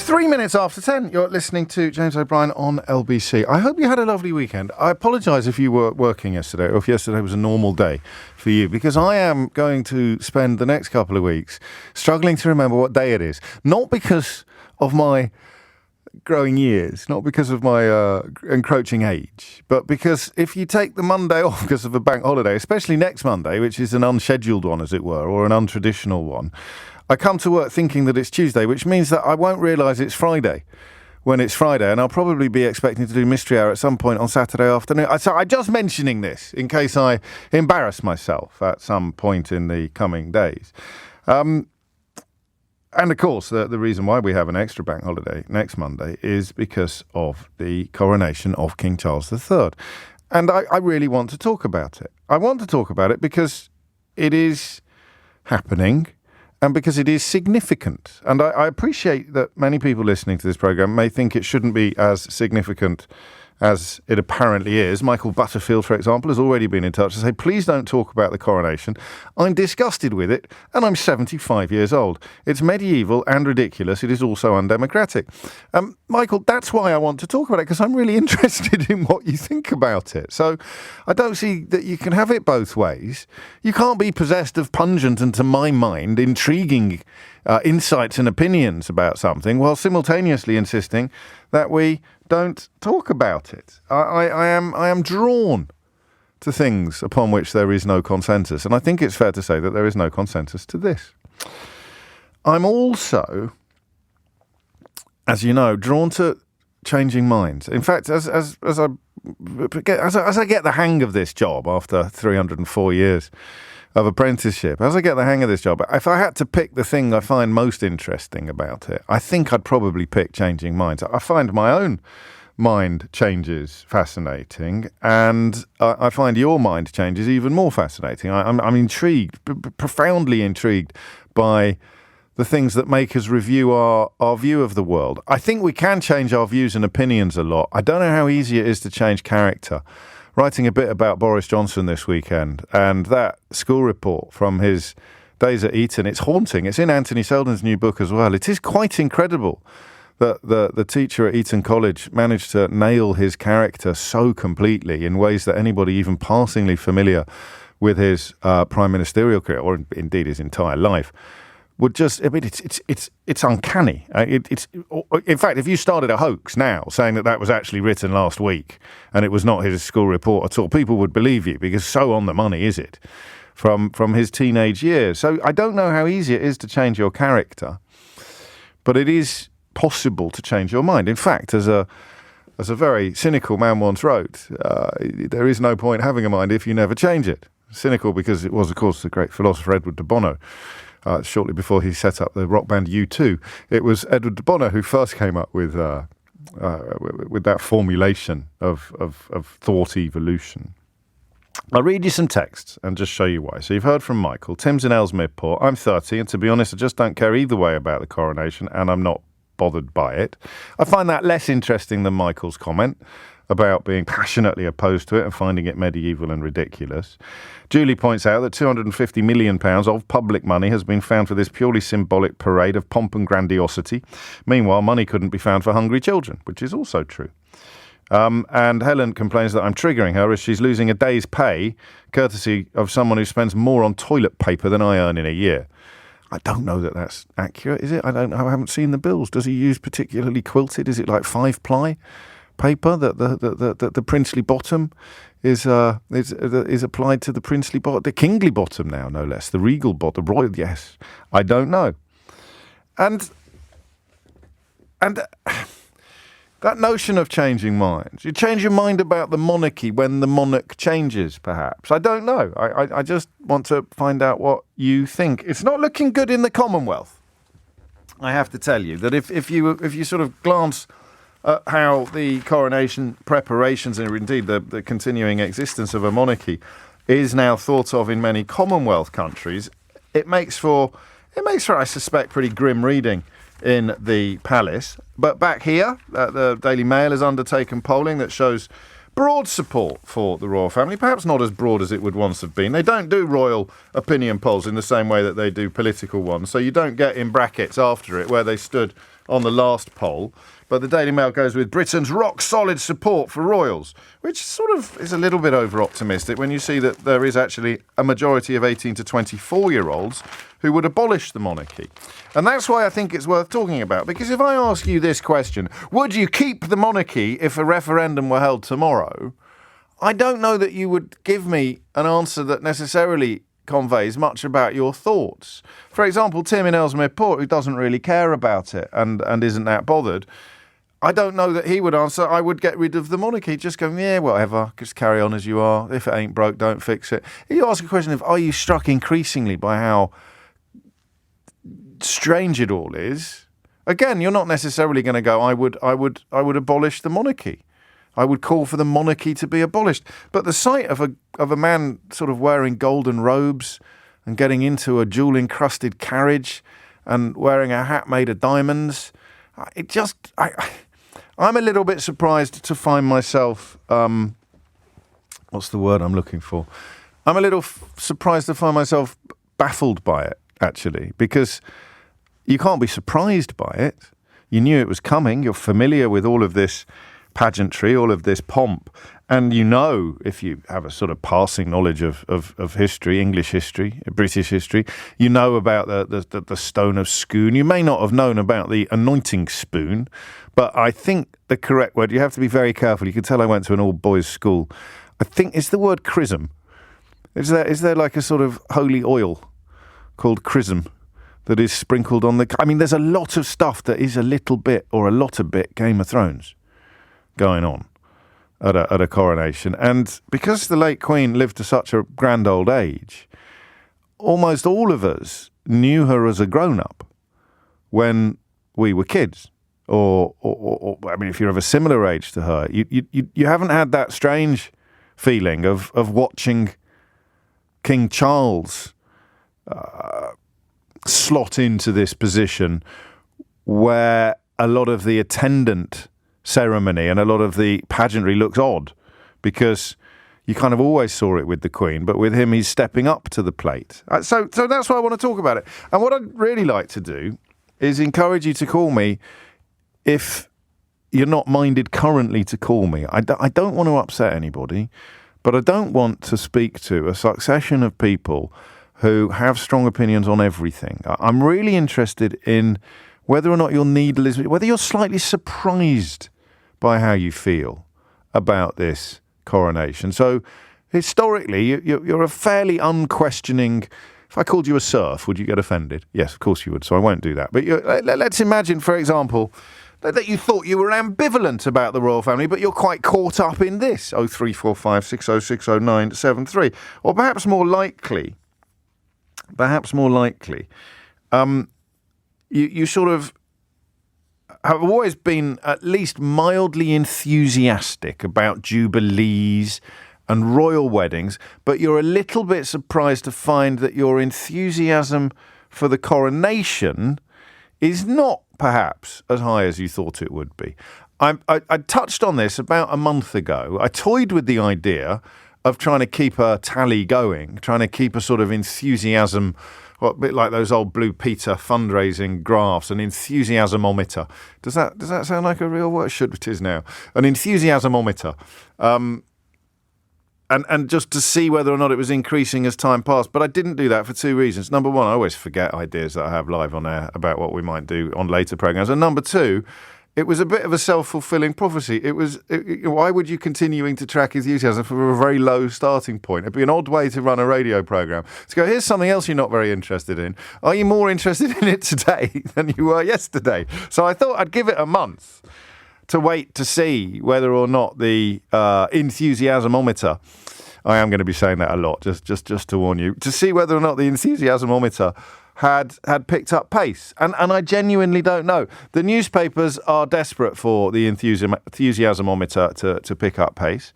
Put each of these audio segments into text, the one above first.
3 minutes after 10, you're listening to James O'Brien on LBC. I hope you had a lovely weekend. I apologise if you were working yesterday or if yesterday was a normal day for you, because I am going to spend the next couple of weeks struggling to remember what day it is. Not because of my growing years, not because of my encroaching age, but because if you take the Monday off because of a bank holiday, especially next Monday, which is an unscheduled one, as it were, or an untraditional one, I come to work thinking that it's Tuesday, which means that I won't realise it's Friday when it's Friday, and I'll probably be expecting to do Mystery Hour at some point on Saturday afternoon. So I'm just mentioning this in case I embarrass myself at some point in the coming days. And of course, the reason why we have an extra bank holiday next Monday is because of the coronation of King Charles III. And I really want to talk about it. I want to talk about it because it is happening and because it is significant. And I appreciate that many people listening to this programme may think it shouldn't be as significant as it apparently is. Michael Butterfield, for example, has already been in touch to say, please don't talk about the coronation. I'm disgusted with it, and I'm 75 years old. It's medieval and ridiculous. It is also undemocratic. Michael, that's why I want to talk about it, because I'm really interested in what you think about it. So I don't see that you can have it both ways. You can't be possessed of pungent and, to my mind, intriguing insights and opinions about something while simultaneously insisting that we don't talk about it. I am drawn to things upon which there is no consensus, and I think it's fair to say that there is no consensus to this. I'm also, as you know, drawn to changing minds. In fact, as I get the hang of this job after 304 years of apprenticeship, as I get the hang of this job, if I had to pick the thing I find most interesting about it, I think I'd probably pick changing minds. I find my own mind changes fascinating, and I find your mind changes even more fascinating. I'm intrigued, profoundly intrigued by the things that make us review our view of the world. I think we can change our views and opinions a lot. I don't know how easy it is to change character. Writing a bit about Boris Johnson this weekend, and that school report from his days at Eton, it's haunting. It's in Anthony Seldon's new book as well. It is quite incredible that the teacher at Eton College managed to nail his character so completely in ways that anybody even passingly familiar with his prime ministerial career, or indeed his entire life, would just, I mean, it's uncanny. In fact, if you started a hoax now saying that was actually written last week and it was not his school report at all, people would believe you, because so on the money is it from his teenage years. So I don't know how easy it is to change your character, but it is possible to change your mind. In fact, as a very cynical man once wrote, there is no point having a mind if you never change it. Cynical because it was, of course, the great philosopher Edward de Bono. Shortly before he set up the rock band U2, it was Edward de Bono who first came up with that formulation of thought evolution. I'll read you some texts and just show you why. So you've heard from Michael. Tim's in Ellesmere Port. I'm 30, and to be honest, I just don't care either way about the coronation, and I'm not bothered by it. I find that less interesting than Michael's comment about being passionately opposed to it and finding it medieval and ridiculous. Julie points out that £250 million of public money has been found for this purely symbolic parade of pomp and grandiosity. Meanwhile, money couldn't be found for hungry children, which is also true. And Helen complains that I'm triggering her as she's losing a day's pay, courtesy of someone who spends more on toilet paper than I earn in a year. I don't know that that's accurate, is it? I haven't seen the bills. Does he use particularly quilted? Is it like 5-ply paper that the princely bottom is applied to the princely bottom, the kingly bottom now, no less, the regal bottom, the royal? Yes, I don't know. And that notion of changing minds, you change your mind about the monarchy when the monarch changes, perhaps. I don't know. I just want to find out what you think. It's not looking good in the Commonwealth. I have to tell you that if you sort of glance how the coronation preparations and indeed the continuing existence of a monarchy is now thought of in many Commonwealth countries, it makes for, I suspect, pretty grim reading in the palace. But back here, the Daily Mail has undertaken polling that shows broad support for the royal family, perhaps not as broad as it would once have been. They don't do royal opinion polls in the same way that they do political ones, so you don't get in brackets after it where they stood on the last poll. But the Daily Mail goes with Britain's rock-solid support for royals, which sort of is a little bit over-optimistic when you see that there is actually a majority of 18 to 24-year-olds who would abolish the monarchy. And that's why I think it's worth talking about, because if I ask you this question, would you keep the monarchy if a referendum were held tomorrow? I don't know that you would give me an answer that necessarily conveys much about your thoughts. For example, Tim in Ellesmere Port, who doesn't really care about it and isn't that bothered, I don't know that he would answer, I would get rid of the monarchy. Just go, yeah, whatever, just carry on as you are. If it ain't broke, don't fix it. If you ask a question of, are you struck increasingly by how strange it all is? Again, you're not necessarily going to go, I would abolish the monarchy. I would call for the monarchy to be abolished. But the sight of a man sort of wearing golden robes and getting into a jewel-encrusted carriage and wearing a hat made of diamonds, I'm a little bit surprised to find myself, what's the word I'm looking for? I'm a little surprised to find myself baffled by it, actually, because you can't be surprised by it. You knew it was coming. You're familiar with all of this pageantry, all of this pomp. And you know, if you have a sort of passing knowledge of history, English history, British history, you know about the stone of Scone. You may not have known about the anointing spoon, but I think the correct word, you have to be very careful. You can tell I went to an all-boys school. I think it's the word chrism. Is there like a sort of holy oil called chrism that is sprinkled on the... I mean, there's a lot of stuff that is a little bit or a lot of bit Game of Thrones going on at a coronation. And because the late Queen lived to such a grand old age, almost all of us knew her as a grown-up when we were kids. Or I mean, if you're of a similar age to her, you haven't had that strange feeling of watching King Charles slot into this position where a lot of the attendant ceremony and a lot of the pageantry looks odd, because you kind of always saw it with the Queen, but with him, he's stepping up to the plate. So that's why I want to talk about it. And what I'd really like to do is encourage you to call me if you're not minded currently to call me. I don't want to upset anybody, but I don't want to speak to a succession of people who have strong opinions on everything. I'm really interested in whether or not your needle is, whether you're slightly surprised by how you feel about this coronation. So historically, you're a fairly unquestioning... If I called you a serf, would you get offended? Yes, of course you would, so I won't do that. But let's imagine, for example, that you thought you were ambivalent about the royal family, but you're quite caught up in this. 0345 6060973. Or perhaps more likely, you sort of have always been at least mildly enthusiastic about jubilees and royal weddings, but you're a little bit surprised to find that your enthusiasm for the coronation is not perhaps as high as you thought it would be. I touched on this about a month ago. I toyed with the idea of trying to keep a tally going, trying to keep a sort of enthusiasm, a bit like those old Blue Peter fundraising graphs, an enthusiasmometer. Does that sound like a real word? It is now. An enthusiasmometer. And just to see whether or not it was increasing as time passed. But I didn't do that for two reasons. Number one, I always forget ideas that I have live on air about what we might do on later programmes. And number two, it was a bit of a self-fulfilling prophecy. Why would you continuing to track enthusiasm from a very low starting point? It'd be an odd way to run a radio programme. To go, here's something else you're not very interested in. Are you more interested in it today than you were yesterday? So I thought I'd give it a month to wait to see whether or not the enthusiasmometer, I am going to be saying that a lot, just to warn you, to see whether or not the enthusiasmometer had picked up pace. And I genuinely don't know. The newspapers are desperate for the enthusiasmometer to pick up pace.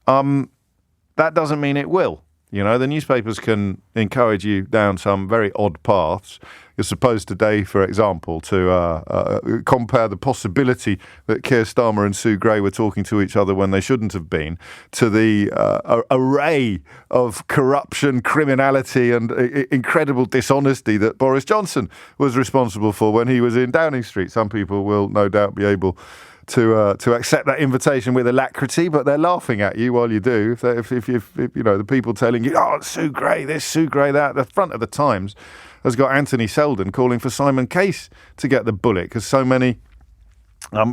That doesn't mean it will. You know, the newspapers can encourage you down some very odd paths, You're supposed today, for example, to compare the possibility that Keir Starmer and Sue Gray were talking to each other when they shouldn't have been, to the array of corruption, criminality and incredible dishonesty that Boris Johnson was responsible for when he was in Downing Street. Some people will no doubt be able to accept that invitation with alacrity, but they're laughing at you while you do. If you know, the people telling you, oh, Sue Gray this, Sue Gray that, the front of the Times has got Anthony Seldon calling for Simon Case to get the bullet because so many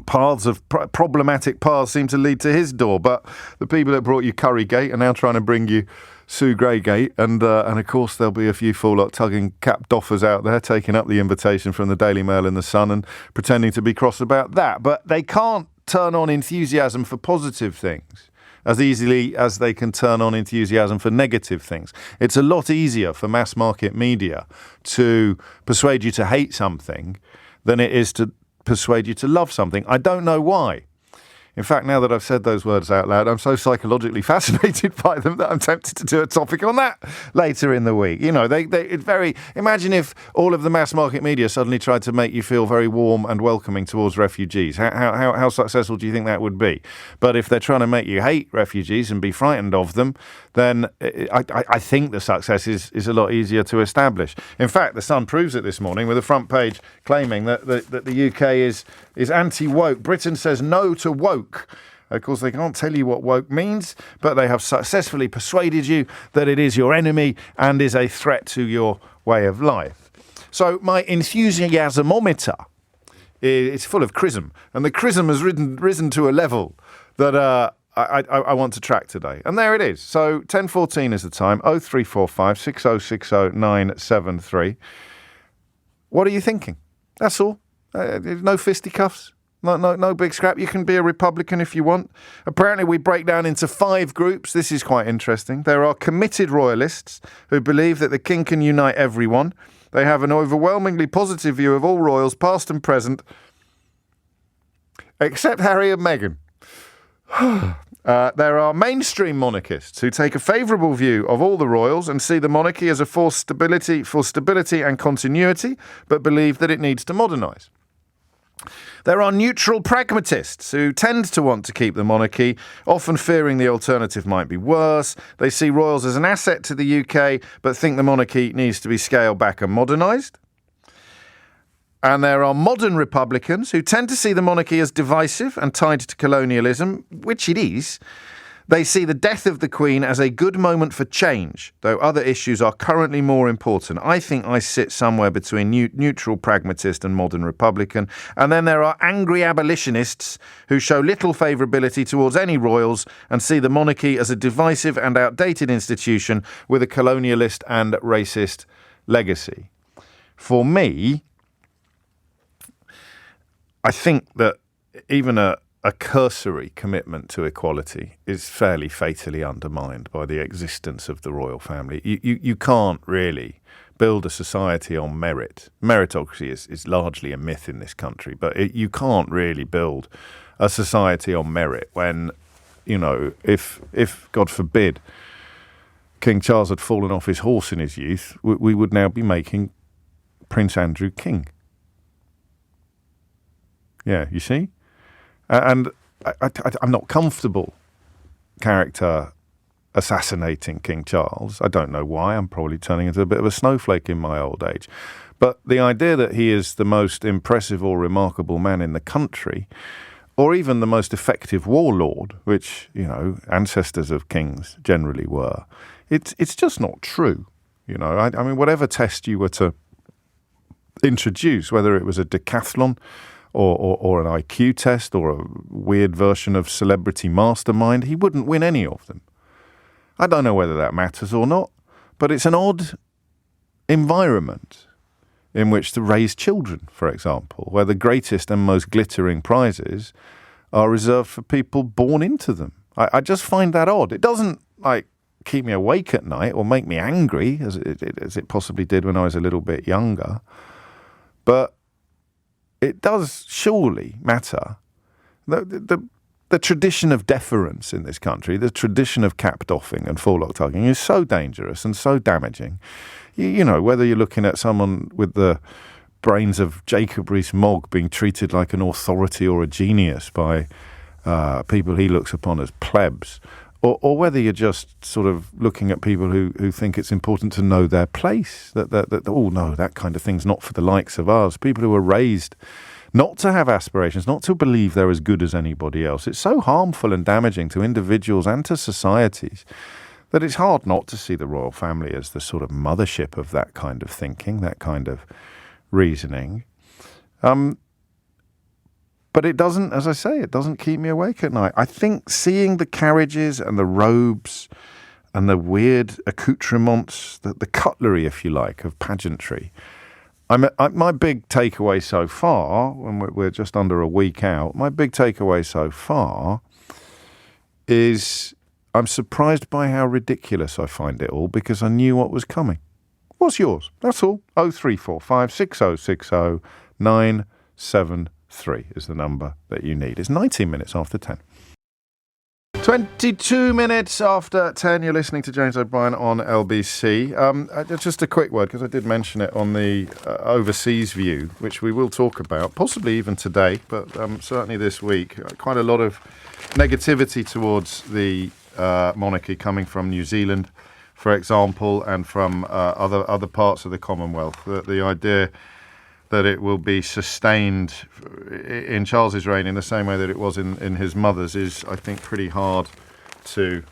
paths of problematic paths seem to lead to his door. But the people that brought you Currygate are now trying to bring you Sue Graygate, and of course there'll be a few fool-lot tugging cap doffers out there taking up the invitation from the Daily Mail and the Sun and pretending to be cross about that. But they can't turn on enthusiasm for positive things as easily as they can turn on enthusiasm for negative things. It's a lot easier for mass market media to persuade you to hate something than it is to persuade you to love something. I don't know why. In fact, now that I've said those words out loud, I'm so psychologically fascinated by them that I'm tempted to do a topic on that later in the week. You know, imagine if all of the mass market media suddenly tried to make you feel very warm and welcoming towards refugees. How successful do you think that would be? But if they're trying to make you hate refugees and be frightened of them, then I think the success is a lot easier to establish. In fact, The Sun proves it this morning with a front page claiming that the UK is anti-woke. Britain says no to woke. Of course, they can't tell you what woke means, but they have successfully persuaded you that it is your enemy and is a threat to your way of life. So my enthusiasmometer is full of chrism, and the chrism has risen to a level that I want to track today. And there it is. So 10:14 is the time, 0345 6060 973. What are you thinking? That's all. No fisticuffs. No big scrap. You can be a Republican if you want. Apparently, we break down into 5 groups. This is quite interesting. There are committed royalists who believe that the king can unite everyone. They have an overwhelmingly positive view of all royals, past and present, except Harry and Meghan. There are mainstream monarchists who take a favourable view of all the royals and see the monarchy as a force for stability and continuity, but believe that it needs to modernise. There are neutral pragmatists who tend to want to keep the monarchy, often fearing the alternative might be worse. They see royals as an asset to the UK, but think the monarchy needs to be scaled back and modernised. And there are modern Republicans who tend to see the monarchy as divisive and tied to colonialism, which it is. They see the death of the Queen as a good moment for change, though other issues are currently more important. I think I sit somewhere between neutral pragmatist and modern Republican. And then there are angry abolitionists who show little favourability towards any royals and see the monarchy as a divisive and outdated institution with a colonialist and racist legacy. For me, I think that even a cursory commitment to equality is fairly fatally undermined by the existence of the royal family. You can't really build a society on merit. Meritocracy is largely a myth in this country, but you can't really build a society on merit when, you know, if God forbid, King Charles had fallen off his horse in his youth, we would now be making Prince Andrew king. Yeah, you see? And I'm not comfortable character assassinating King Charles. I don't know why. I'm probably turning into a bit of a snowflake in my old age. But the idea that he is the most impressive or remarkable man in the country, or even the most effective warlord, which, you know, ancestors of kings generally were, it's just not true. You know, I mean, whatever test you were to introduce, whether it was a decathlon or an IQ test or a weird version of Celebrity Mastermind, he wouldn't win any of them. I don't know whether that matters or not, but it's an odd environment in which to raise children, for example, where the greatest and most glittering prizes are reserved for people born into them. I just find that odd. It doesn't, like, keep me awake at night or make me angry, as it possibly did when I was a little bit younger, but it does surely matter. The the tradition of deference in this country, the tradition of cap doffing and forelock tugging is so dangerous and so damaging. You know, whether you're looking at someone with the brains of Jacob Rees-Mogg being treated like an authority or a genius by people he looks upon as plebs, or whether you're just sort of looking at people who think it's important to know their place, that oh no, that kind of thing's not for the likes of us, people who are raised not to have aspirations, not to believe they're as good as anybody else. It's so harmful and damaging to individuals and to societies that it's hard not to see the royal family as the sort of mothership of that kind of thinking, that kind of reasoning. But it doesn't, as I say, it doesn't keep me awake at night. I think seeing the carriages and the robes and the weird accoutrements, the cutlery, if you like, of pageantry, my big takeaway so far, when we're just under a week out, my big takeaway so far is I'm surprised by how ridiculous I find it all because I knew what was coming. What's yours? That's all. 0345 6060 973 is the number that you need. It's 19 minutes after 10. 22 minutes after 10, you're listening to James O'Brien on LBC. Just a quick word, because I did mention it on the overseas view, which we will talk about, possibly even today, but certainly this week. Quite a lot of negativity towards the monarchy coming from New Zealand, for example, and from other parts of the Commonwealth. The idea that it will be sustained in Charles's reign in the same way that it was in his mother's is, I think, pretty hard to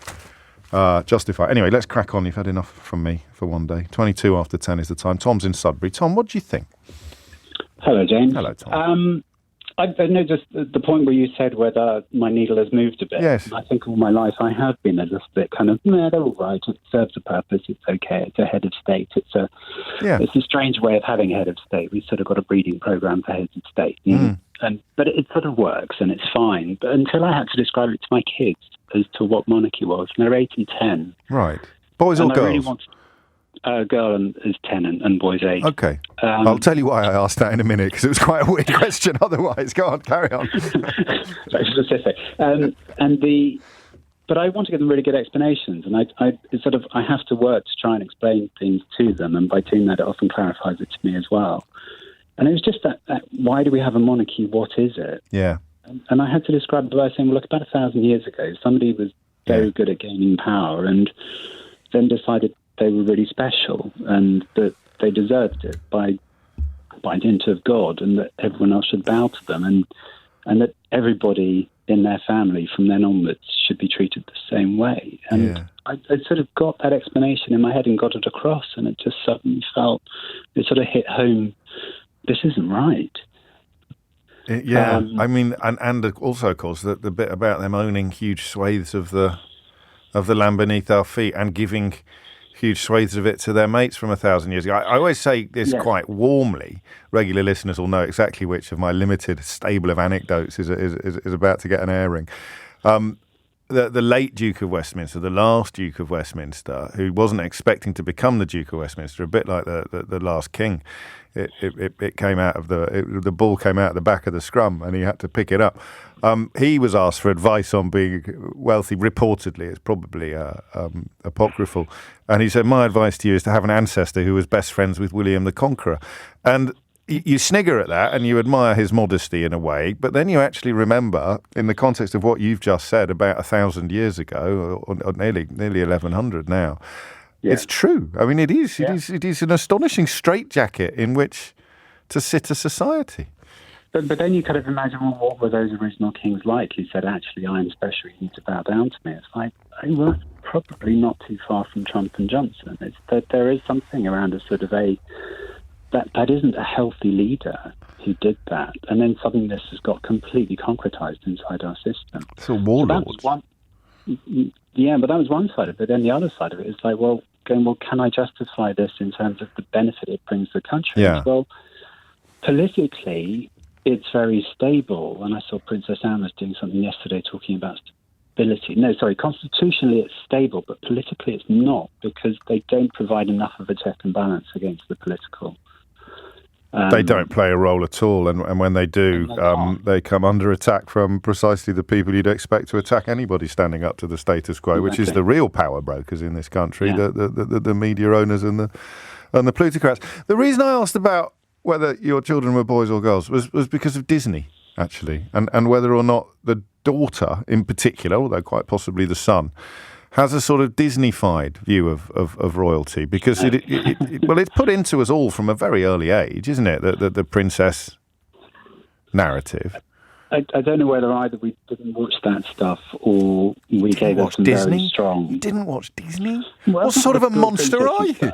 justify. Anyway, let's crack on. You've had enough from me for one day. 22 after 10 is the time. Tom's in Sudbury. Tom, what do you think? Hello, James. Hello, Tom. I noticed the point where you said whether my needle has moved a bit. Yes. I think all my life I have been a little bit kind of, they're all right. It serves a purpose. It's okay. It's a head of state. It's a strange way of having a head of state. We've sort of got a breeding program for heads of state. But it sort of works and it's fine. But until I had to describe it to my kids as to what monarchy was, and they're 8 and 10. Right. Boys or girls? I really girl is 10 and boy's 8. Okay. I'll tell you why I asked that in a minute, because it was quite a weird question otherwise. Go on, carry on. Very specific. But I want to give them really good explanations, and I have to work to try and explain things to them, and by doing that, it often clarifies it to me as well. And it was just that why do we have a monarchy? What is it? Yeah. And I had to describe it by saying, well, look, about 1,000 years ago, somebody was very good at gaining power and then decided they were really special and that they deserved it by dint of God, and that everyone else should bow to them, and that everybody in their family from then onwards should be treated the same way. And I sort of got that explanation in my head and got it across, and it just suddenly it sort of hit home, this isn't right. I mean, and also, of course, the bit about them owning huge swathes of the land beneath our feet and giving huge swathes of it to their mates from 1,000 years ago. I always say this quite warmly. Regular listeners will know exactly which of my limited stable of anecdotes is about to get an airing. The late Duke of Westminster, the last Duke of Westminster, who wasn't expecting to become the Duke of Westminster, a bit like the last king. It came out of the ball came out of the back of the scrum, and he had to pick it up. He was asked for advice on being wealthy. Reportedly, it's probably apocryphal, and he said, "My advice to you is to have an ancestor who was best friends with William the Conqueror." And you snigger at that, and you admire his modesty in a way, but then you actually remember, in the context of what you've just said about 1,000 years ago, or nearly 1,100 now. Yeah. It's true. I mean, it is. It is an astonishing straitjacket in which to sit a society. But then you kind of imagine, well, what were those original kings like who said, actually, I am special, you need to bow down to me? It's like, well, probably not too far from Trump and Johnson. It's that there is something around a sort of that isn't a healthy leader who did that. And then suddenly this has got completely concretized inside our system. So warlords. Yeah, but that was one side of it. Then the other side of it is like, well, can I justify this in terms of the benefit it brings the country? Yeah. Well, politically, it's very stable. And I saw Princess Anne was doing something yesterday talking about stability. No, sorry, constitutionally it's stable, but politically it's not, because they don't provide enough of a check and balance against the political They don't play a role at all, and when they do, they come under attack from precisely the people you'd expect to attack anybody standing up to the status quo, which is the real power brokers in this country, the media owners and the plutocrats. The reason I asked about whether your children were boys or girls was because of Disney, actually, and whether or not the daughter in particular, although quite possibly the son, has a sort of Disney-fied view of royalty, because it's put into us all from a very early age, isn't it? The princess narrative. I don't know whether either we didn't watch that stuff or we gave it some Disney? very strong. You didn't watch Disney? Well, what sort of a monster are you?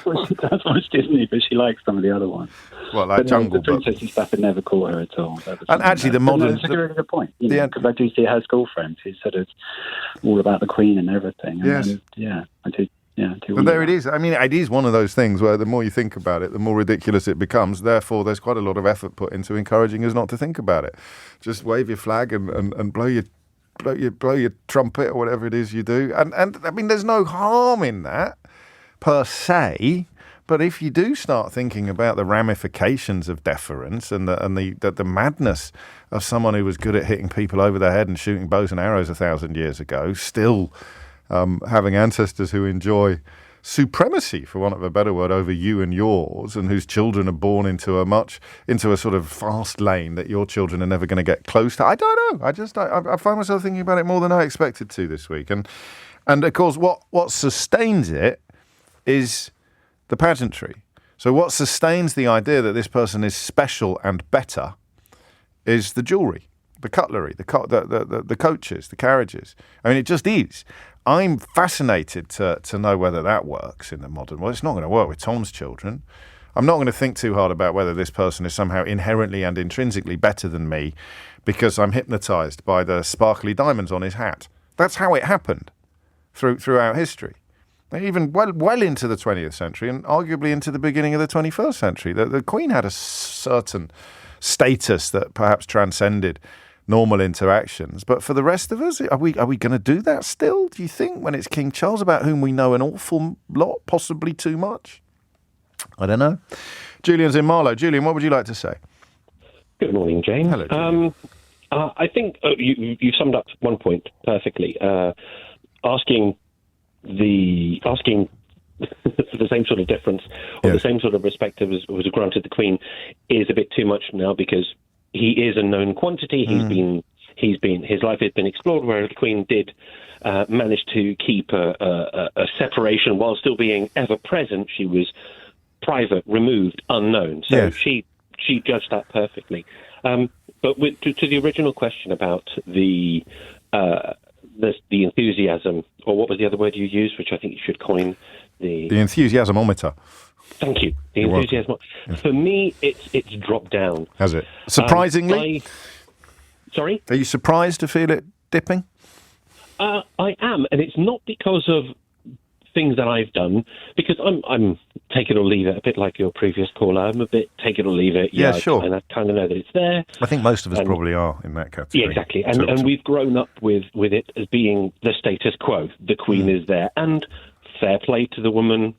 Well, she does watch Disney, but she likes some of the other ones. Well, like Jungle Book. The Book. princessy stuff had never caught her at all. And actually, the modern... That's a really good point. Because I do see her school friends who sort of all about the Queen and everything. And yes. I do. Yeah, but there it is. I mean, it is one of those things where the more you think about it, the more ridiculous it becomes. Therefore, there's quite a lot of effort put into encouraging us not to think about it. Just wave your flag and blow your trumpet or whatever it is you do. And I mean, there's no harm in that per se. But if you do start thinking about the ramifications of deference and the madness of someone who was good at hitting people over the head and shooting bows and arrows 1,000 years ago, still having ancestors who enjoy supremacy, for want of a better word, over you and yours, and whose children are born into a sort of fast lane that your children are never going to get close to. I don't know. I find myself thinking about it more than I expected to this week. And of course, what sustains it is the pageantry. So what sustains the idea that this person is special and better is the jewellery, the cutlery, the coaches, the carriages. I mean, it just is. I'm fascinated to know whether that works in the modern world. It's not going to work with Tom's children. I'm not going to think too hard about whether this person is somehow inherently and intrinsically better than me because I'm hypnotised by the sparkly diamonds on his hat. That's how it happened throughout history. Even well into the 20th century and arguably into the beginning of the 21st century. The Queen had a certain status that perhaps transcended normal interactions. But for the rest of us, are we going to do that still, do you think, when it's King Charles, about whom we know an awful lot, possibly too much? I don't know. Julian's in Marlow. Julian, what would you like to say? Good morning, James. Hello, Julian. I think you summed up one point perfectly. Asking the same sort of deference or the same sort of respect as was granted the Queen is a bit too much now, because he is a known quantity. His life has been explored, whereas the Queen did manage to keep a separation while still being ever present. She was private, removed, unknown. So she judged that perfectly. But to the original question about the enthusiasm, or what was the other word you used, which I think you should coin? The enthusiasmometer. Thank you. The enthusiasm. For me, it's dropped down. Has it? Surprisingly? Sorry? Are you surprised to feel it dipping? I am, and it's not because of things that I've done, because I'm take it or leave it, a bit like your previous caller. I'm a bit take it or leave it. Yeah, sure. And I kind of know that it's there. I think most of us probably are in that category. Yeah, exactly. And we've grown up with it as being the status quo. The Queen is there. And fair play to the woman,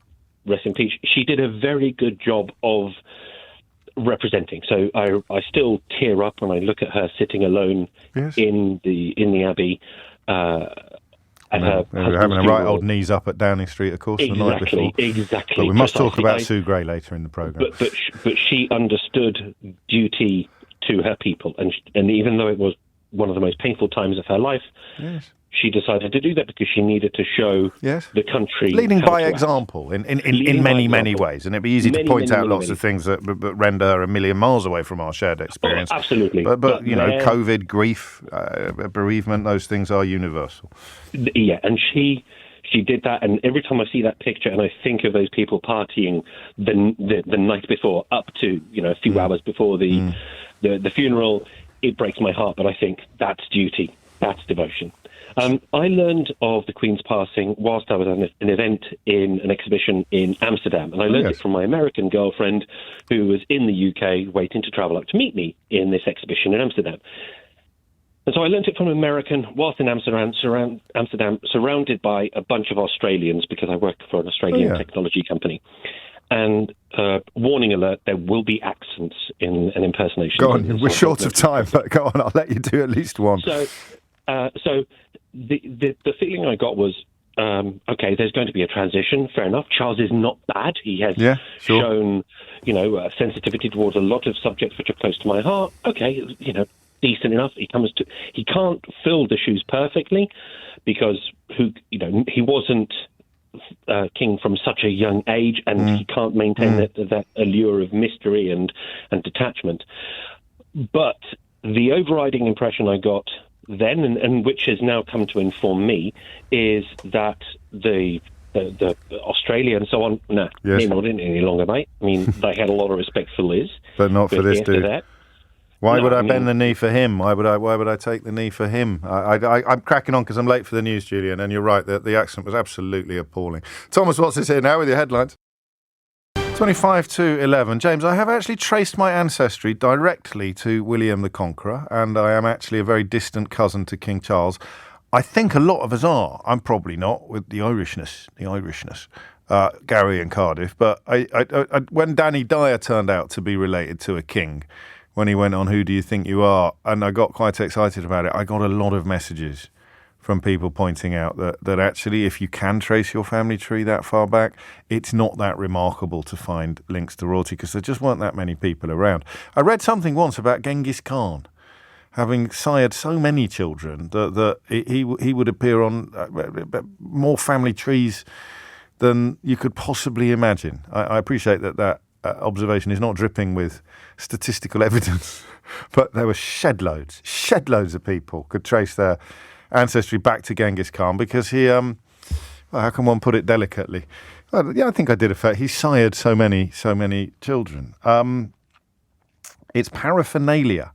rest in peace. She did a very good job of representing. So I still tear up when I look at her sitting alone in the Abbey. Having a right old knees up at Downing Street, of course, the night before. Exactly. But we must talk about Sue Gray later in the programme. But she understood duty to her people, and even though it was one of the most painful times of her life, she decided to do that because she needed to show the country. Leading by example in many ways. And it'd be easy to point out lots of things that render her a million miles away from our shared experience. Oh, absolutely. But you know, COVID, grief, bereavement, those things are universal. Yeah, and she did that. And every time I see that picture and I think of those people partying the night before, up to, a few hours before the funeral, it breaks my heart. But I think that's duty. That's devotion. I learned of the Queen's passing whilst I was at an event in an exhibition in Amsterdam, and I learned it from my American girlfriend who was in the UK waiting to travel up to meet me in this exhibition in Amsterdam. And so I learned it from an American whilst in Amsterdam, surrounded by a bunch of Australians, because I work for an Australian technology company. And warning alert: there will be accents in an impersonation. Go on, we're short of time, but go on. I'll let you do at least one. So the feeling I got was, okay, there's going to be a transition. Fair enough. Charles is not bad. He has shown, sensitivity towards a lot of subjects which are close to my heart. Okay, decent enough. He can't fill the shoes perfectly because he wasn't king from such a young age, and he can't maintain that allure of mystery and detachment. But the overriding impression I got then, and which has now come to inform me, is that the Australia and so on, not any longer, mate. I mean, they had a lot of respect for Liz, but not for this dude. That, Why would I bend the knee for him? Why would I take the knee for him? I'm cracking on because I'm late for the news, Julian, and you're right, the accent was absolutely appalling. Thomas Watts is here now with your headlines. 25 to 11. James, I have actually traced my ancestry directly to William the Conqueror, and I am actually a very distant cousin to King Charles. I think a lot of us are. I'm probably not, with the Irishness, Gary and Cardiff. But when Danny Dyer turned out to be related to a king, when he went on Who Do You Think You Are, and I got quite excited about it, I got a lot of messages from people pointing out that actually, if you can trace your family tree that far back, it's not that remarkable to find links to royalty because there just weren't that many people around. I read something once about Genghis Khan having sired so many children that he would appear on more family trees than you could possibly imagine. I appreciate that observation is not dripping with statistical evidence, but there were shed loads of people could trace their ancestry back to Genghis Khan because he, how can one put it delicately? Well, yeah, I think I did a fair. He sired so many children. It's paraphernalia.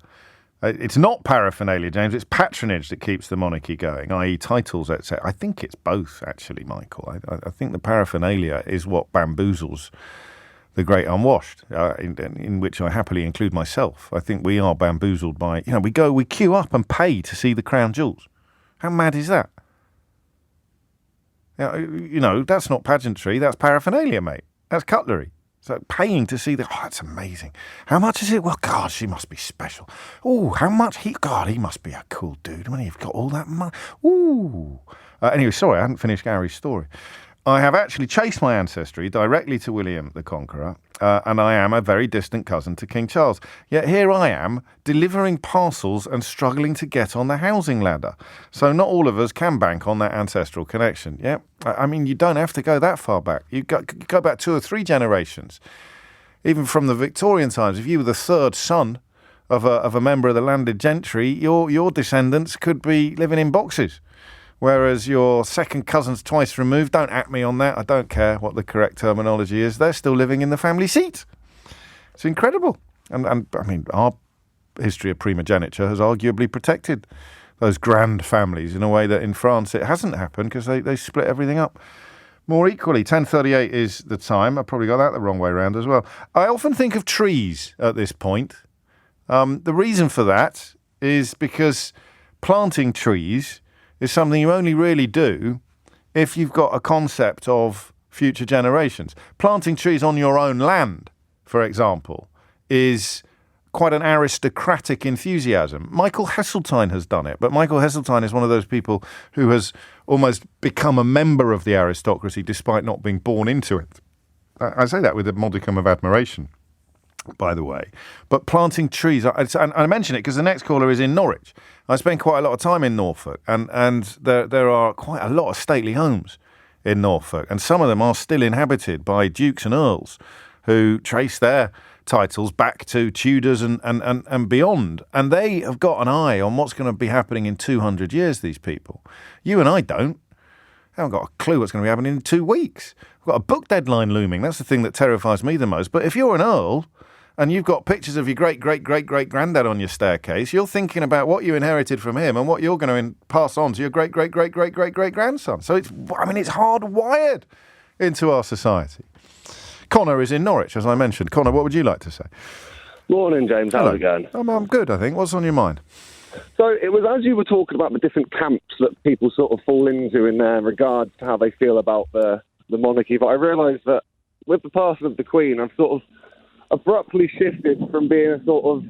It's not paraphernalia, James. It's patronage that keeps the monarchy going, i.e. titles, etc. I think it's both, actually, Michael. I think the paraphernalia is what bamboozles the great unwashed, in which I happily include myself. I think we are bamboozled by, we queue up and pay to see the crown jewels. How mad is that? That's not pageantry, that's paraphernalia, mate. That's cutlery. So paying to see that's amazing. How much is it? Well, God, she must be special. Oh, how much? He must be a cool dude when he's got all that money. Ooh. Anyway, sorry, I hadn't finished Gary's story. I have actually chased my ancestry directly to William the Conqueror, and I am a very distant cousin to King Charles. Yet here I am, delivering parcels and struggling to get on the housing ladder. So not all of us can bank on that ancestral connection. Yeah, I mean, you don't have to go that far back. You go back 2 or 3 generations. Even from the Victorian times, if you were the third son of a member of the landed gentry, your descendants could be living in boxes. Whereas your second cousins twice removed, don't at me on that, I don't care what the correct terminology is, they're still living in the family seat. It's incredible. And I mean, our history of primogeniture has arguably protected those grand families in a way that in France it hasn't happened because they split everything up more equally. 10:38 is the time. I probably got that the wrong way around as well. I often think of trees at this point. The reason for that is because planting trees is something you only really do if you've got a concept of future generations. Planting trees on your own land, for example, is quite an aristocratic enthusiasm. Michael Heseltine has done it, but Michael Heseltine is one of those people who has almost become a member of the aristocracy despite not being born into it. I say that with a modicum of admiration, by the way. But planting trees, and I mention it because the next caller is in Norwich. I spend quite a lot of time in Norfolk, and there are quite a lot of stately homes in Norfolk, and some of them are still inhabited by dukes and earls who trace their titles back to Tudors and beyond. And they have got an eye on what's going to be happening in 200 years, these people. You and I don't. I haven't got a clue what's going to be happening in 2 weeks. We've got a book deadline looming. That's the thing that terrifies me the most. But if you're an earl and you've got pictures of your great-great-great-great-granddad on your staircase, you're thinking about what you inherited from him and what you're going to pass on to your great-great-great-great-great-great-grandson. So it's hardwired into our society. Connor is in Norwich, as I mentioned. Connor, what would you like to say? Morning, James. How's it going? I'm good, I think. What's on your mind? So it was as you were talking about the different camps that people sort of fall into in regards to how they feel about the monarchy, but I realised that with the passing of the Queen, I've sort of abruptly shifted from being a sort of,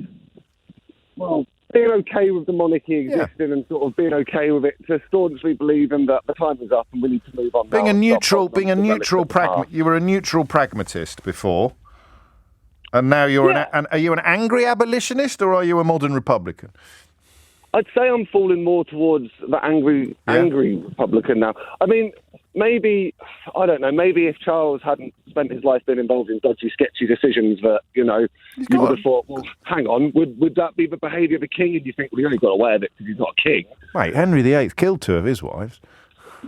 well, being okay with the monarchy existing and sort of being okay with it to staunchly believing that the time is up and we need to move on. Being now a and stop neutral, holding being a on to the neutral relics of the past. pragmatist. You were a neutral pragmatist before, and now you're are you an angry abolitionist or are you a modern Republican? I'd say I'm falling more towards the angry Republican now. I mean, maybe, I don't know, maybe if Charles hadn't spent his life being involved in dodgy, sketchy decisions that, you know, you would have thought, well, hang on, would that be the behaviour of a king? And you think, well, he only got away with it because he's not a king. Mate, Henry VIII killed 2 of his wives.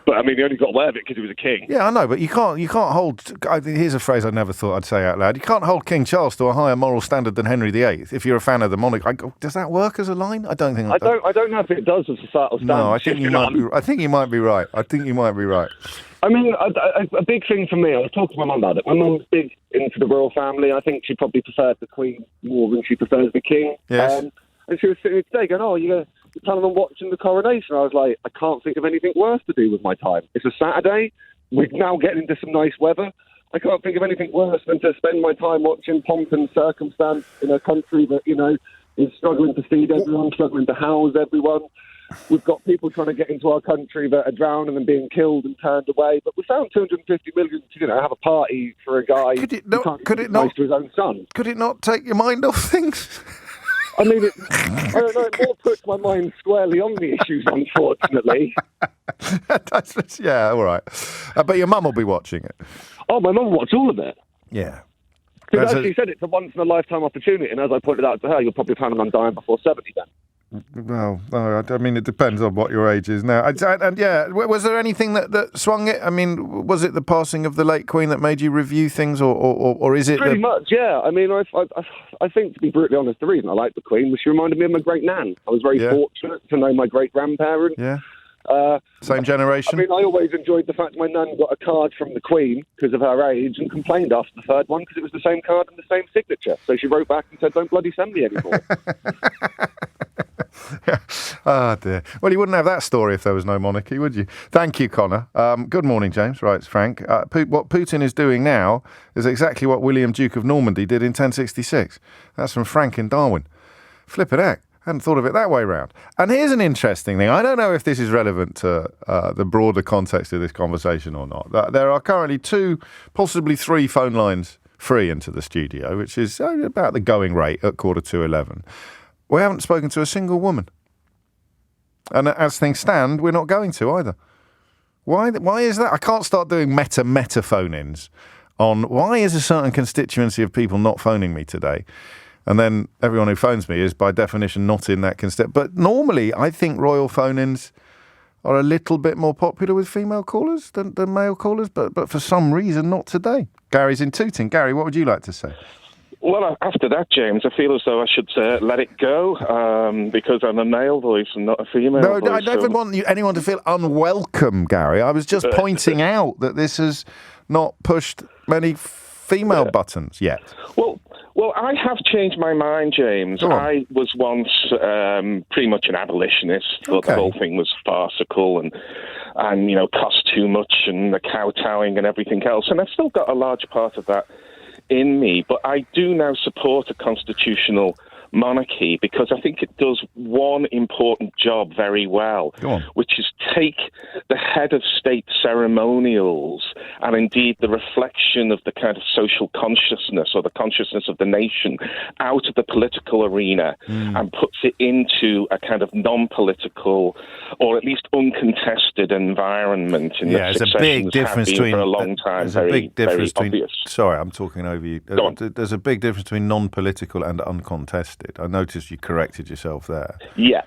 But, I mean, he only got away with it because he was a king. Yeah, I know, but you can't hold... Here's a phrase I never thought I'd say out loud. You can't hold King Charles to a higher moral standard than Henry VIII if you're a fan of the monarch. Does that work as a line? I don't think... I don't know if it does as a societal standard. No, I think you might be right. I mean, a big thing for me, I was talking to my mum about it. My mum's big into the royal family. I think she probably prefers the Queen more than she prefers the King. Yes. And she was sitting today going, oh, you're planning on watching the coronation? I was like, I can't think of anything worse to do with my time. It's a Saturday. We're now getting into some nice weather. I can't think of anything worse than to spend my time watching pomp and circumstance in a country that, you know, is struggling to feed everyone, struggling to house everyone. We've got people trying to get into our country that are drowning and being killed and turned away. But we found 250 million to, you know, have a party for a guy who can't nice to his own son. Could it not take your mind off things? I mean, I don't know, it more puts my mind squarely on the issues, unfortunately. Yeah, all right. But your mum will be watching it. Oh, my mum watched all of it. Yeah. Because as she said, it's a once-in-a-lifetime opportunity, and as I pointed out to her, you're probably planning on dying before 70 then. Well, no, I mean, it depends on what your age is now. And yeah, was there anything that swung it? I mean, was it the passing of the late Queen that made you review things, or is it... Pretty much, yeah. I mean, I think, to be brutally honest, the reason I liked the Queen was she reminded me of my great-nan. I was very fortunate to know my great-grandparent. Yeah. Same generation? I mean, I always enjoyed the fact my nan got a card from the Queen because of her age and complained after the third one because it was the same card and the same signature. So she wrote back and said, don't bloody send me anymore. Oh, dear. Well, you wouldn't have that story if there was no monarchy, would you? Thank you, Connor. Good morning, James. Right, it's Frank. What Putin is doing now is exactly what William, Duke of Normandy, did in 1066. That's from Frank in Darwin. Flippin' heck. Hadn't thought of it that way round. And here's an interesting thing. I don't know if this is relevant to the broader context of this conversation or not. There are currently 2, possibly 3 phone lines free into the studio, which is about the going rate at 11:15. We haven't spoken to a single woman. And as things stand, we're not going to either. Why is that? I can't start doing meta phone-ins on why is a certain constituency of people not phoning me today? And then everyone who phones me is, by definition, not in that constituency. But normally, I think royal phone-ins are a little bit more popular with female callers than male callers, but for some reason, not today. Gary's in Tooting. Gary, what would you like to say? Well, after that, James, I feel as though I should let it go because I'm a male voice and not a female voice. No, I never want anyone to feel unwelcome, Gary. I was just pointing out that this has not pushed many female buttons yet. Well, I have changed my mind, James. I was once pretty much an abolitionist. Thought the whole thing was farcical and you know, cost too much and the kowtowing and everything else. And I've still got a large part of that in me, but I do now support a constitutional monarchy because I think it does one important job very well, which is take the head of state ceremonials and indeed the reflection of the kind of social consciousness or the consciousness of the nation out of the political arena and puts it into a kind of non-political or at least uncontested environment in that successions have been for a long time. There's a big difference between... obvious. Sorry, I'm talking over you. There's a big difference between non-political and uncontested. I noticed you corrected yourself there. Yeah.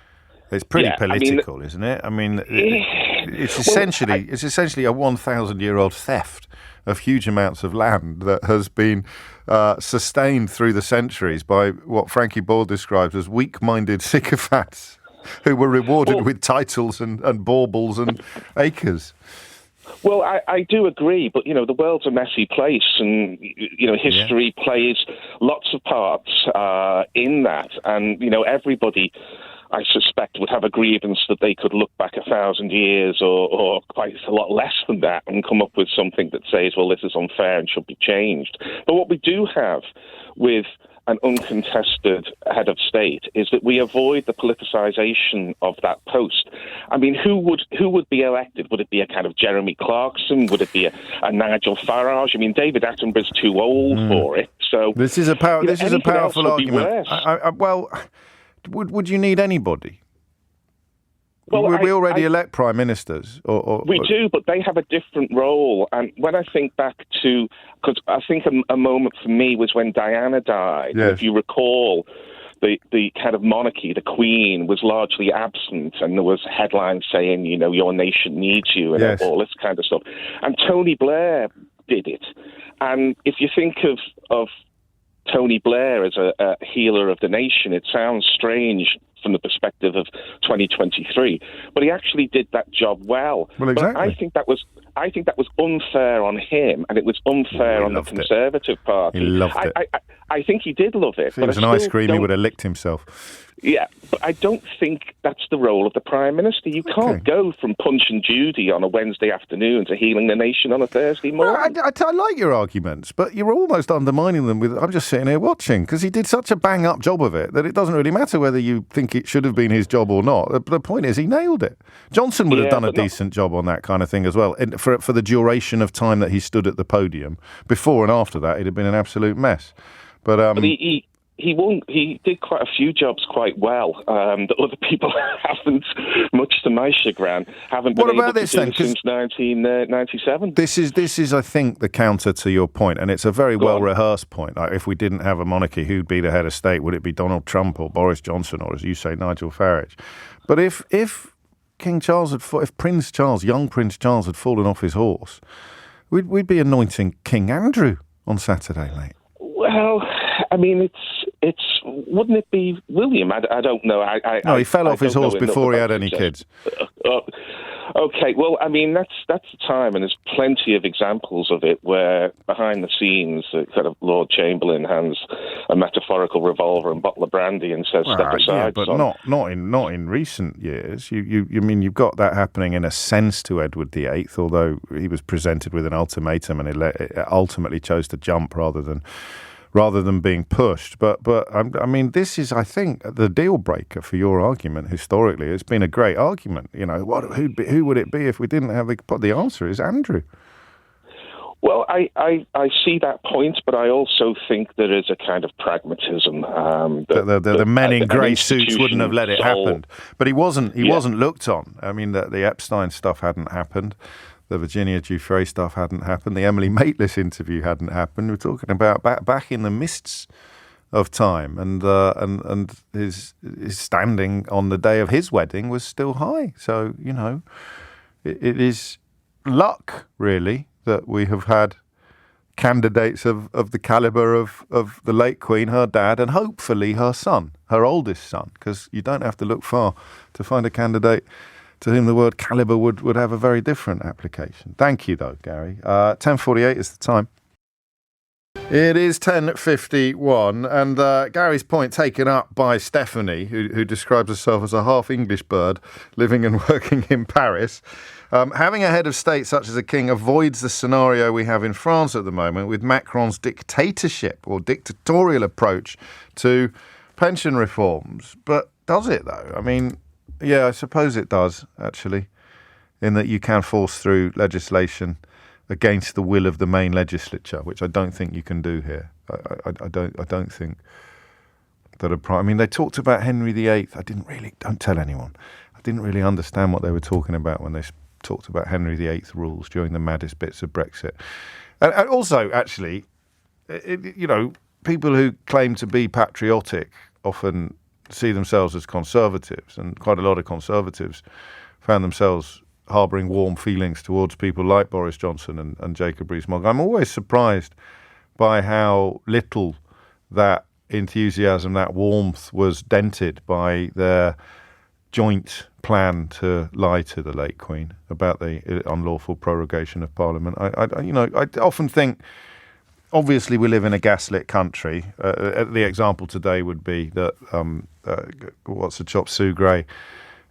It's pretty political, isn't it? I mean, it's essentially a 1,000-year-old theft of huge amounts of land that has been sustained through the centuries by what Frankie Boyle describes as weak-minded sycophants who were rewarded with titles and baubles and acres. Well, I do agree, but, you know, the world's a messy place and, you know, history plays lots of parts in that. And, you know, everybody, I suspect, would have a grievance that they could look back 1,000 years or quite a lot less than that and come up with something that says, well, this is unfair and should be changed. But what we do have with an uncontested head of state is that we avoid the politicisation of that post. I mean, who would be elected? Would it be a kind of Jeremy Clarkson? Would it be a Nigel Farage? I mean, David Attenborough's too old for it. So this is a powerful argument. Well, would you need anybody? Well, we already elect prime ministers. We do, but they have a different role. And when I think back to, because I think a moment for me was when Diana died. Yes. If you recall, the kind of monarchy, the Queen, was largely absent, and there was headlines saying, you know, your nation needs you, and yes. all this kind of stuff. And Tony Blair did it. And if you think of Tony Blair as a healer of the nation, it sounds strange from the perspective of 2023, but he actually did that job well. Well, exactly. But I think that was unfair on him, and it was unfair on the Conservative Party. He loved it. I think he did love it. If he was an ice cream, he would have licked himself. Yeah, but I don't think that's the role of the Prime Minister. You can't go from Punch and Judy on a Wednesday afternoon to healing the nation on a Thursday morning. Well, I like your arguments, but you're almost undermining them with, I'm just sitting here watching, because he did such a bang-up job of it that it doesn't really matter whether you think it should have been his job or not. The point is he nailed it. Johnson would have done a decent job on that kind of thing as well. And for the duration of time that he stood at the podium, before and after that, it'd have been an absolute mess. But he won. He did quite a few jobs quite well that other people haven't, much to my chagrin, haven't been able to do since 1997. This is, I think, the counter to your point, and it's a very well-rehearsed point. Like, if we didn't have a monarchy, who'd be the head of state? Would it be Donald Trump or Boris Johnson, or, as you say, Nigel Farage? But if King Charles if Prince Charles, young Prince Charles, had fallen off his horse, we'd be anointing King Andrew on Saturday, mate. Well, I mean, it's wouldn't it be William? I don't know. No, he fell off his horse before he had any kids. Okay, well, I mean, that's the time, and there's plenty of examples of it where behind the scenes, kind of Lord Chamberlain hands a metaphorical revolver and bottle of brandy and says, "Step aside." Yeah, but son. not in recent years. You mean you've got that happening in a sense to Edward VIII, although he was presented with an ultimatum and he ultimately chose to jump rather than being pushed. But I mean, this is, I think, the deal breaker for your argument. Historically, it's been a great argument. You know, who would it be if we didn't have the answer is Andrew. Well, I see that point, but I also think there is a kind of pragmatism. The men in grey suits wouldn't have let it happen. But he wasn't looked on. I mean, the Epstein stuff hadn't happened. The Virginia Giuffre stuff hadn't happened. The Emily Maitlis interview hadn't happened. We're talking about back in the mists of time, and his standing on the day of his wedding was still high. So, you know, it is luck, really, that we have had candidates of the calibre of the late Queen, her dad, and hopefully her son, her oldest son, because you don't have to look far to find a candidate to whom the word calibre would have a very different application. Thank you, though, Gary. 10:48 is the time. It is 10:51, and Gary's point taken up by Stephanie, who describes herself as a half-English bird living and working in Paris. Having a head of state such as a king avoids the scenario we have in France at the moment with Macron's dictatorship or dictatorial approach to pension reforms. But does it, though? I mean, yeah, I suppose it does, actually, in that you can force through legislation against the will of the main legislature, which I don't think you can do here. I don't think that I mean, they talked about Henry VIII. Don't tell anyone. I didn't really understand what they were talking about when they talked about Henry VIII rules during the maddest bits of Brexit. And also, actually, you know, people who claim to be patriotic often see themselves as conservatives, and quite a lot of conservatives found themselves harbouring warm feelings towards people like Boris Johnson and Jacob Rees-Mogg. I'm always surprised by how little that enthusiasm, that warmth was dented by their joint plan to lie to the late Queen about the unlawful prorogation of Parliament. I often think, obviously we live in a gaslit country. The example today would be that what's the chop, Sue Gray,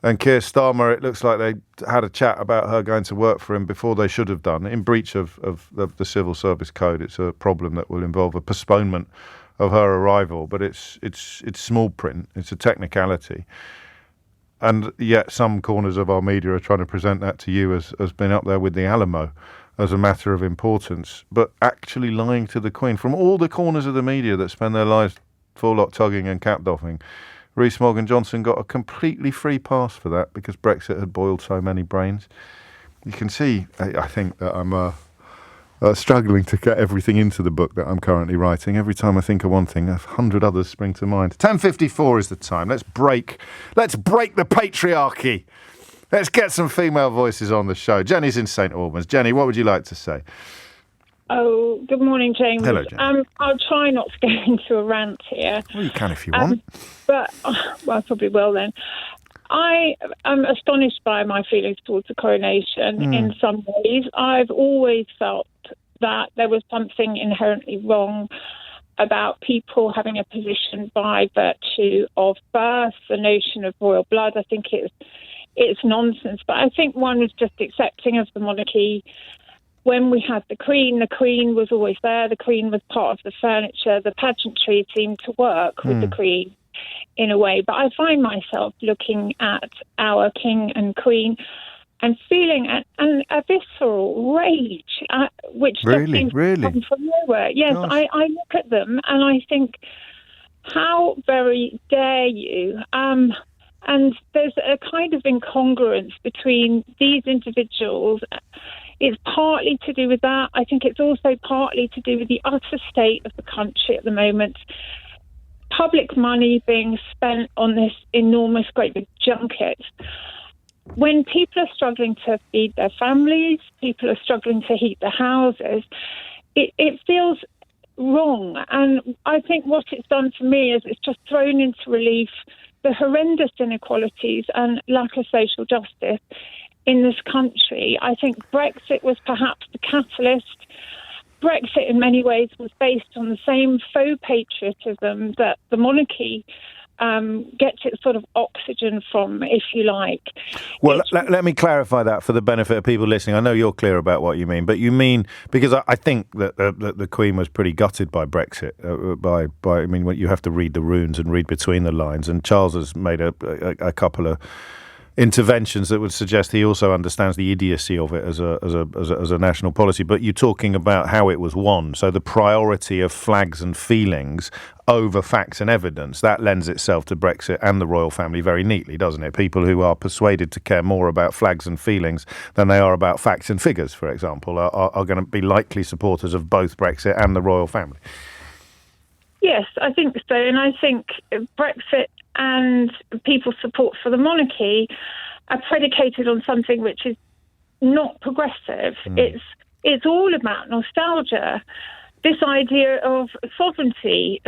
And Keir Starmer, it looks like they had a chat about her going to work for him before they should have done, in breach of the Civil Service Code. It's a problem that will involve a postponement of her arrival, but it's small print. It's a technicality. And yet some corners of our media are trying to present that to you as being up there with the Alamo as a matter of importance, but actually lying to the Queen. From all the corners of the media that spend their lives forelock tugging and cap doffing, Rhys Morgan Johnson got a completely free pass for that because Brexit had boiled so many brains. You can see, I think, that I'm struggling to get everything into the book that I'm currently writing. Every time I think of one thing, 100 others spring to mind. 10:54 is the time. Let's break the patriarchy. Let's get some female voices on the show. Jenny's in St Albans. Jenny, what would you like to say? Oh, good morning, James. Hello, Jenny. I'll try not to go into a rant here. Well, you can if you want. But, well, I probably will then. I am astonished by my feelings towards the coronation in some ways. I've always felt that there was something inherently wrong about people having a position by virtue of birth, the notion of royal blood. I think it's nonsense. But I think one was just accepting of the monarchy. When we had the Queen was always there. The Queen was part of the furniture. The pageantry seemed to work with the Queen in a way. But I find myself looking at our King and Queen and feeling a visceral rage, which just seems to come from nowhere. Yes, I look at them and I think, how very dare you? And there's a kind of incongruence between these individuals. It's partly to do with that. I think it's also partly to do with the utter state of the country at the moment. Public money being spent on this enormous, great big junket. When people are struggling to feed their families, people are struggling to heat their houses, it feels wrong. And I think what it's done for me is it's just thrown into relief the horrendous inequalities and lack of social justice in this country. I think Brexit was perhaps the catalyst. Brexit in many ways was based on the same faux patriotism that the monarchy gets its sort of oxygen from, if you like. Well, let me clarify that for the benefit of people listening. I know you're clear about what you mean, but you mean, because I think that the Queen was pretty gutted by Brexit. I mean, you have to read the runes and read between the lines, and Charles has made a couple of interventions that would suggest he also understands the idiocy of it as a national policy. But you're talking about how it was won. So the priority of flags and feelings over facts and evidence, that lends itself to Brexit and the royal family very neatly, doesn't it? People who are persuaded to care more about flags and feelings than they are about facts and figures, for example, are going to be likely supporters of both Brexit and the royal family. Yes, I think so. And I think Brexit and people's support for the monarchy are predicated on something which is not progressive. It's all about nostalgia. This idea of sovereignty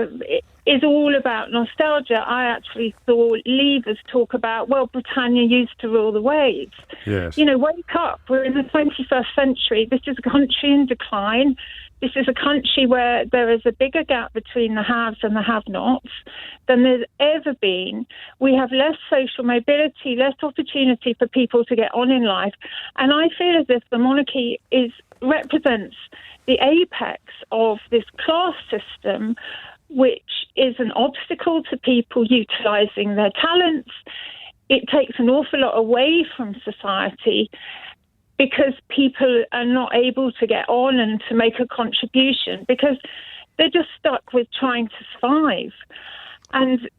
is all about nostalgia. I actually saw Leavers talk about, well, Britannia used to rule the waves. Yes. You know, wake up. We're in the 21st century. This is a country in decline. This is a country where there is a bigger gap between the haves and the have-nots than there's ever been. We have less social mobility, less opportunity for people to get on in life. And I feel as if the monarchy represents the apex of this class system, which is an obstacle to people utilising their talents. It takes an awful lot away from society because people are not able to get on and to make a contribution because they're just stuck with trying to survive. And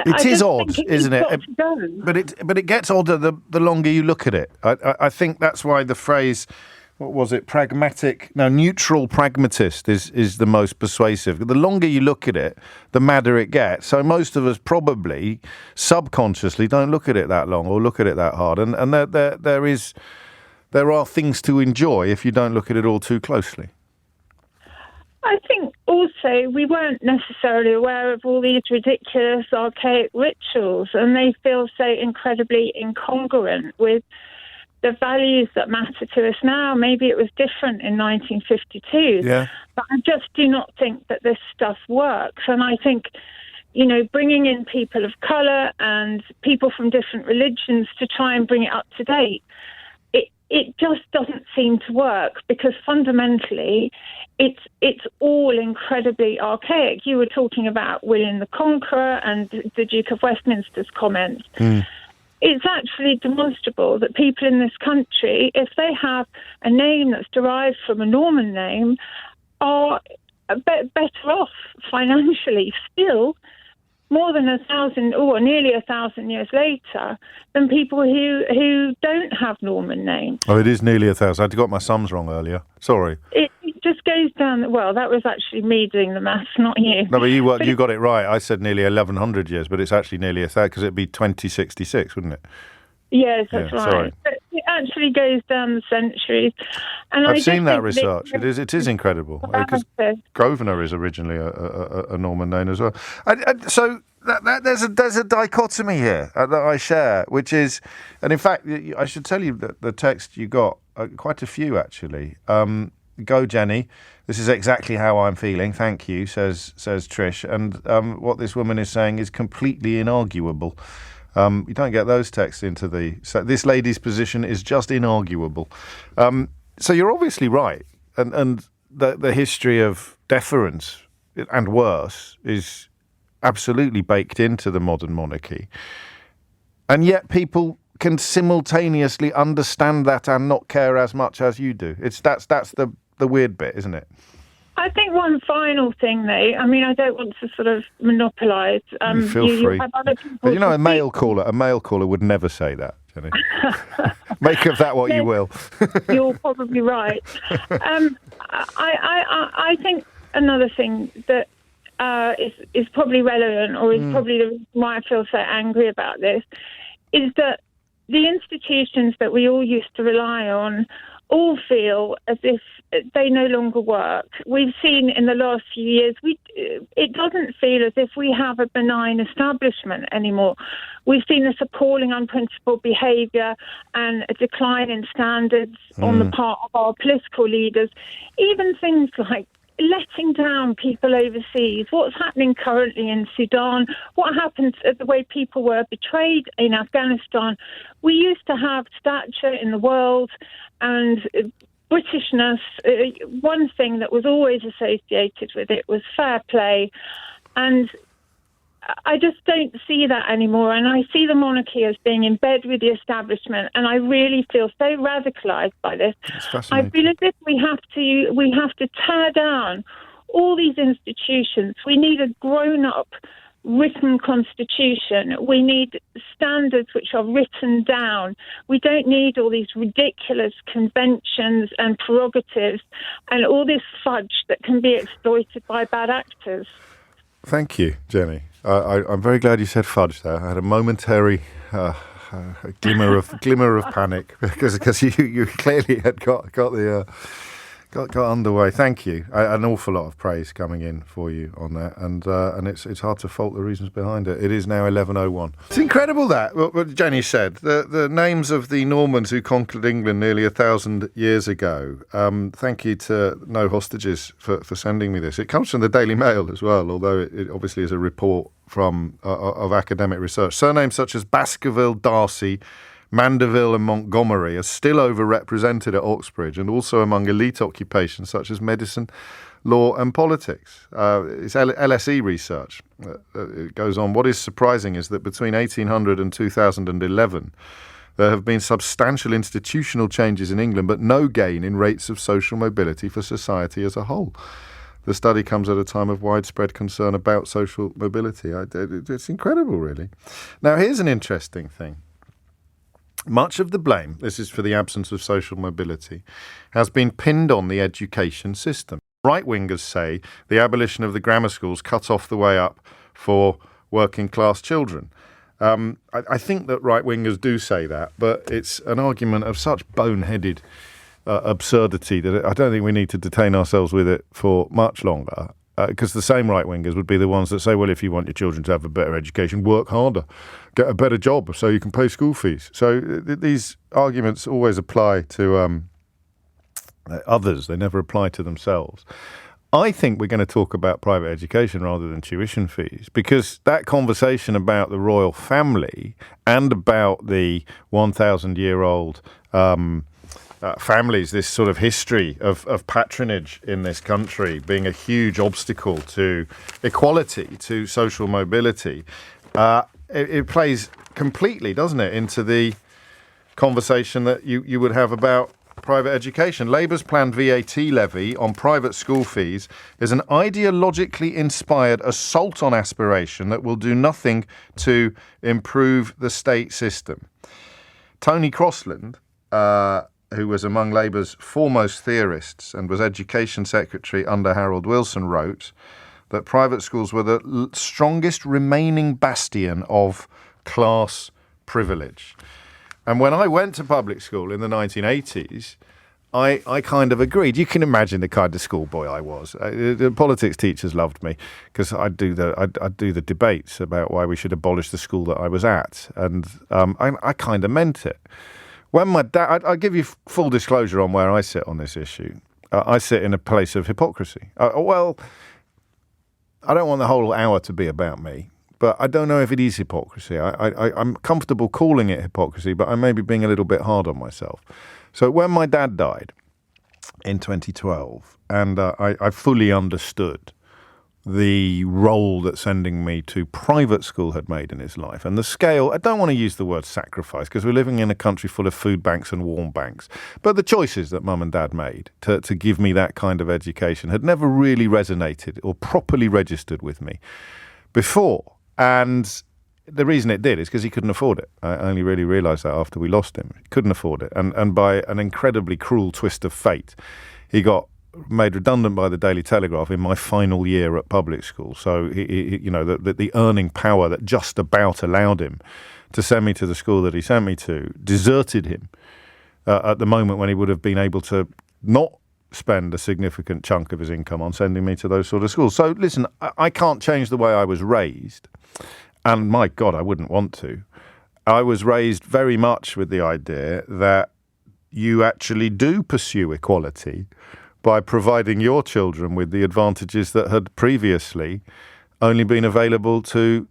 it is odd, isn't it? But it gets odder the longer you look at it. I think that's why the phrase, what was it, neutral pragmatist is the most persuasive. The longer you look at it, the madder it gets. So most of us probably subconsciously don't look at it that long or look at it that hard. And there are things to enjoy if you don't look at it all too closely. I think also we weren't necessarily aware of all these ridiculous, archaic rituals, and they feel so incredibly incongruent with the values that matter to us now. Maybe it was different in 1952, but I just do not think that this stuff works. And I think bringing in people of colour and people from different religions to try and bring it up to date. It just doesn't seem to work because fundamentally it's all incredibly archaic. You were talking about William the Conqueror and the Duke of Westminster's comments. It's actually demonstrable that people in this country, if they have a name that's derived from a Norman name, are better off financially still more than 1,000 or nearly 1,000 years later than people who don't have Norman names. Oh, it is nearly 1,000. I got my sums wrong earlier. Sorry. It just goes down. Well, that was actually me doing the maths, not you. No, but you got it right. I said nearly 1,100 years, but it's actually nearly 1,000 because it'd be 2066, wouldn't it? Yes, that's right. Sorry. But it actually goes down the centuries. And I've seen that research. It is incredible because Grosvenor is originally a Norman name as well. So there's a dichotomy here that I share, which is, and in fact, I should tell you that the text you got, quite a few actually. Go Jenny, this is exactly how I'm feeling. Thank you, says Trish. And what this woman is saying is completely inarguable. You don't get those texts into so this lady's position is just inarguable. So you're obviously right. And the history of deference and worse is absolutely baked into the modern monarchy. And yet people can simultaneously understand that and not care as much as you do. That's the weird bit, isn't it? I think one final thing, though. I mean, I don't want to sort of monopolise. You feel free. You have other people but a mail caller would never say that, Jenny. Make of that what you will. You're probably right. I think another thing that is probably relevant, or is probably the reason why I feel so angry about this, is that the institutions that we all used to rely on all feel as if they no longer work. We've seen in the last few years, it doesn't feel as if we have a benign establishment anymore. We've seen this appalling unprincipled behaviour and a decline in standards on the part of our political leaders. Even things like letting down people overseas, what's happening currently in Sudan, what happened to the way people were betrayed in Afghanistan. We used to have stature in the world and Britishness. One thing that was always associated with it was fair play, and I just don't see that anymore. And I see the monarchy as being in bed with the establishment, and I really feel so radicalised by this. I feel as if we have to tear down all these institutions. We need a grown-up written constitution. We need standards which are written down. We don't need all these ridiculous conventions and prerogatives and all this fudge that can be exploited by bad actors. Thank you, Jenny. I'm very glad you said fudge there. I had a momentary glimmer of panic because you clearly had got underway. Thank you. An awful lot of praise coming in for you on that, and it's hard to fault the reasons behind it. It is now 11:01. It's incredible that what Jenny said. The names of the Normans who conquered England nearly 1,000 years ago. Thank you to No Hostages for sending me this. It comes from the Daily Mail as well, although it obviously is a report from of academic research. Surnames such as Baskerville, Darcy, Mandeville and Montgomery are still overrepresented at Oxbridge and also among elite occupations such as medicine, law and politics. It's LSE research. It goes on. What is surprising is that between 1800 and 2011, there have been substantial institutional changes in England, but no gain in rates of social mobility for society as a whole. The study comes at a time of widespread concern about social mobility. It's incredible, really. Now, here's an interesting thing. Much of the blame, this is for the absence of social mobility, has been pinned on the education system. Right-wingers say the abolition of the grammar schools cut off the way up for working-class children. I think that right-wingers do say that, but it's an argument of such boneheaded absurdity that I don't think we need to detain ourselves with it for much longer. Because the same right-wingers would be the ones that say, well, if you want your children to have a better education, work harder, get a better job so you can pay school fees. So these arguments always apply to others. They never apply to themselves. I think we're going to talk about private education rather than tuition fees, because that conversation about the royal family and about the 1,000-year-old families, this sort of history of patronage in this country being a huge obstacle to equality, to social mobility, it plays completely, doesn't it, into the conversation that you would have about private education. Labour's planned VAT levy on private school fees is an ideologically inspired assault on aspiration that will do nothing to improve the state system. Tony Crossland, who was among Labour's foremost theorists and was Education Secretary under Harold Wilson, wrote that private schools were the strongest remaining bastion of class privilege. And when I went to public school in the 1980s, I kind of agreed. You can imagine the kind of schoolboy I was. The politics teachers loved me because I'd do the debates about why we should abolish the school that I was at, and I kind of meant it. When my dad, I'll give you full disclosure on where I sit on this issue. I sit in a place of hypocrisy. Well, I don't want the whole hour to be about me, but I don't know if it is hypocrisy. I'm comfortable calling it hypocrisy, but I may be being a little bit hard on myself. So when my dad died in 2012, and I fully understood the role that sending me to private school had made in his life, and the scale, I don't want to use the word sacrifice because we're living in a country full of food banks and warm banks, but the choices that mum and dad made to give me that kind of education had never really resonated or properly registered with me before. And the reason it did is because he couldn't afford it. I only really realised that after we lost him. He couldn't afford it. And by an incredibly cruel twist of fate, he got made redundant by the Daily Telegraph in my final year at public school. So, the earning power that just about allowed him to send me to the school that he sent me to deserted him at the moment when he would have been able to not spend a significant chunk of his income on sending me to those sort of schools. So, listen, I can't change the way I was raised. And my God, I wouldn't want to. I was raised very much with the idea that you actually do pursue equality by providing your children with the advantages that had previously only been available to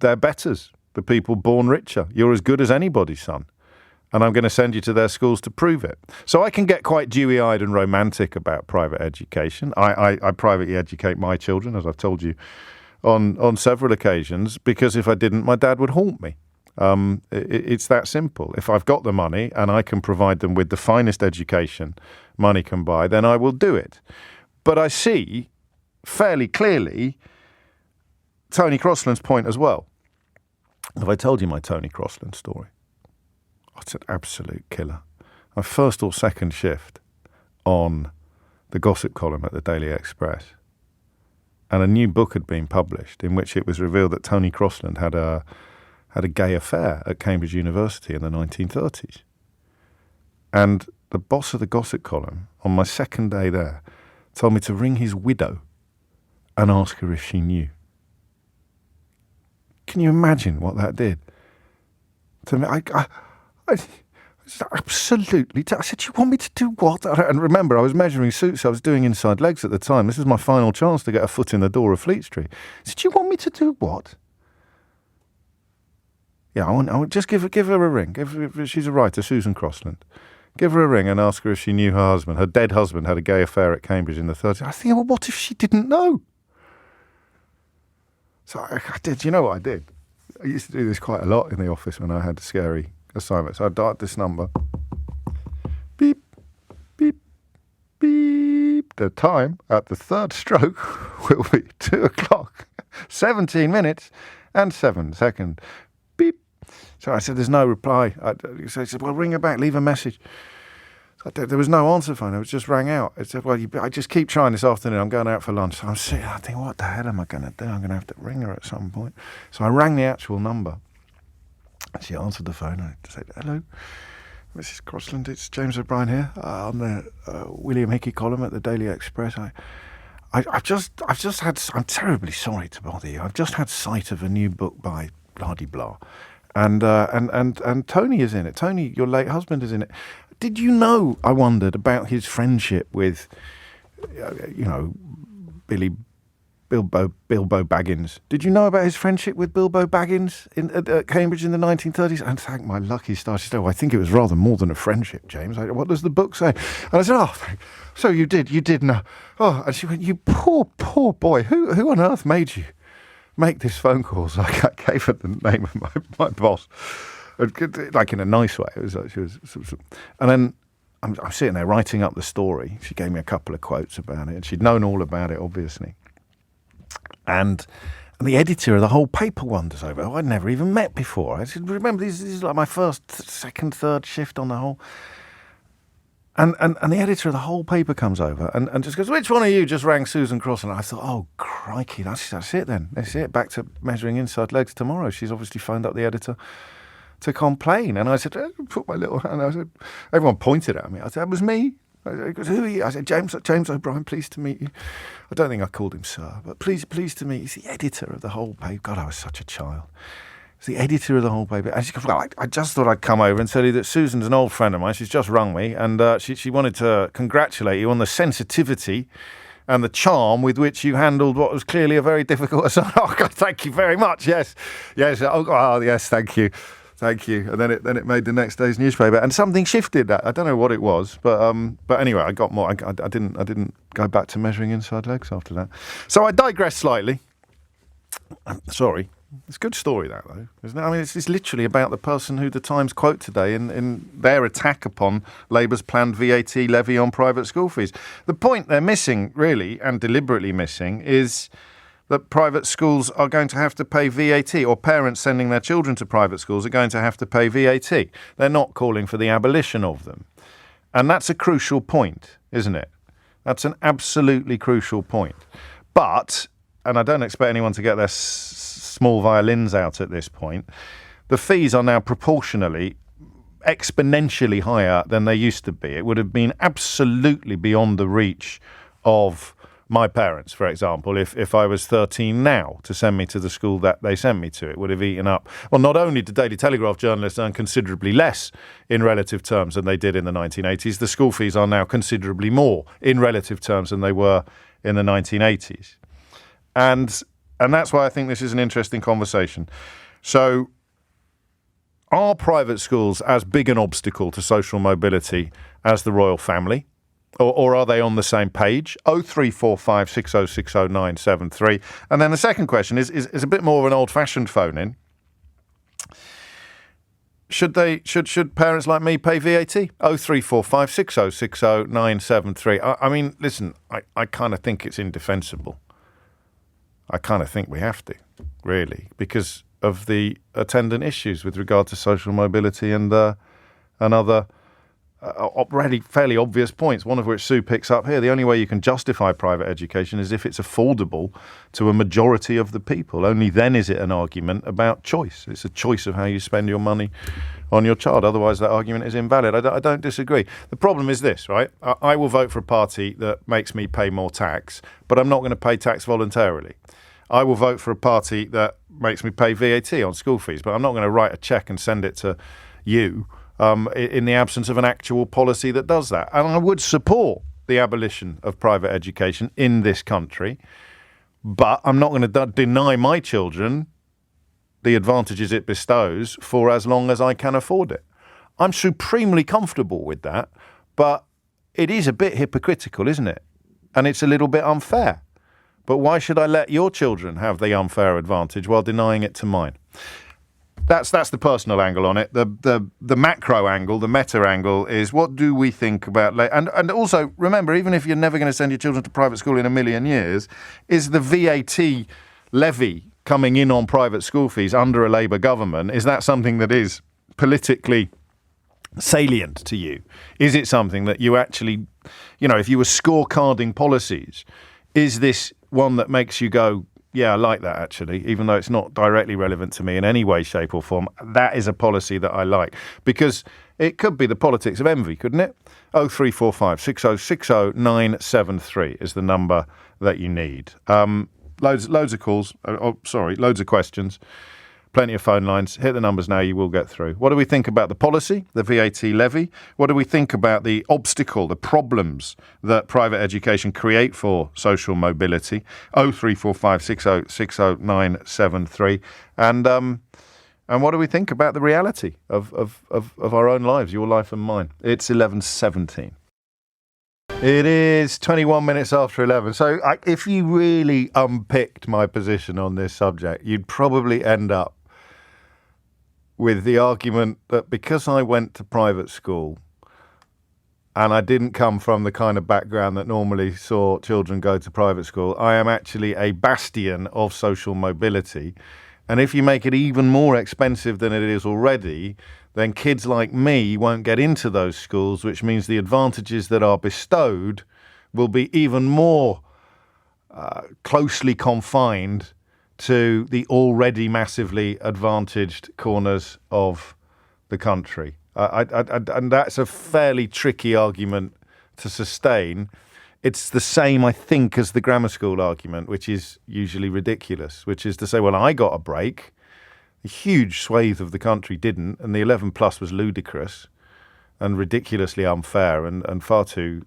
their betters, the people born richer. You're as good as anybody's son. And I'm going to send you to their schools to prove it. So I can get quite dewy-eyed and romantic about private education. I privately educate my children, as I've told you, on several occasions, because if I didn't, my dad would haunt me. It's that simple. If I've got the money and I can provide them with the finest education money can buy, then I will do it. But I see fairly clearly Tony Crossland's point as well. Have I told you my Tony Crossland story? Oh, it's an absolute killer. My first or second shift on the gossip column at the Daily Express, and a new book had been published in which it was revealed that Tony Crossland had a gay affair at Cambridge University in the 1930s. And the boss of the gossip column, on my second day there, told me to ring his widow and ask her if she knew. Can you imagine what that did? To me, I absolutely. I said, "You want me to do what?" And remember, I was measuring suits. I was doing inside legs at the time. This was my final chance to get a foot in the door of Fleet Street. I said, "You want me to do what?" Yeah, I want just give her a ring. She's a writer, Susan Crossland. Give her a ring and ask her if she knew her husband. Her dead husband had a gay affair at Cambridge in the 30s. I think, well, what if she didn't know? So I did. You know what I did? I used to do this quite a lot in the office when I had scary assignments. I'd dial this number. Beep, beep, beep. The time at the third stroke will be 2:00, 17 minutes and 7 seconds. Beep. So I said, there's no reply. So he said, well, ring her back, leave a message. So there was no answer phone. It just rang out. It said, well, I just keep trying this afternoon. I'm going out for lunch. So I'm sitting, I think, what the hell am I going to do? I'm going to have to ring her at some point. So I rang the actual number. She answered the phone. I said, hello, Mrs. Crossland, it's James O'Brien here on the William Hickey column at the Daily Express. I've just had, I'm terribly sorry to bother you. I've just had sight of a new book by blah-de-blah. And Tony is in it. Tony, your late husband, is in it. Did you know, I wondered, about his friendship with Bilbo Baggins. Did you know about his friendship with Bilbo Baggins at Cambridge in the 1930s? And thank my lucky stars. She said, I think it was rather more than a friendship, James. What does the book say? And I said, so you did know. Oh, and she went, you poor boy. Who on earth made you make this phone call? So I gave her the name of my boss, like in a nice way. It was like she was, and then I'm sitting there writing up the story. She gave me a couple of quotes about it, and she'd known all about it, obviously. And the editor of the whole paper wanders over. I'd never even met before. I said, remember, this is like my first, second, third shift on the whole. And the editor of the whole paper comes over and just goes, which one of you just rang Susan Cross? And I thought, oh, crikey, that's it then. That's it. Back to measuring inside legs tomorrow. She's obviously phoned up the editor to complain. And I said, put my little hand. I said, everyone pointed at me. I said, that was me. He goes, who are you? I said, James O'Brien, pleased to meet you. I don't think I called him sir, but pleased to meet you. He's the editor of the whole paper. God, I was such a child. He's the editor of the whole paper. And she goes, well, I just thought I'd come over and tell you that Susan's an old friend of mine. She's just rung me, and she wanted to congratulate you on the sensitivity and the charm with which you handled what was clearly a very difficult assignment. Oh, God, thank you very much. Yes. Oh, yes, thank you. Thank you. And then it made the next day's newspaper, and something shifted that. I don't know what it was, but anyway, I got more. I didn't go back to measuring inside legs after that. So I digress slightly. Sorry, it's a good story that though, isn't it? I mean, it's literally about the person who the Times quote today in their attack upon Labour's planned VAT levy on private school fees. The point they're missing, really, and deliberately missing, is that private schools are going to have to pay VAT, or parents sending their children to private schools are going to have to pay VAT. They're not calling for the abolition of them. And that's a crucial point, isn't it? That's an absolutely crucial point. But, and I don't expect anyone to get their small violins out at this point, the fees are now proportionally, exponentially higher than they used to be. It would have been absolutely beyond the reach of my parents, for example, if I was 13 now, to send me to the school that they sent me to. It would have eaten up. Well, not only did Daily Telegraph journalists earn considerably less in relative terms than they did in the 1980s, the school fees are now considerably more in relative terms than they were in the 1980s. And that's why I think this is an interesting conversation. So, are private schools as big an obstacle to social mobility as the royal family? Or are they on the same page? 0345 6060 973. And then the second question is a bit more of an old-fashioned phone-in. Should parents like me pay VAT? 0345 6060 973. I mean, listen, I kind of think it's indefensible. I kind of think we have to, really, because of the attendant issues with regard to social mobility and other already fairly obvious points, one of which Sue picks up here. The only way you can justify private education is if it's affordable to a majority of the people. Only then is it an argument about choice. It's a choice of how you spend your money on your child. Otherwise, that argument is invalid. I don't disagree. The problem is this, right? I will vote for a party that makes me pay more tax, but I'm not going to pay tax voluntarily. I will vote for a party that makes me pay VAT on school fees, but I'm not going to write a cheque and send it to you in the absence of an actual policy that does that. And I would support the abolition of private education in this country, but I'm not going to deny my children the advantages it bestows for as long as I can afford it. I'm supremely comfortable with that, but it is a bit hypocritical, isn't it? And it's a little bit unfair. But why should I let your children have the unfair advantage while denying it to mine? That's the personal angle on it. The macro angle, the meta angle is, what do we think about... And also, remember, even if you're never going to send your children to private school in a million years, is the VAT levy coming in on private school fees under a Labour government, is that something that is politically salient to you? Is it something that you actually, if you were scorecarding policies, is this one that makes you go, yeah, I like that actually, even though it's not directly relevant to me in any way, shape or form? That is a policy that I like, because it could be the politics of envy, couldn't it? 0345 6060 973 is the number that you need. Loads of calls. Loads of questions. Plenty of phone lines. Hit the numbers now, you will get through. What do we think about the policy, the VAT levy? What do we think about the obstacle, the problems that private education create for social mobility? 0345 60 60973. And what do we think about the reality of our own lives, your life and mine? It's 11:17. It is 21 minutes after 11. So if you really unpicked my position on this subject, you'd probably end up with the argument that because I went to private school and I didn't come from the kind of background that normally saw children go to private school, I am actually a bastion of social mobility. And if you make it even more expensive than it is already, then kids like me won't get into those schools, which means the advantages that are bestowed will be even more closely confined to the already massively advantaged corners of the country. And that's a fairly tricky argument to sustain. It's the same, I think, as the grammar school argument, which is usually ridiculous, which is to say, well, I got a break. A huge swathe of the country didn't, and the 11 plus was ludicrous and ridiculously unfair and far too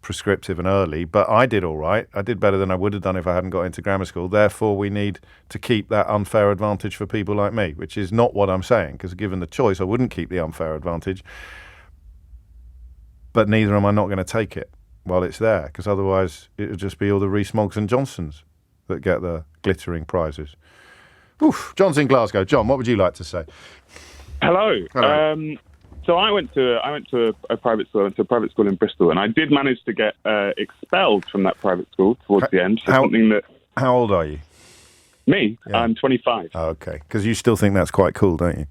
prescriptive and early. But I did all right. I did better than I would have done if I hadn't got into grammar school. Therefore, we need to keep that unfair advantage for people like me, which is not what I'm saying, because given the choice, I wouldn't keep the unfair advantage. But neither am I not going to take it while it's there, because otherwise it would just be all the Rees-Moggs and Johnsons that get the glittering prizes. Oof. John's in Glasgow. John, what would you like to say? Hello. Hello. So I went to a private school. I went to a private school in Bristol, and I did manage to get expelled from that private school towards the end. How old are you? Me? Yeah. I'm 25. Oh, okay. Because you still think that's quite cool, don't you?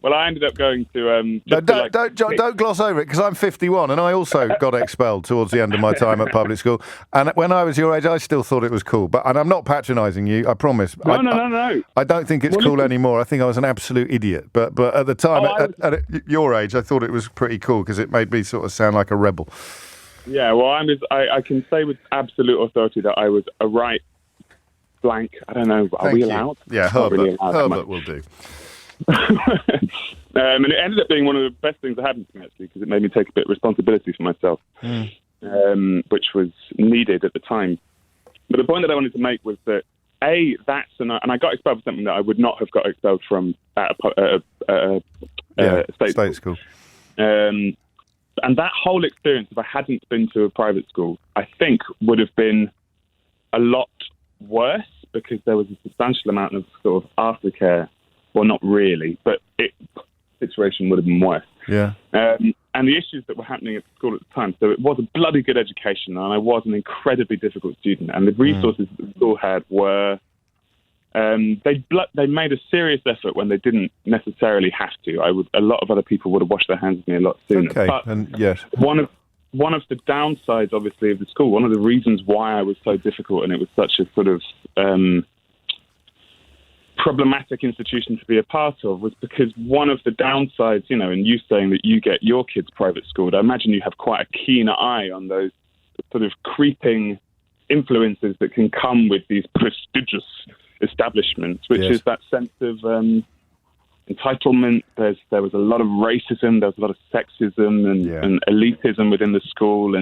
Well, I ended up going to... Don't gloss over it, because I'm 51 and I also got expelled towards the end of my time at public school. And when I was your age, I still thought it was cool. And I'm not patronising you, I promise. No. I don't think it's cool anymore. I think I was an absolute idiot. But at the time, at your age, I thought it was pretty cool because it made me sort of sound like a rebel. Yeah, well, I can say with absolute authority that I was a right blank. I don't know. Are we allowed? Yeah, Herbert will do. And it ended up being one of the best things that happened to me, actually, because it made me take a bit of responsibility for myself, which was needed at the time. But the point that I wanted to make was that, and I got expelled for something that I would not have got expelled from at a state school. And that whole experience, if I hadn't been to a private school, I think would have been a lot worse, because there was a substantial amount of sort of aftercare. Well, not really, but the situation would have been worse. Yeah. And the issues that were happening at the school at the time, so it was a bloody good education, and I was an incredibly difficult student, and the resources that the school had were... they made a serious effort when they didn't necessarily have to. A lot of other people would have washed their hands of me a lot sooner. Okay, but and yes. One of the downsides, obviously, of the school, one of the reasons why I was so difficult and it was such a sort of... problematic institution to be a part of, was because one of the downsides, and you saying that you get your kids private schooled, I imagine you have quite a keen eye on those sort of creeping influences that can come with these prestigious establishments, which is that sense of entitlement. There was a lot of racism, there was a lot of sexism and elitism within the school,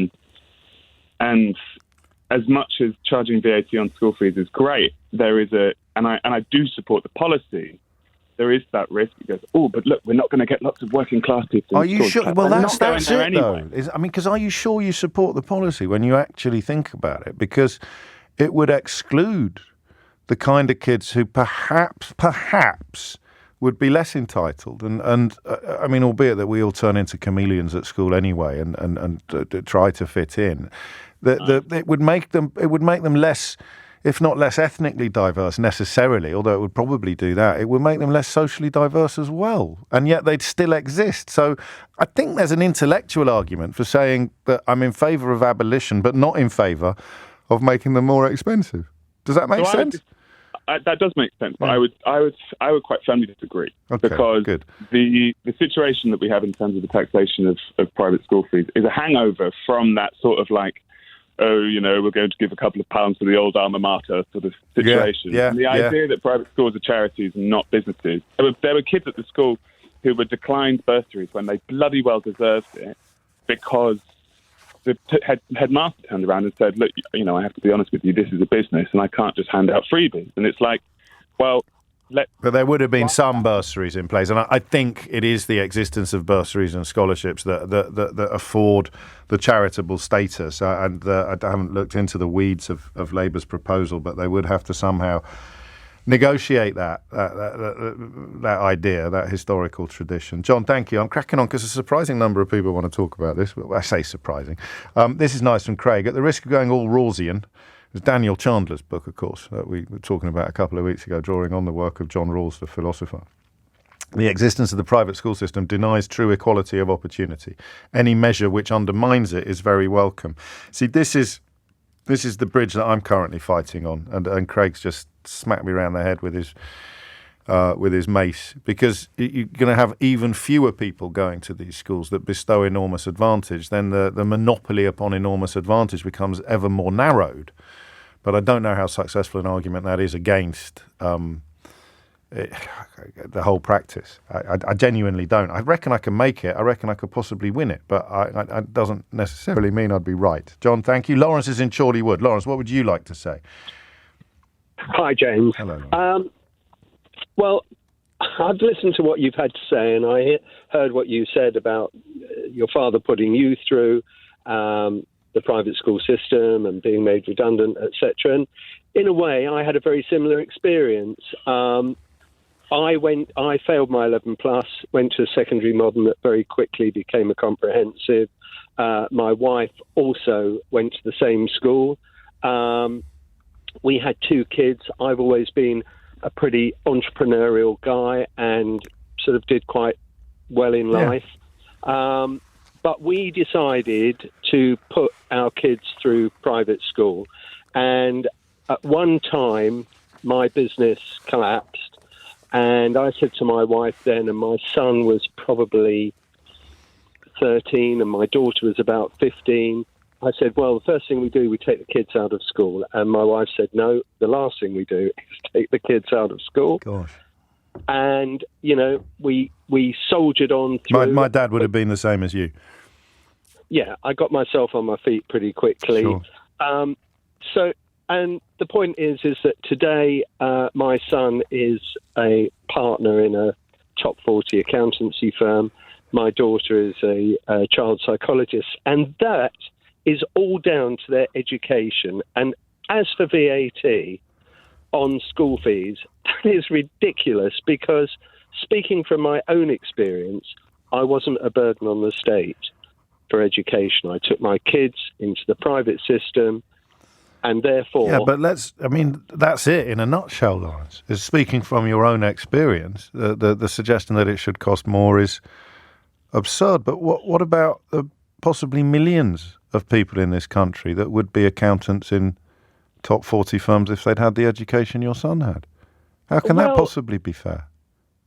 and as much as charging VAT on school fees is great, there is and I do support the policy. There is that risk. It goes, but look, we're not going to get lots of working class people. Are you sure? Well, that's it, anyway. though. Because are you sure you support the policy when you actually think about it? Because it would exclude the kind of kids who perhaps would be less entitled, and I mean, albeit that we all turn into chameleons at school anyway, and try to fit in. It would make them less, if not less ethnically diverse necessarily, although it would probably do that. It would make them less socially diverse as well, and yet they'd still exist. So I think there's an intellectual argument for saying that I'm in favour of abolition, but not in favour of making them more expensive. Does that make sense? That does make sense, but I would quite firmly disagree, because the situation that we have in terms of the taxation of private school fees is a hangover from that sort of like oh, we're going to give a couple of pounds to the old alma mater sort of situation. Yeah, and the idea that private schools are charities and not businesses. There were kids at the school who were declined bursaries when they bloody well deserved it because the headmaster turned around and said, look, I have to be honest with you, this is a business and I can't just hand out freebies. And it's like, well... But there would have been some bursaries in place, and I think it is the existence of bursaries and scholarships that afford the charitable status. I haven't looked into the weeds of Labour's proposal, but they would have to somehow negotiate that idea, that historical tradition. John, thank you. I'm cracking on because a surprising number of people want to talk about this. Well, I say surprising. This is nice from Craig. At the risk of going all Rawlsian, it was Daniel Chandler's book, of course, that we were talking about a couple of weeks ago, drawing on the work of John Rawls, the philosopher. The existence of the private school system denies true equality of opportunity. Any measure which undermines it is very welcome. See, this is the bridge that I'm currently fighting on, and Craig's just smacked me around the head with his mace, because you're going to have even fewer people going to these schools that bestow enormous advantage. Then the monopoly upon enormous advantage becomes ever more narrowed. But I don't know how successful an argument that is against the whole practice. I genuinely don't. I reckon I can make it. I reckon I could possibly win it. But it doesn't necessarily mean I'd be right. John, thank you. Lawrence is in Chorley Wood. Lawrence, what would you like to say? Hi, James. Hello, Lawrence. Well, I've listened to what you've had to say, and I heard what you said about your father putting you through the private school system and being made redundant, etc. And in a way, I had a very similar experience. I failed my 11 plus, went to a secondary modern that very quickly became a comprehensive. My wife also went to the same school. We had 2 kids. I've always been a pretty entrepreneurial guy and sort of did quite well in life. But we decided to put our kids through private school. And at one time, my business collapsed. And I said to my wife then, and my son was probably 13 and my daughter was about 15. I said, well, the first thing we do, we take the kids out of school. And my wife said, no, the last thing we do is take the kids out of school. Gosh. And, we soldiered on through. My dad would have been the same as you. Yeah, I got myself on my feet pretty quickly. Sure. And the point is that today my son is a partner in a top 40 accountancy firm. My daughter is a child psychologist. And that is all down to their education. And as for VAT on school fees, that is ridiculous because, speaking from my own experience, I wasn't a burden on the state for education. I took my kids into the private system, and therefore... Yeah, but that's it in a nutshell, Lawrence. Is speaking from your own experience, the suggestion that it should cost more is absurd. But what about the possibly millions of people in this country that would be accountants in top 40 firms if they'd had the education your son had? How can that possibly be fair?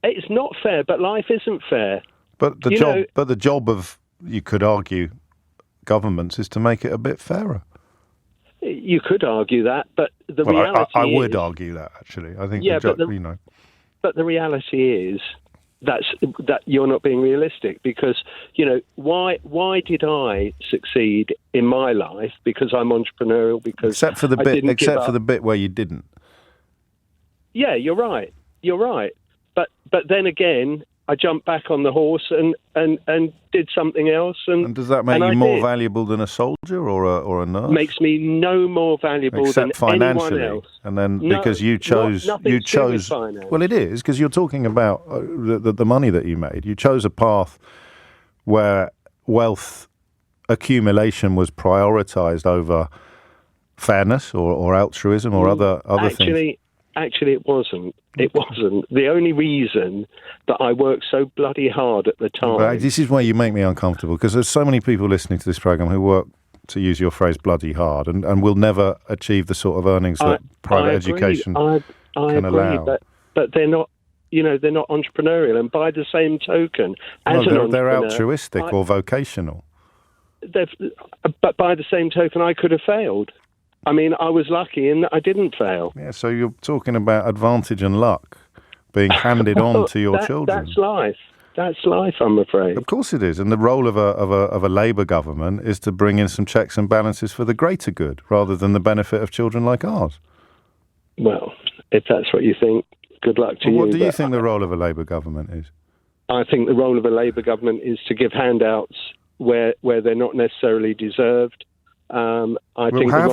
It's not fair, but life isn't fair. But the job of, you could argue, governments is to make it a bit fairer. You could argue that, but the reality I is... would argue that, actually. I think, But the reality is that you're not being realistic because, why did I succeed in my life? Because I'm entrepreneurial, because except for the bit where you didn't. Yeah, you're right. But then again, I jumped back on the horse and did something else. And does that make you more valuable than a soldier or a nurse? Makes me no more valuable than anyone else. And then because you chose, well, it is because you're talking about the money that you made. You chose a path where wealth accumulation was prioritized over fairness or altruism or other things. Actually, it wasn't. It wasn't. The only reason that I worked so bloody hard at the time... Right, this is why you make me uncomfortable, because there's so many people listening to this programme who work, to use your phrase, bloody hard, and will never achieve the sort of earnings that private education can allow. But they're not... they're not entrepreneurial, and by the same token, they're altruistic or vocational. but by the same token, I could have failed. I mean, I was lucky in that I didn't fail. Yeah, so you're talking about advantage and luck being handed on to your children. That's life. That's life, I'm afraid. Of course it is. And the role of a Labour government is to bring in some checks and balances for the greater good rather than the benefit of children like ours. Well, if that's what you think, good luck to you. What do you think the role of a Labour government is? I think the role of a Labour government is to give handouts where they're not necessarily deserved. Have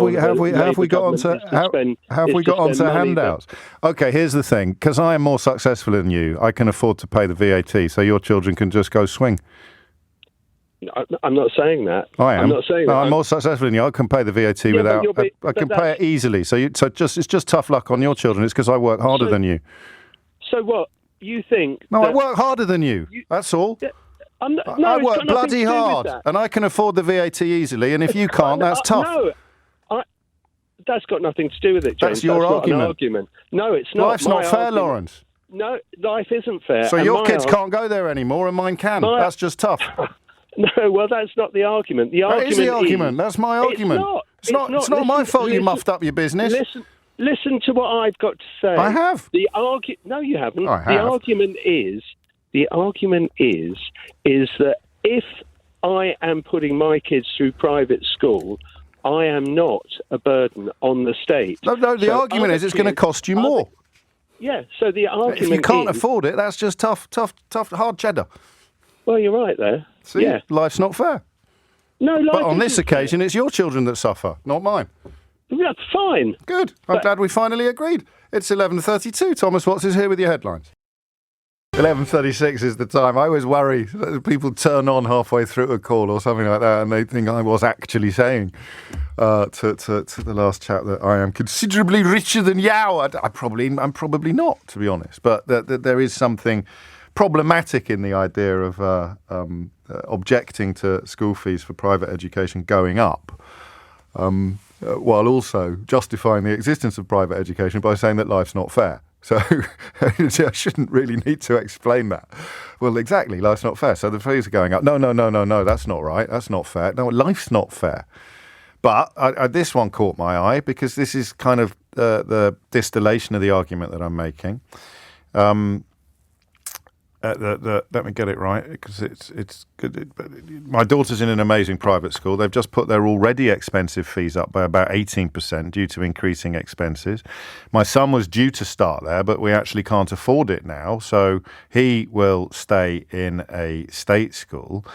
we got onto handouts? Okay, here's the thing. Because I am more successful than you, I can afford to pay the VAT, so your children can just go swing. I'm not saying that. I am. I'm not saying that. I'm more successful than you. I can pay the VAT without. I can pay it easily. So it's just tough luck on your children. It's because I work harder than you. So what you think? No, I work harder than you. That's all. I work bloody hard, and I can afford the VAT easily. And if you can't, that's tough. No, that's got nothing to do with it, James. That's your argument. Not an argument. No, it's not. Life's not fair, Lawrence. No, life isn't fair. So your kids can't go there anymore, and mine can. That's just tough. No, well, that's not the argument. That is the argument. That's my argument. It's not my fault you muffed up your business. Listen to what I've got to say. I have. No, you haven't. I have. The argument is that if I am putting my kids through private school, I am not a burden on the state. No, the argument is it's going to cost you more. Yeah, so the argument if you can't afford it, that's just tough, hard cheddar. Well, you're right there. See, yeah. Life's not fair. No, but on this occasion, it's your children that suffer, not mine. That's fine. Good. I'm glad we finally agreed. It's 11:32. Thomas Watts is here with your headlines. 11:36 is the time. I always worry that people turn on halfway through a call or something like that and they think I was actually saying to the last chap that I am considerably richer than you. I'm probably not, to be honest. But there is something problematic in the idea of objecting to school fees for private education going up, while also justifying the existence of private education by saying that life's not fair. So I shouldn't really need to explain that. Well, exactly, life's not fair. So the fees are going up. No, that's not right. That's not fair. No, life's not fair. But this one caught my eye because this is kind of the distillation of the argument that I'm making. Let me get it right because it's good. My daughter's in an amazing private school. They've just put their already expensive fees up by about 18% due to increasing expenses. My son was due to start there, but we actually can't afford it now, so he will stay in a state school.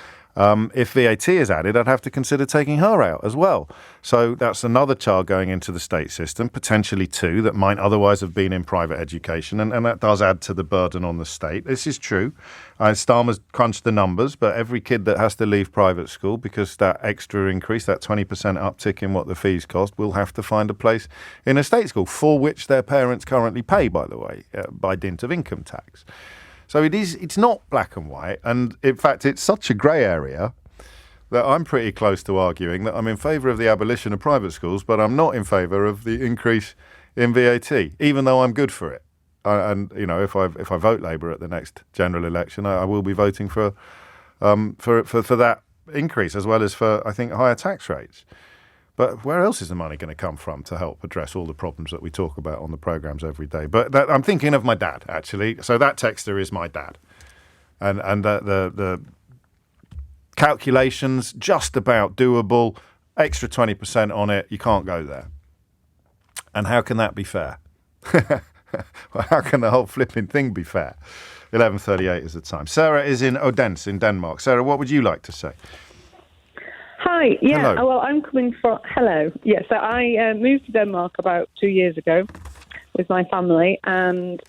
If VAT is added, I'd have to consider taking her out as well. So that's another child going into the state system, potentially two that might otherwise have been in private education, and that does add to the burden on the state. This is true. Starmer's crunched the numbers, but every kid that has to leave private school because that extra increase, that 20% uptick in what the fees cost, will have to find a place in a state school, for which their parents currently pay, by the way, by dint of income tax. So it's not black and white, and in fact it's such a grey area that I'm pretty close to arguing that I'm in favour of the abolition of private schools, but I'm not in favour of the increase in VAT, even though I'm good for it. And you know, if I vote Labour at the next general election, I will be voting for that increase, as well as for, I think, higher tax rates. But where else is the money going to come from to help address all the problems that we talk about on the programmes every day? But I'm thinking of my dad, actually. So that texter is my dad. And the calculations, just about doable, extra 20% on it, you can't go there. And how can that be fair? Well, how can the whole flipping thing be fair? 11:38 is the time. Sarah is in Odense in Denmark. Sarah, what would you like to say? Hi, yeah, Hello. well, I'm coming from... Hello. Yeah, so I moved to Denmark about 2 years ago with my family, and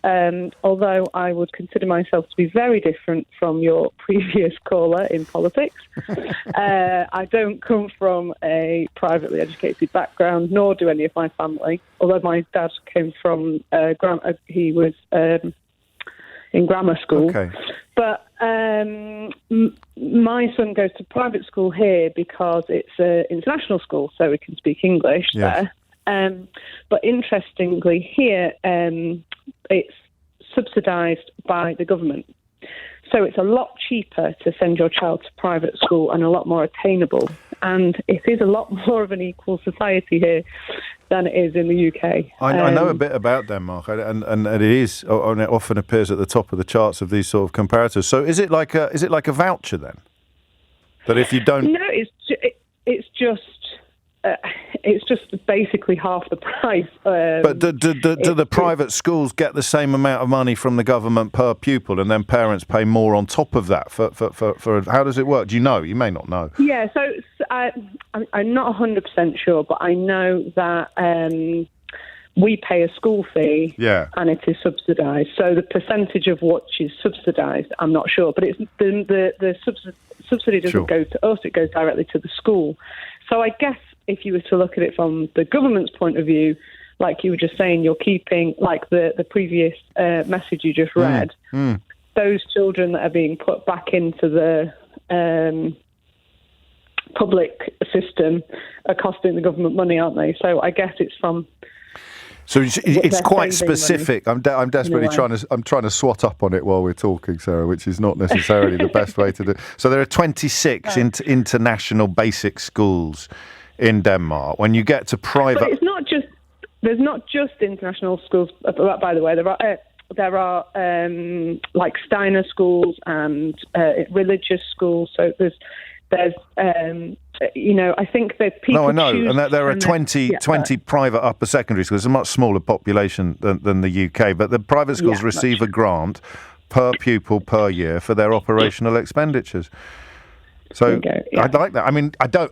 although I would consider myself to be very different from your previous caller in politics, I don't come from a privately educated background, nor do any of my family, although my dad came from... he was in grammar school. Okay. But my son goes to private school here because it's an international school, so we can speak English there. But interestingly, here it's subsidised by the government. So it's a lot cheaper to send your child to private school and a lot more attainable. And it is a lot more of an equal society here than it is in the UK. I know a bit about Denmark, and it is, and it often appears at the top of the charts of these sort of comparators. So is it like a voucher then? That if you don't... No, it's just basically half the price. But do the private schools get the same amount of money from the government per pupil, and then parents pay more on top of that? For how does it work? Do you know? You may not know. Yeah, so I'm not 100% sure, but I know that we pay a school fee, and it is subsidised. So the percentage of which is subsidised, I'm not sure, but it's the subsidy doesn't go to us; it goes directly to the school. So I guess if you were to look at it from the government's point of view, like you were just saying, you're keeping, like the previous message you just read, those children that are being put back into the public system are costing the government money, aren't they? So I guess it's from... So it's quite specific. I'm desperately trying to swat up on it while we're talking, Sarah, which is not necessarily the best way to do it. So there are 26 international basic schools in Denmark. When you get to private... But it's not just... There's not just international schools, by the way. There are like Steiner schools and religious schools. So there's I think that people... No, I know, and there are 20 private upper secondary schools. It's a much smaller population than the UK, but the private schools receive a grant per pupil per year for their operational expenditures. So I'd like that. I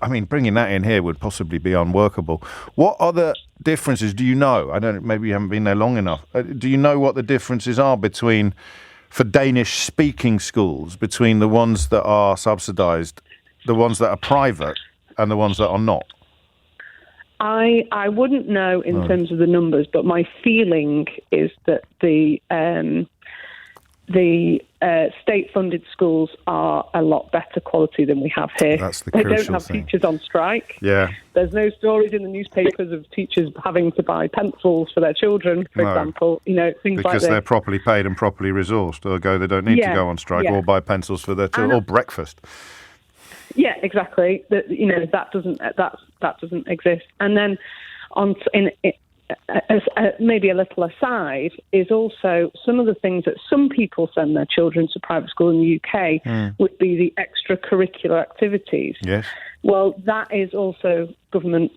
mean, bringing that in here would possibly be unworkable. What other differences do you know? Maybe you haven't been there long enough. Do you know what the differences are for Danish-speaking schools, between the ones that are subsidised, the ones that are private, and the ones that are not? I wouldn't know in terms of the numbers, but my feeling is that the state-funded schools are a lot better quality than we have here. That's the They crucial don't have thing. teachers on strike. Yeah. There's no stories in the newspapers of teachers having to buy pencils for their children, for example. Things like this. Because they're properly paid and properly resourced, ergo they don't need to go on strike or buy pencils for their children, or breakfast. Yeah, exactly. That doesn't exist. And then maybe a little aside is also some of the things that some people send their children to private school in the UK would be the extracurricular activities. Yes. Well, that is also government.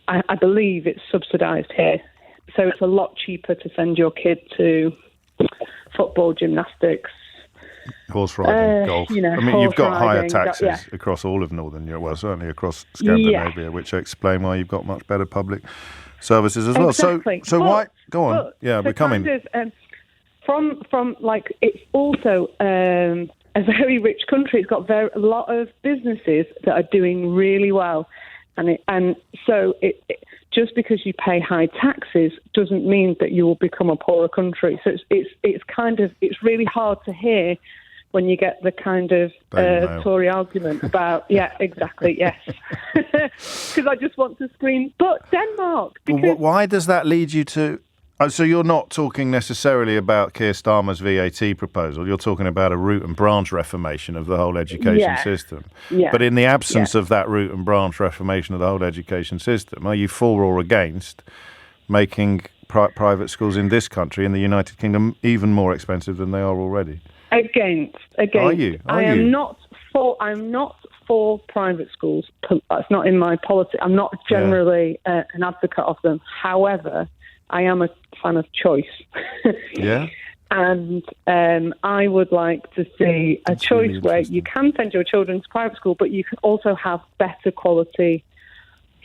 I believe it's subsidised here, so it's a lot cheaper to send your kid to football, gymnastics, horse riding, golf. You've got higher taxes across all of Northern Europe, well, certainly across Scandinavia, which explain why you've got much better public services as well. Exactly. So why? Go on. We're coming. From it's also a very rich country. It's got a lot of businesses that are doing really well, and so just because you pay high taxes doesn't mean that you will become a poorer country. So it's really hard to hear when you get the kind of Tory argument about, exactly, yes. Because I just want to scream, but Denmark. Well, why does that lead you to... so you're not talking necessarily about Keir Starmer's VAT proposal. You're talking about a root and branch reformation of the whole education system. Yeah. But in the absence of that root and branch reformation of the whole education system, are you for or against making private schools in this country, in the United Kingdom, even more expensive than they are already? Against. Are you? I'm not for private schools. That's not in my policy. I'm not generally an advocate of them. However, I am a fan of choice. Yeah. And I would like to see a choice where you can send your children to private school, but you can also have better quality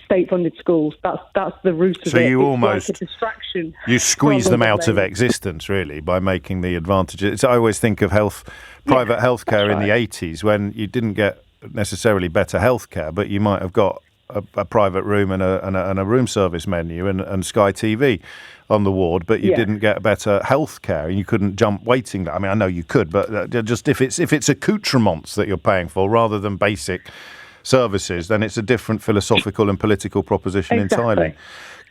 state-funded schools. That's the root of it. So you almost like a distraction. You squeeze them out of existence, really, by making the advantages. I always think of private healthcare in the 80s, when you didn't get necessarily better healthcare, but you might have got a private room and a room service menu and Sky TV on the ward, but you didn't get better health care, and you couldn't jump waiting. I mean, I know you could, but just if it's accoutrements that you're paying for rather than basic services, then it's a different philosophical and political proposition entirely.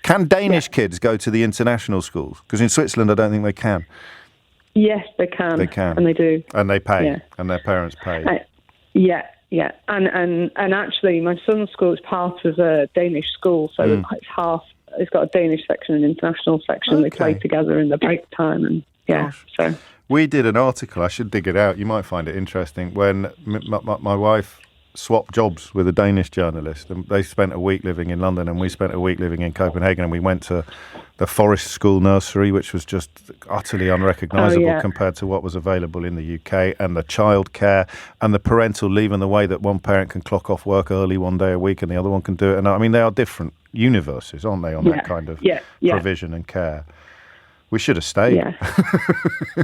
Can Danish kids go to the international schools? Because in Switzerland, I don't think they can. Yes, they can. They can. And they do. And they pay. Yeah. And their parents pay. Yeah. And actually, my son's school is part of a Danish school, so it's half. It's got a Danish section and an international section. They play together in the break time, and so. We did an article. I should dig it out. You might find it interesting. When my wife swapped jobs with a Danish journalist, and they spent a week living in London, and we spent a week living in Copenhagen, and we went to the Forest School nursery, which was just utterly unrecognisable compared to what was available in the UK, and the childcare and the parental leave, and the way that one parent can clock off work early one day a week and the other one can do it. And I mean, they are different universes, aren't they, on that kind of provision and care. We should have stayed. Yeah.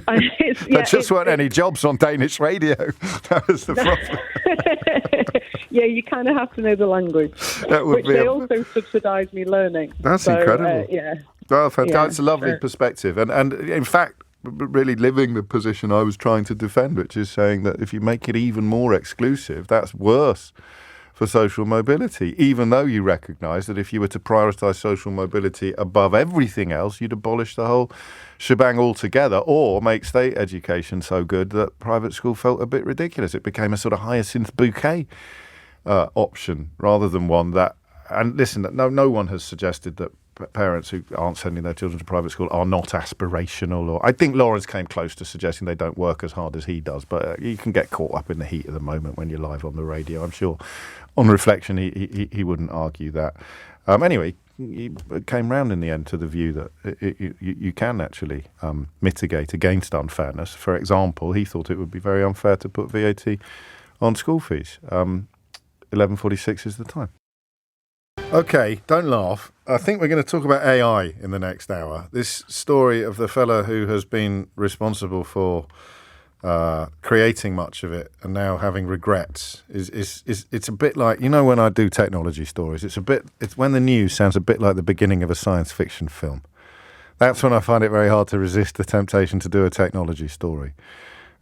There just weren't any jobs on Danish radio. That was the problem. Yeah, you kind of have to know the language, which they also subsidise me learning. That's incredible. Well, that's a lovely so. perspective. And in fact, really living the position I was trying to defend, which is saying that if you make it even more exclusive, that's worse for social mobility, even though you recognise that if you were to prioritise social mobility above everything else, you'd abolish the whole shebang altogether, or make state education so good that private school felt a bit ridiculous. It became a sort of hyacinth bouquet option rather than one that... And listen, no one has suggested that parents who aren't sending their children to private school are not aspirational, or I think Lawrence came close to suggesting they don't work as hard as he does, but you can get caught up in the heat of the moment when you're live on the radio. I'm sure on reflection he wouldn't argue that. Anyway, he came round in the end to the view that you can actually mitigate against unfairness. For example, he thought it would be very unfair to put VAT on school fees. 11:46 is the time. Okay, don't laugh. I think we're going to talk about AI in the next hour. This story of the fella who has been responsible for creating much of it and now having regrets is it's a bit like, you know, when I do technology stories, it's when the news sounds a bit like the beginning of a science fiction film. That's when I find it very hard to resist the temptation to do a technology story.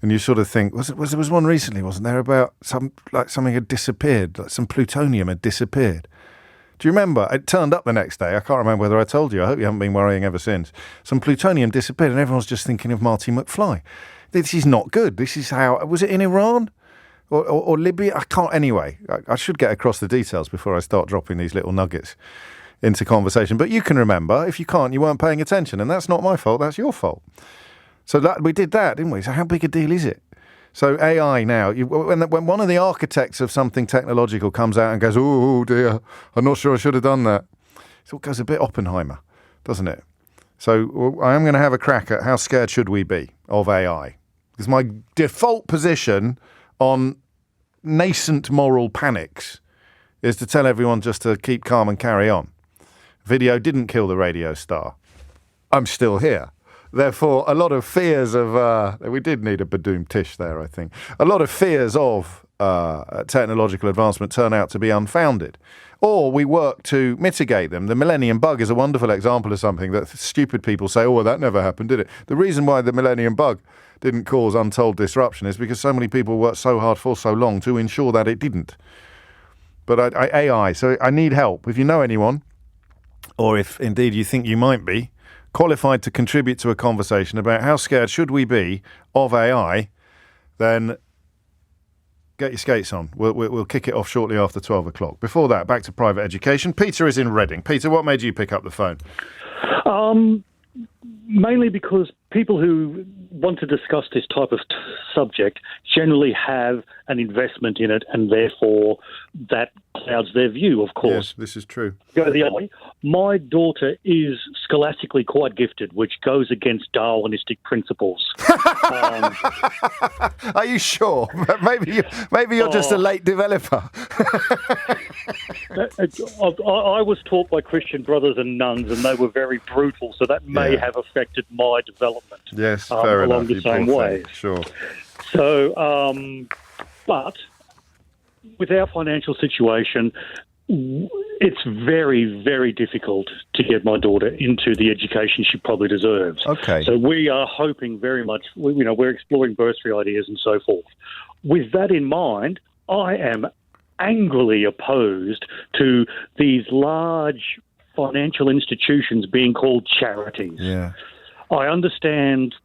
And you sort of think, there was one recently, wasn't there, about something had disappeared, like some plutonium had disappeared. Do you remember? It turned up the next day. I can't remember whether I told you. I hope you haven't been worrying ever since. Some plutonium disappeared and everyone's just thinking of Marty McFly. This is not good. This is how... Was it in Iran or Libya? I can't... Anyway, I should get across the details before I start dropping these little nuggets into conversation. But you can remember. If you can't, you weren't paying attention. And that's not my fault. That's your fault. So we did that, didn't we? So how big a deal is it? So AI now, when one of the architects of something technological comes out and goes, oh dear, I'm not sure I should have done that. It all goes a bit Oppenheimer, doesn't it? So I am going to have a crack at how scared should we be of AI. Because my default position on nascent moral panics is to tell everyone just to keep calm and carry on. Video didn't kill the radio star. I'm still here. Therefore, a lot of fears of... we did need a Badoom Tish there, I think. A lot of fears of technological advancement turn out to be unfounded. Or we work to mitigate them. The Millennium Bug is a wonderful example of something that stupid people say, oh, well, that never happened, did it? The reason why the Millennium Bug didn't cause untold disruption is because so many people worked so hard for so long to ensure that it didn't. But AI, so I need help. If you know anyone, or if indeed you think you might be, qualified to contribute to a conversation about how scared should we be of AI, then get your skates on. We'll kick it off shortly after 12 o'clock. Before that, back to private education. Peter is in Reading. Peter, what made you pick up the phone? Mainly because people who want to discuss this type of subject generally have an investment in it, and therefore that clouds their view, of course. Yes, this is true. Go the other way. My daughter is scholastically quite gifted, which goes against Darwinistic principles. Are you sure? Maybe you're just a late developer. I was taught by Christian brothers and nuns, and they were very brutal, so that may have affected my development. Yes, fair enough. Along the same way. Sure. So, but with our financial situation, it's very, very difficult to get my daughter into the education she probably deserves. Okay. So we are hoping very much, we're exploring bursary ideas and so forth. With that in mind, I am angrily opposed to these large financial institutions being called charities. Yeah. I understand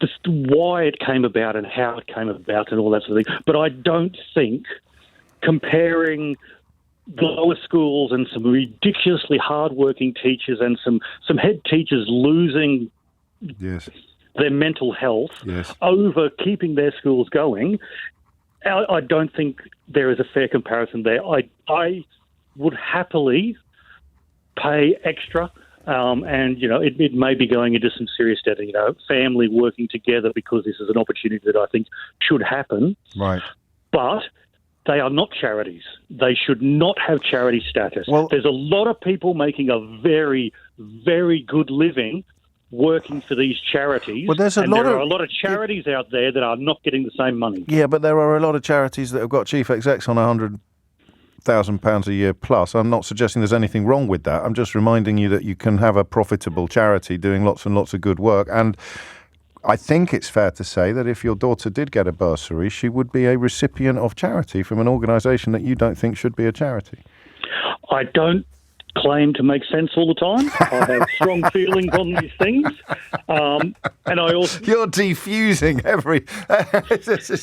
just why it came about and how it came about and all that sort of thing. But I don't think comparing the lower schools and some ridiculously hardworking teachers and some head teachers losing their mental health over keeping their schools going, I don't think there is a fair comparison there. I would happily pay extra. And, it may be going into some serious debt, family working together because this is an opportunity that I think should happen. Right. But they are not charities. They should not have charity status. Well, there's a lot of people making a very, very good living working for these charities. Well, there are a lot of charities out there that are not getting the same money. Yeah, but there are a lot of charities that have got chief execs on £100,000 a year plus. I'm not suggesting there's anything wrong with that. I'm just reminding you that you can have a profitable charity doing lots and lots of good work. And I think it's fair to say that if your daughter did get a bursary, she would be a recipient of charity from an organisation that you don't think should be a charity. I don't claim to make sense all the time. I have strong feelings on these things. And I also... You're defusing every...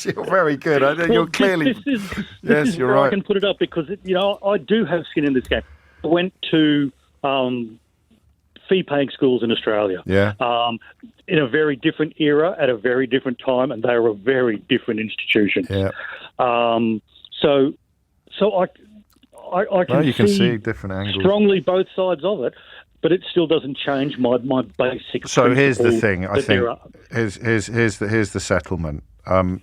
You're very good. You're clearly... This is you're where right. I can put it up because, I do have skin in this game. I went to fee-paying schools in Australia. Yeah. In a very different era, at a very different time, and they are a very different institution. Yeah. So I can see different angles. Strongly both sides of it, but it still doesn't change my basic. So here's the thing. I think here's the settlement.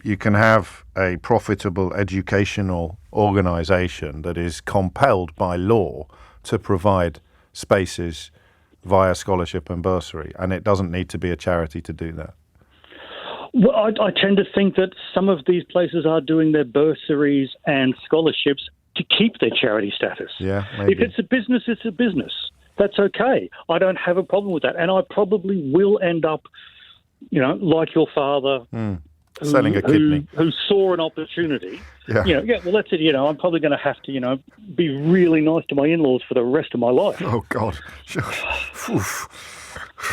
You can have a profitable educational organisation that is compelled by law to provide spaces via scholarship and bursary, and it doesn't need to be a charity to do that. Well, I tend to think that some of these places are doing their bursaries and scholarships to keep their charity status. Yeah, maybe. If it's a business, it's a business. That's okay. I don't have a problem with that. And I probably will end up, like your father, selling a kidney, who saw an opportunity. Yeah. Well, that's it. I'm probably going to have to, be really nice to my in-laws for the rest of my life. Oh, God.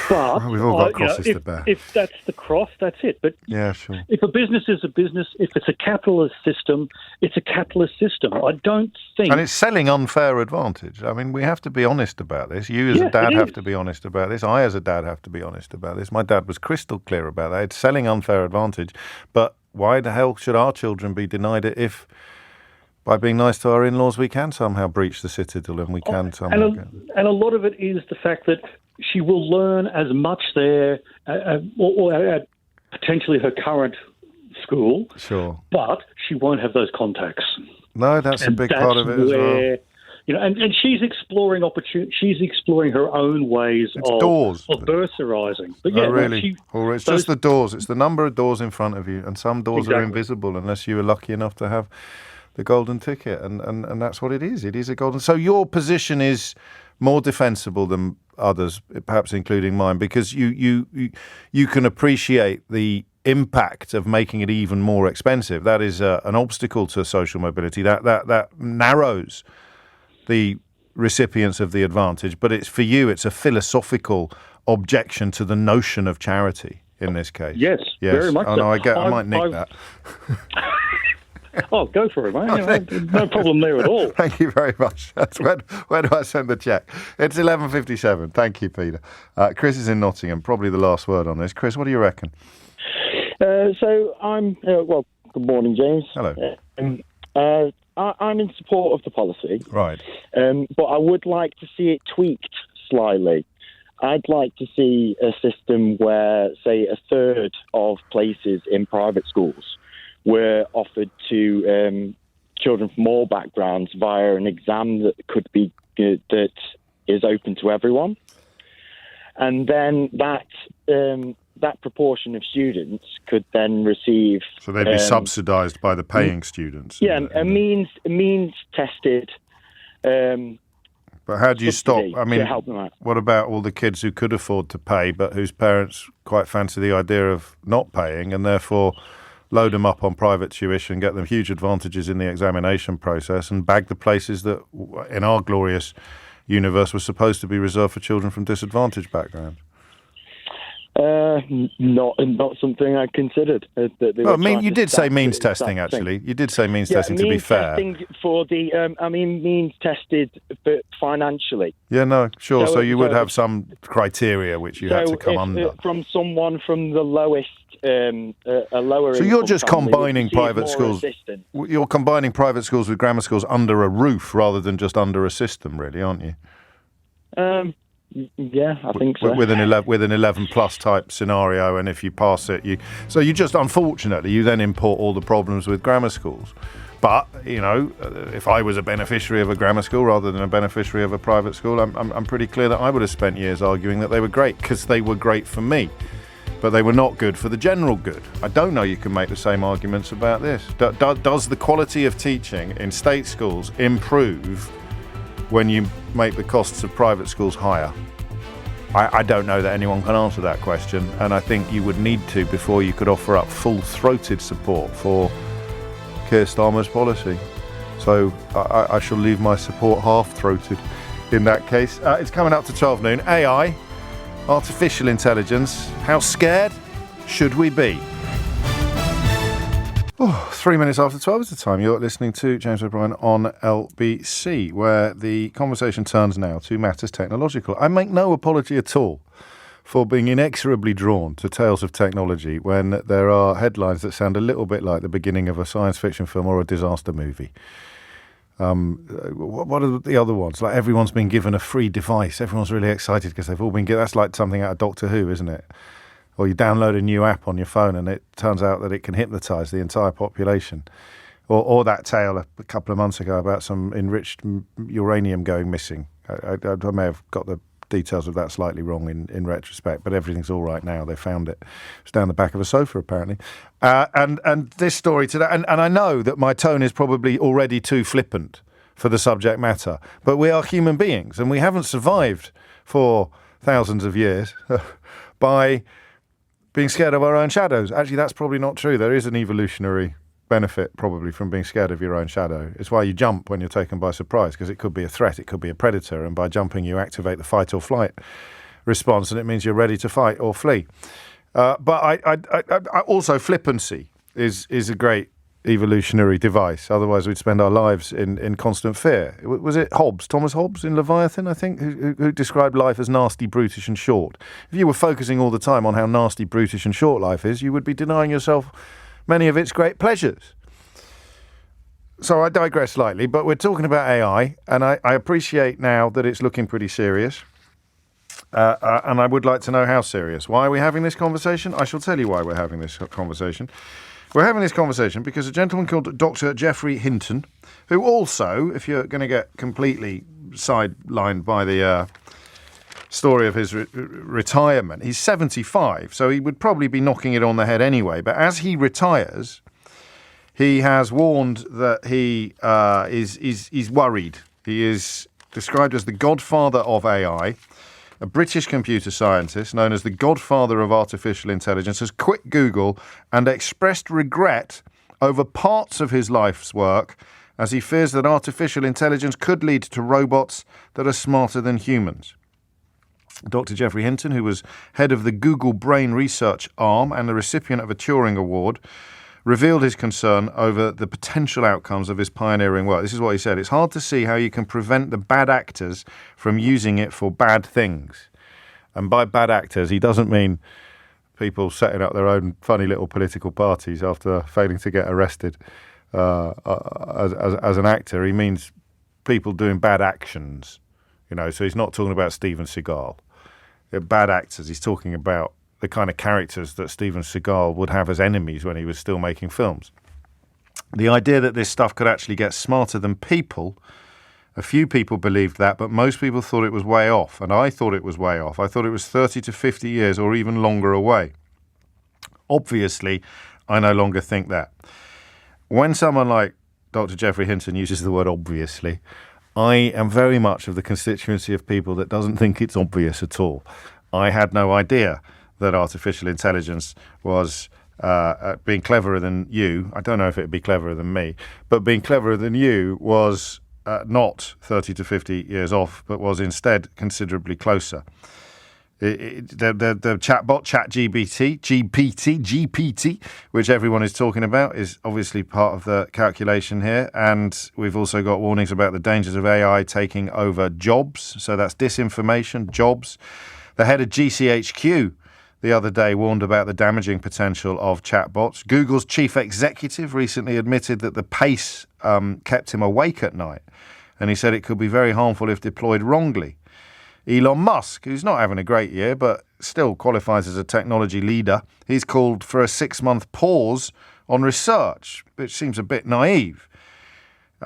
But we've all got crosses to bear. If that's the cross, that's it. But yeah, sure. If a business is a business, if it's a capitalist system, it's a capitalist system. I don't think... And it's selling unfair advantage. I mean, we have to be honest about this. You as a dad have to be honest about this. I as a dad have to be honest about this. My dad was crystal clear about that. It's selling unfair advantage. But why the hell should our children be denied it if... by being nice to our in-laws, we can somehow breach the citadel and we can somehow... And a lot of it is the fact that she will learn as much there, or at potentially her current school. Sure. But she won't have those contacts. No, that's a big part of it as well. And she's exploring opportunity. She's exploring her own ways of bursarizing. But yeah, really. Or it's just the doors. It's the number of doors in front of you, and some doors are invisible unless you were lucky enough to have the golden ticket, and that's what it is. It is a golden. So your position is more defensible than others, perhaps including mine, because you can appreciate the impact of making it even more expensive. That is an obstacle to social mobility. That narrows the recipients of the advantage. But it's for you, it's a philosophical objection to the notion of charity in this case. Yes. Very much. Oh, no, I might nick that. Oh, go for it, mate. No problem there at all. Thank you very much. That's where do I send the cheque? It's 11:57. Thank you, Peter. Chris is in Nottingham. Probably the last word on this. Chris, what do you reckon? So I'm good morning, James. Hello. I'm in support of the policy. Right. But I would like to see it tweaked slightly. I'd like to see a system where, say, a third of places in private schools were offered to children from all backgrounds via an exam that could be that is open to everyone, and then that proportion of students could then receive. So they'd be subsidised by the paying students. Yeah, a means tested. But how do you stop? I mean, help them out. What about all the kids who could afford to pay but whose parents quite fancy the idea of not paying and therefore load them up on private tuition, get them huge advantages in the examination process and bag the places that, in our glorious universe, were supposed to be reserved for children from disadvantaged backgrounds? Not something I considered. You did say means testing, actually. You did say means testing, to be fair. Means testing for means tested but financially. Yeah, no, sure. So you would have some criteria which you had to come under. From someone from the lowest, a lower. So you're just family, combining private schools. You're combining private schools with grammar schools under a roof rather than just under a system, really, aren't you? Yeah, I think so. With an 11 plus type scenario, and if you pass it, you just unfortunately you then import all the problems with grammar schools. But if I was a beneficiary of a grammar school rather than a beneficiary of a private school, I'm pretty clear that I would have spent years arguing that they were great because they were great for me, but they were not good for the general good. I don't know you can make the same arguments about this. Does the quality of teaching in state schools improve when you make the costs of private schools higher? I don't know that anyone can answer that question, and I think you would need to before you could offer up full-throated support for Keir Starmer's policy. So I shall leave my support half-throated in that case. It's coming up to 12 noon. AI, artificial intelligence, how scared should we be? 3 minutes after 12 is the time. You're listening to James O'Brien on LBC, where the conversation turns now to matters technological. I make no apology at all for being inexorably drawn to tales of technology when there are headlines that sound a little bit like the beginning of a science fiction film or a disaster movie. What are the other ones? Like everyone's been given a free device. Everyone's really excited because they've all been given. That's like something out of Doctor Who, isn't it? Or you download a new app on your phone and it turns out that it can hypnotise the entire population. Or that tale a couple of months ago about some enriched uranium going missing. I may have got the details of that slightly wrong in retrospect, but everything's all right now. They found it. It's down the back of a sofa, apparently. And this story today, and I know that my tone is probably already too flippant for the subject matter, but we are human beings and we haven't survived for thousands of years by being scared of our own shadows. Actually, that's probably not true. There is an evolutionary benefit probably from being scared of your own shadow. It's why you jump when you're taken by surprise, because it could be a threat, it could be a predator, and by jumping you activate the fight or flight response, and it means you're ready to fight or flee. But I also flippancy is a great evolutionary device. Otherwise, we'd spend our lives in constant fear. Was it Thomas Hobbes in Leviathan, I think, who described life as nasty, brutish and short? If you were focusing all the time on how nasty, brutish and short life is, you would be denying yourself many of its great pleasures. So I digress slightly, but we're talking about AI, and I appreciate now that it's looking pretty serious. And I would like to know how serious. Why are we having this conversation? I shall tell you why we're having this conversation. We're having this conversation because a gentleman called Dr. Geoffrey Hinton, who also, if you're going to get completely sidelined by the story of his retirement, he's 75, so he would probably be knocking it on the head anyway. But as he retires, he has warned that he is worried. He is described as the godfather of AI. A British computer scientist known as the godfather of artificial intelligence has quit Google and expressed regret over parts of his life's work as he fears that artificial intelligence could lead to robots that are smarter than humans. Dr. Geoffrey Hinton, who was head of the Google Brain Research arm and the recipient of a Turing Award, revealed his concern over the potential outcomes of his pioneering work. This is what he said. It's hard to see how you can prevent the bad actors from using it for bad things. And by bad actors, he doesn't mean people setting up their own funny little political parties after failing to get arrested as an actor. He means people doing bad actions. So he's not talking about Steven Seagal. They're bad actors. He's talking about the kind of characters that Steven Seagal would have as enemies when he was still making films. The idea that this stuff could actually get smarter than people, a few people believed that, but most people thought it was way off, and I thought it was way off. I thought it was 30 to 50 years or even longer away. Obviously, I no longer think that. When someone like Dr. Geoffrey Hinton uses the word obviously, I am very much of the constituency of people that doesn't think it's obvious at all. I had no idea that artificial intelligence was being cleverer than you. I don't know if it would be cleverer than me, but being cleverer than you was not 30 to 50 years off, but was instead considerably closer. The chatbot, GPT, which everyone is talking about, is obviously part of the calculation here. And we've also got warnings about the dangers of AI taking over jobs. So that's disinformation, jobs. The head of GCHQ the other day warned about the damaging potential of chatbots. Google's chief executive recently admitted that the pace kept him awake at night. And he said it could be very harmful if deployed wrongly. Elon Musk, who's not having a great year, but still qualifies as a technology leader, he's called for a 6-month pause on research, which seems a bit naive.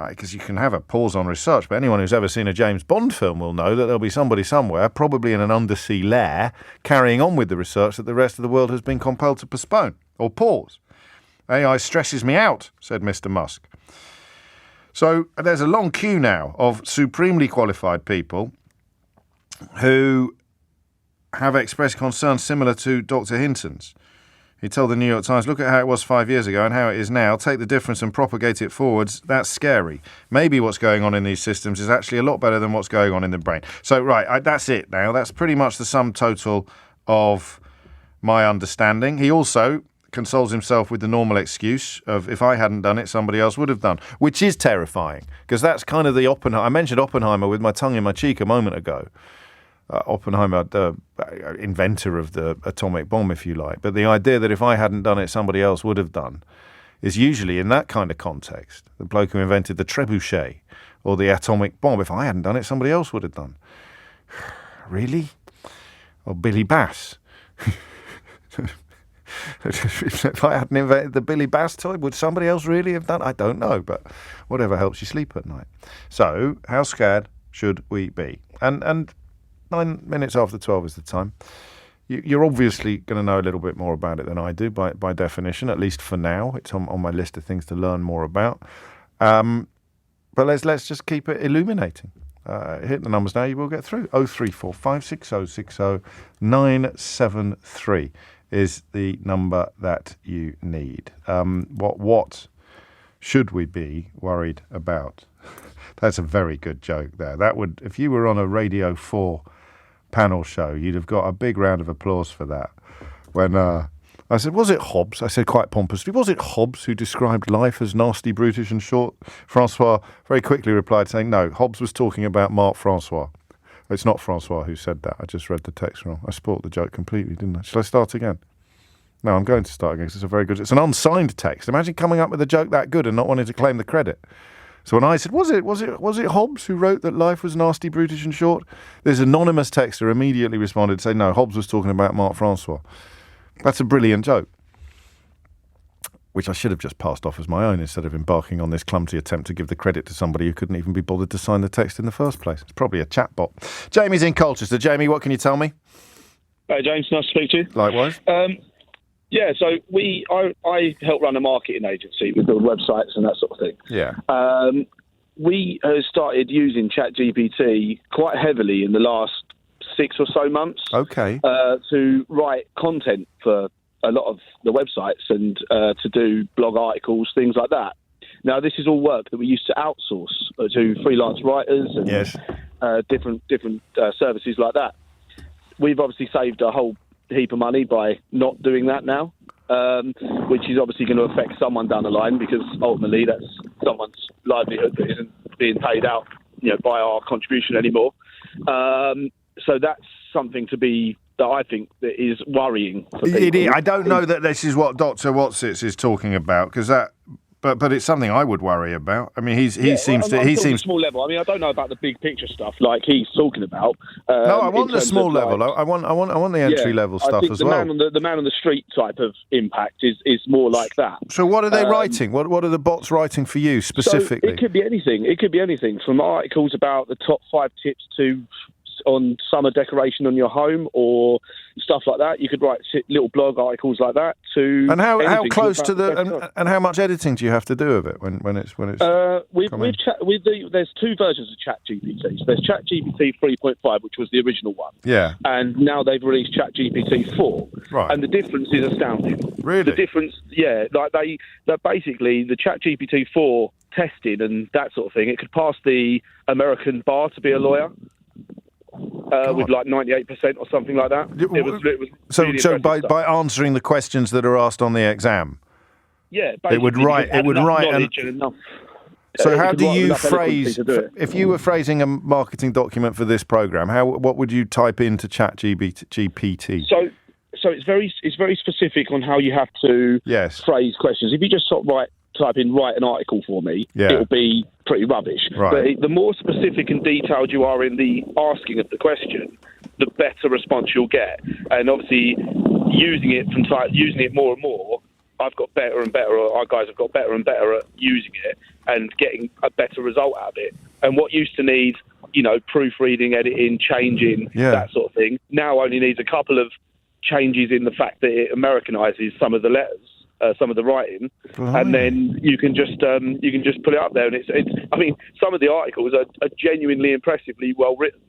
Because you can have a pause on research, but anyone who's ever seen a James Bond film will know that there'll be somebody somewhere, probably in an undersea lair, carrying on with the research that the rest of the world has been compelled to postpone or pause. AI stresses me out, said Mr. Musk. So there's a long queue now of supremely qualified people who have expressed concerns similar to Dr. Hinton's. He told the New York Times, look at how it was 5 years ago and how it is now. Take the difference and propagate it forwards. That's scary. Maybe what's going on in these systems is actually a lot better than what's going on in the brain. So, right, that's it now. That's pretty much the sum total of my understanding. He also consoles himself with the normal excuse of if I hadn't done it, somebody else would have done, which is terrifying because that's kind of the Oppenheimer. I mentioned Oppenheimer with my tongue in my cheek a moment ago. Oppenheimer, the inventor of the atomic bomb, if you like. But the idea that if I hadn't done it, somebody else would have done is usually in that kind of context. The bloke who invented the trebuchet or the atomic bomb, if I hadn't done it, somebody else would have done. Really? Or Billy Bass. If I hadn't invented the Billy Bass toy, would somebody else really have done? I don't know, but whatever helps you sleep at night. So, how scared should we be? And 9 minutes after 12 is the time. You're obviously going to know a little bit more about it than I do, by definition, at least for now. It's on my list of things to learn more about. But let's just keep it illuminating. Hit the numbers now, you will get through. 0345 560 60973 is the number that you need. What should we be worried about? That's a very good joke there. That would, if you were on a Radio 4 panel show, you'd have got a big round of applause for that. When I said, was it Hobbes? I said quite pompously, was it Hobbes who described life as nasty, brutish and short? Francois very quickly replied saying, no, Hobbes was talking about Marc Francois. It's not Francois who said that. I just read the text wrong. I spoilt the joke completely, didn't I? Shall I start again? No, I'm going to start again because it's an unsigned text. Imagine coming up with a joke that good and not wanting to claim the credit. So when I said, was it Hobbes who wrote that life was nasty, brutish and short? This anonymous texter immediately responded saying, no, Hobbes was talking about Marc Francois. That's a brilliant joke, which I should have just passed off as my own instead of embarking on this clumsy attempt to give the credit to somebody who couldn't even be bothered to sign the text in the first place. It's probably a chatbot. Jamie's in Colchester. Jamie, what can you tell me? Hey, James, nice to speak to you. Likewise. Yeah, so I help run a marketing agency. We build websites and that sort of thing. Yeah. We have started using ChatGPT quite heavily in the last 6 or so months. Okay. To write content for a lot of the websites and to do blog articles, things like that. Now, this is all work that we used to outsource to freelance writers and different services like that. We've obviously saved a whole heap of money by not doing that now, which is obviously going to affect someone down the line because ultimately that's someone's livelihood that isn't being paid out, by our contribution anymore. So that's something that I think that is worrying for people. I don't know that this is what Dr. Watsits is talking about because but it's something I would worry about. I mean, he seems small level. I mean, I don't know about the big picture stuff like he's talking about. No, I want the small level. I want the entry level stuff as well. The man on the street type of impact is more like that. So what are they writing? What are the bots writing for you specifically? So it could be anything. It could be anything from articles about the top 5 tips on summer decoration on your home or stuff like that. You could write little blog articles like that to. And how close to and how much editing do you have to do of it when it's there's 2 versions of ChatGPT. So there's ChatGPT 3.5, which was the original one. Yeah. And now they've released ChatGPT 4. Right. And the difference is astounding. Really? The difference, yeah. Like that basically the ChatGPT 4 tested and that sort of thing. It could pass the American bar to be a lawyer. with like 98% or something like that. It was So really by answering the questions that are asked on the exam, yeah, it would write. It would write. Knowledge and enough. So how do you enough phrase? eloquency to do it. If you were phrasing a marketing document for this program, what would you type into ChatGPT? So it's very specific on how you have to phrase questions. If you just type in write an article for me, it'll be pretty rubbish. Right. But the more specific and detailed you are in the asking of the question, the better response you'll get. And obviously, using it more and more, I've got better and better. Our guys have got better and better at using it and getting a better result out of it. And what used to need, proofreading, editing, changing, that sort of thing, now only needs a couple of changes in the fact that it Americanizes some of the letters, some of the writing, and then you can just put it up there. And it's I mean, some of the articles are genuinely impressively well written.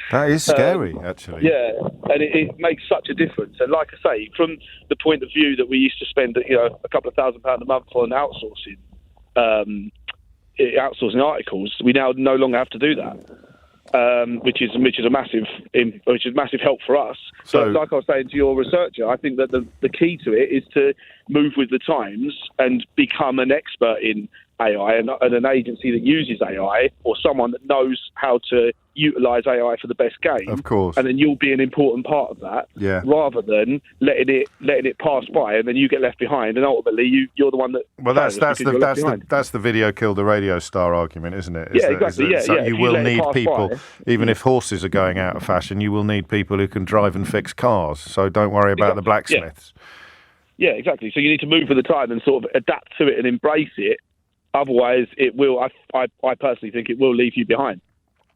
That is scary, actually. Yeah, and it makes such a difference. And like I say, from the point of view that we used to spend, a couple of £1,000 a month on outsourcing articles, we now no longer have to do that, which is a massive help for us. So, like I was saying to your researcher, I think that the key to it is to move with the times and become an expert in AI and an agency that uses AI, or someone that knows how to utilise AI for the best game. Of course. And then you'll be an important part of that, rather than letting it pass by and then you get left behind, and ultimately you're the one that. Well, that's the video killed the radio star argument, isn't it? Exactly. So you will need people, even if horses are going out of fashion, you will need people who can drive and fix cars. So don't worry about the blacksmiths. Yeah, exactly. So you need to move with the time and sort of adapt to it and embrace it. Otherwise, it will. I personally think it will leave you behind.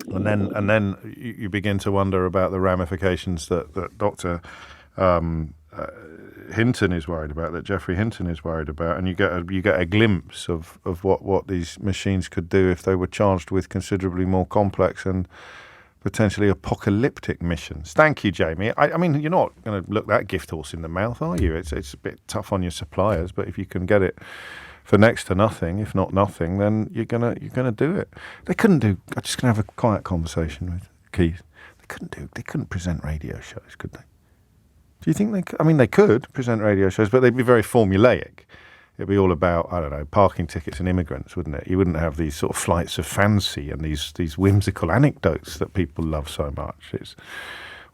And then you begin to wonder about the ramifications that Dr. Hinton is worried about, that Geoffrey Hinton is worried about, and you get a glimpse of what these machines could do if they were charged with considerably more complex and potentially apocalyptic missions. Thank you, Jamie. I mean, you're not going to look that gift horse in the mouth, are you? It's a bit tough on your suppliers, but if you can get it for next to nothing, if not nothing, then you're gonna do it. They couldn't do. I'm just gonna have a quiet conversation with Keith. They couldn't present radio shows, could they? Do you think they could? I mean, they could present radio shows, but they'd be very formulaic. It'd be all about, I don't know, parking tickets and immigrants, wouldn't it? You wouldn't have these sort of flights of fancy and these whimsical anecdotes that people love so much.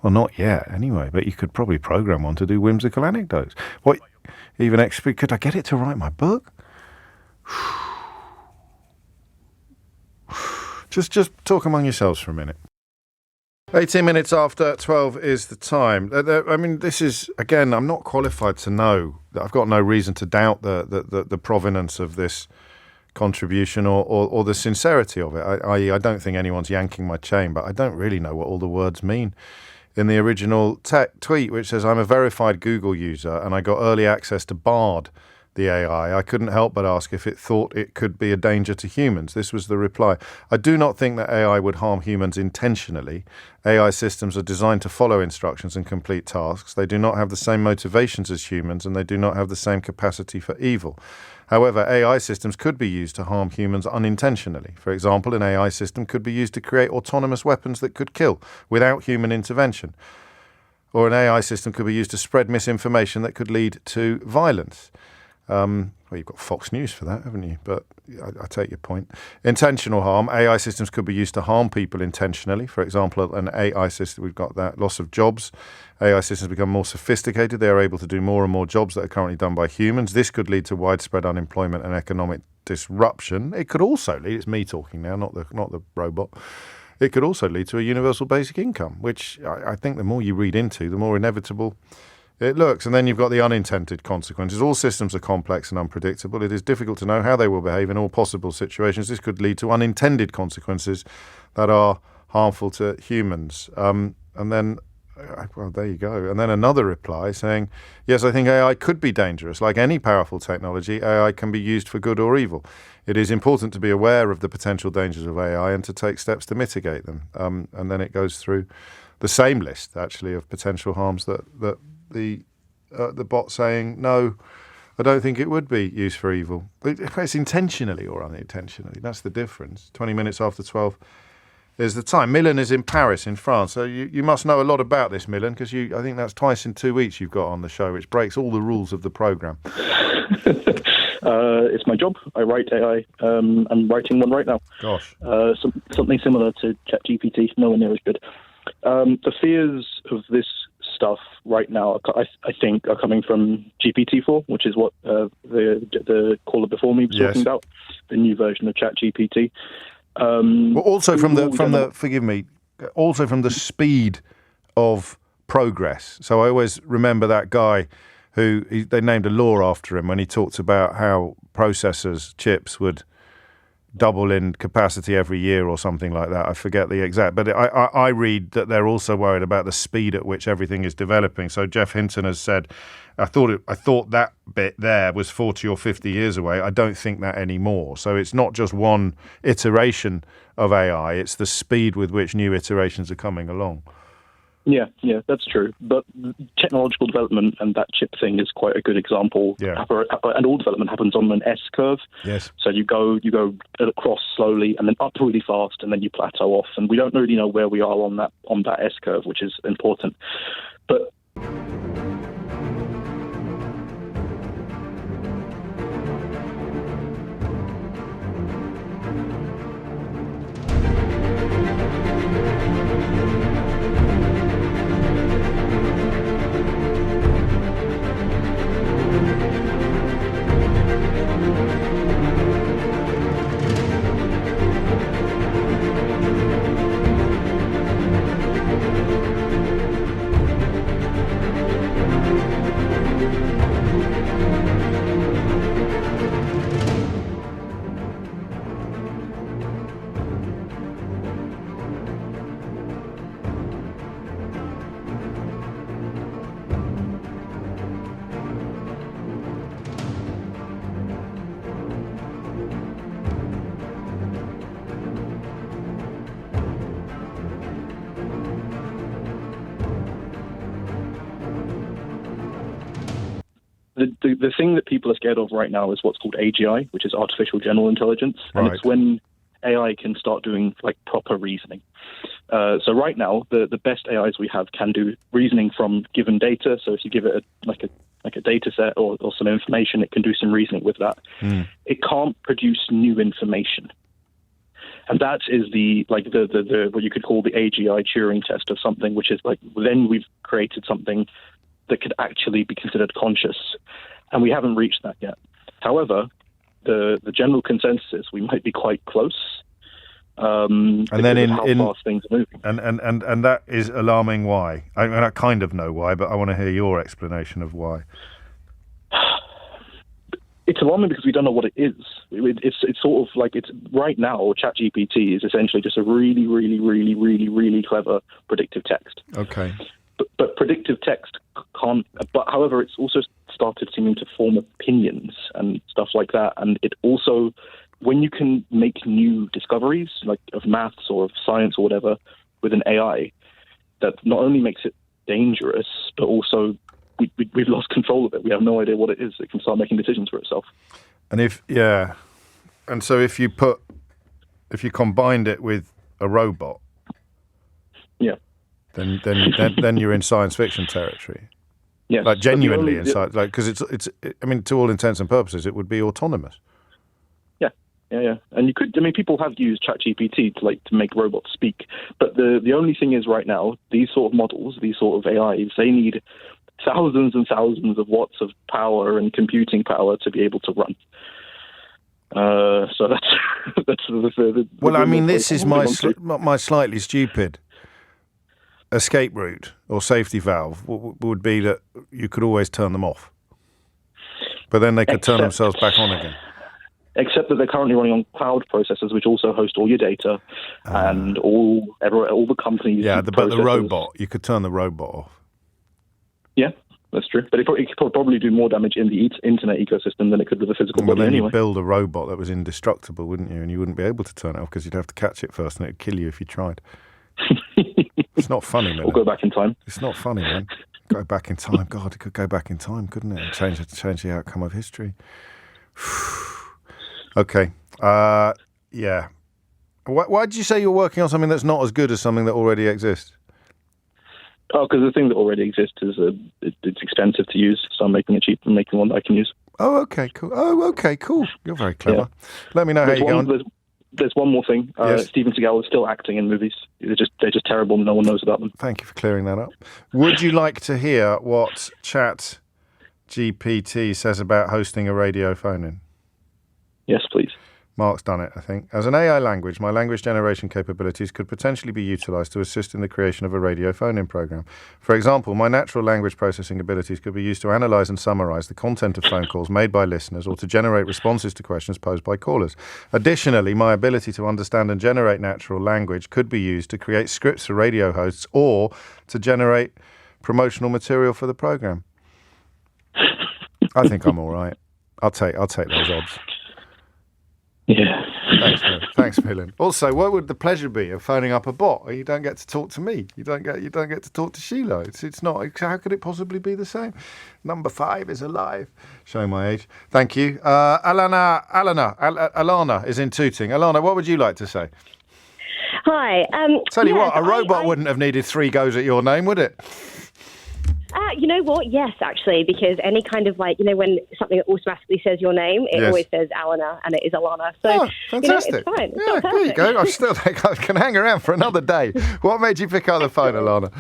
Well, not yet, anyway. But you could probably program one to do whimsical anecdotes. Could I get it to write my book? Just talk among yourselves for a minute. 18 minutes after 12 is the time. I mean, this is, again, I'm not qualified to know. I've got no reason to doubt the provenance of this contribution or the sincerity of it. I don't think anyone's yanking my chain, but I don't really know what all the words mean. In the original tweet, which says, I'm a verified Google user and I got early access to Bard, the AI. I couldn't help but ask if it thought it could be a danger to humans. This was the reply. I do not think that AI would harm humans intentionally. AI systems are designed to follow instructions and complete tasks. They do not have the same motivations as humans, and they do not have the same capacity for evil. However, AI systems could be used to harm humans unintentionally. For example, an AI system could be used to create autonomous weapons that could kill without human intervention. Or an AI system could be used to spread misinformation that could lead to violence. Well, you've got Fox News for that, haven't you? But I take your point. Intentional harm. AI systems could be used to harm people intentionally. For example, an AI system, we've got that loss of jobs. AI systems become more sophisticated. They are able to do more and more jobs that are currently done by humans. This could lead to widespread unemployment and economic disruption. It could also lead, it's me talking now, not the robot. It could also lead to a universal basic income, which I think the more you read into, the more inevitable it looks. And then you've got the unintended consequences. All systems are complex and unpredictable. It is difficult to know how they will behave in all possible situations. This could lead to unintended consequences that are harmful to humans. And then, well, there you go. And then another reply saying, yes, I think AI could be dangerous. Like any powerful technology, AI can be used for good or evil. It is important to be aware of the potential dangers of AI and to take steps to mitigate them. And then it goes through the same list, actually, of potential harms that the bot saying, no, I don't think it would be used for evil. It's intentionally or unintentionally. That's the difference. 20 minutes after 12 is the time. Milan is in Paris, in France. So you must know a lot about this, Milan, because I think that's twice in 2 weeks you've got on the show, which breaks all the rules of the programme. It's my job. I write AI. I'm writing one right now. Gosh. Something similar to ChatGPT, nowhere near as good. The fears of this stuff right now, I think, are coming from GPT-4, which is what the caller before me was talking about, the new version of ChatGPT. Well, also from the speed of progress. So I always remember that guy who they named a law after him when he talked about how processors, chips would double in capacity every year or something like that. I forget the exact, but I read that they're also worried about the speed at which everything is developing. So Jeff Hinton has said, I thought that bit there was 40 or 50 years away. I don't think that anymore. So it's not just one iteration of AI, it's the speed with which new iterations are coming along. Yeah, that's true. But technological development and that chip thing is quite a good example. Yeah. And all development happens on an S curve. Yes. So you go across slowly and then up really fast, and then you plateau off. And we don't really know where we are on that S curve, which is important. But the thing that people are scared of right now is what's called AGI, which is artificial general intelligence, and it's when AI can start doing like proper reasoning. So right now, the best AIs we have can do reasoning from given data. So if you give it a data set or some information, it can do some reasoning with that. It can't produce new information. And that is the what you could call the AGI Turing test of something, which is like then we've created something that could actually be considered conscious, and we haven't reached that yet. However, the general consensus is we might be quite close. And then how fast things are moving, and that is alarming. Why? I kind of know why, but I want to hear your explanation of why. It's alarming because we don't know what it is. It's sort of like right now. ChatGPT is essentially just a really, really, really, really, really clever predictive text. Okay. But predictive text can't. But however, it's also started seeming to form opinions and stuff like that. And it also, when you can make new discoveries, like of maths or of science or whatever, with an AI, that not only makes it dangerous, but also we've lost control of it. We have no idea what it is. It can start making decisions for itself. And if you combined it with a robot, then you're in science fiction territory. Yes, like genuinely in science, like because it's. I mean, to all intents and purposes, it would be autonomous. Yeah. And you could. I mean, people have used ChatGPT to make robots speak, but the only thing is right now, these sort of models, these sort of AIs, they need thousands and thousands of watts of power and computing power to be able to run. So that's the well, I mean, this is my slightly stupid escape route or safety valve would be that you could always turn them off, but then they could turn themselves back on again. Except that they're currently running on cloud processors, which also host all your data and all the companies. Yeah, but the robot, you could turn the robot off. Yeah, that's true. But it could probably do more damage in the internet ecosystem than it could with a physical body anyway. You'd build a robot that was indestructible, wouldn't you? And you wouldn't be able to turn it off because you'd have to catch it first, and it'd kill you if you tried. It's not funny, man. Or go back in time. It's not funny, man. Go back in time. God, it could go back in time, couldn't it? And change the outcome of history. Okay. Yeah. Why did you say you're working on something that's not as good as something that already exists? Oh, because the thing that already exists is it's expensive to use, so I'm making it cheap and making one that I can use. Oh, okay, cool. You're very clever. Yeah. Let me know how you go on. There's one more thing. Yes. Steven Seagal is still acting in movies. They're just terrible. No one knows about them. Thank you for clearing that up. Would you like to hear what Chat GPT says about hosting a radio phone-in? Yes, please. Mark's done it, I think. As an AI language, my language generation capabilities could potentially be utilised to assist in the creation of a radio phone-in program. For example, my natural language processing abilities could be used to analyse and summarise the content of phone calls made by listeners or to generate responses to questions posed by callers. Additionally, my ability to understand and generate natural language could be used to create scripts for radio hosts or to generate promotional material for the programme. I think I'm all right. I'll take those odds. Yeah. Thanks, Milan. Also, what would the pleasure be of phoning up a bot? You don't get to talk to me. You don't get to talk to Sheila. It's not. How could it possibly be the same? Number 5 is alive. Showing my age. Thank you. Alana is in Tooting. Alana, what would you like to say? Hi. Tell you what, a robot wouldn't have needed 3 goes at your name, would it? You know what? Yes, actually, because any kind of when something automatically says your name, it always says Alana, and it is Alana. So, fantastic. It's fine. It's yeah, there you go. I still think I can hang around for another day. What made you pick up the phone, Alana?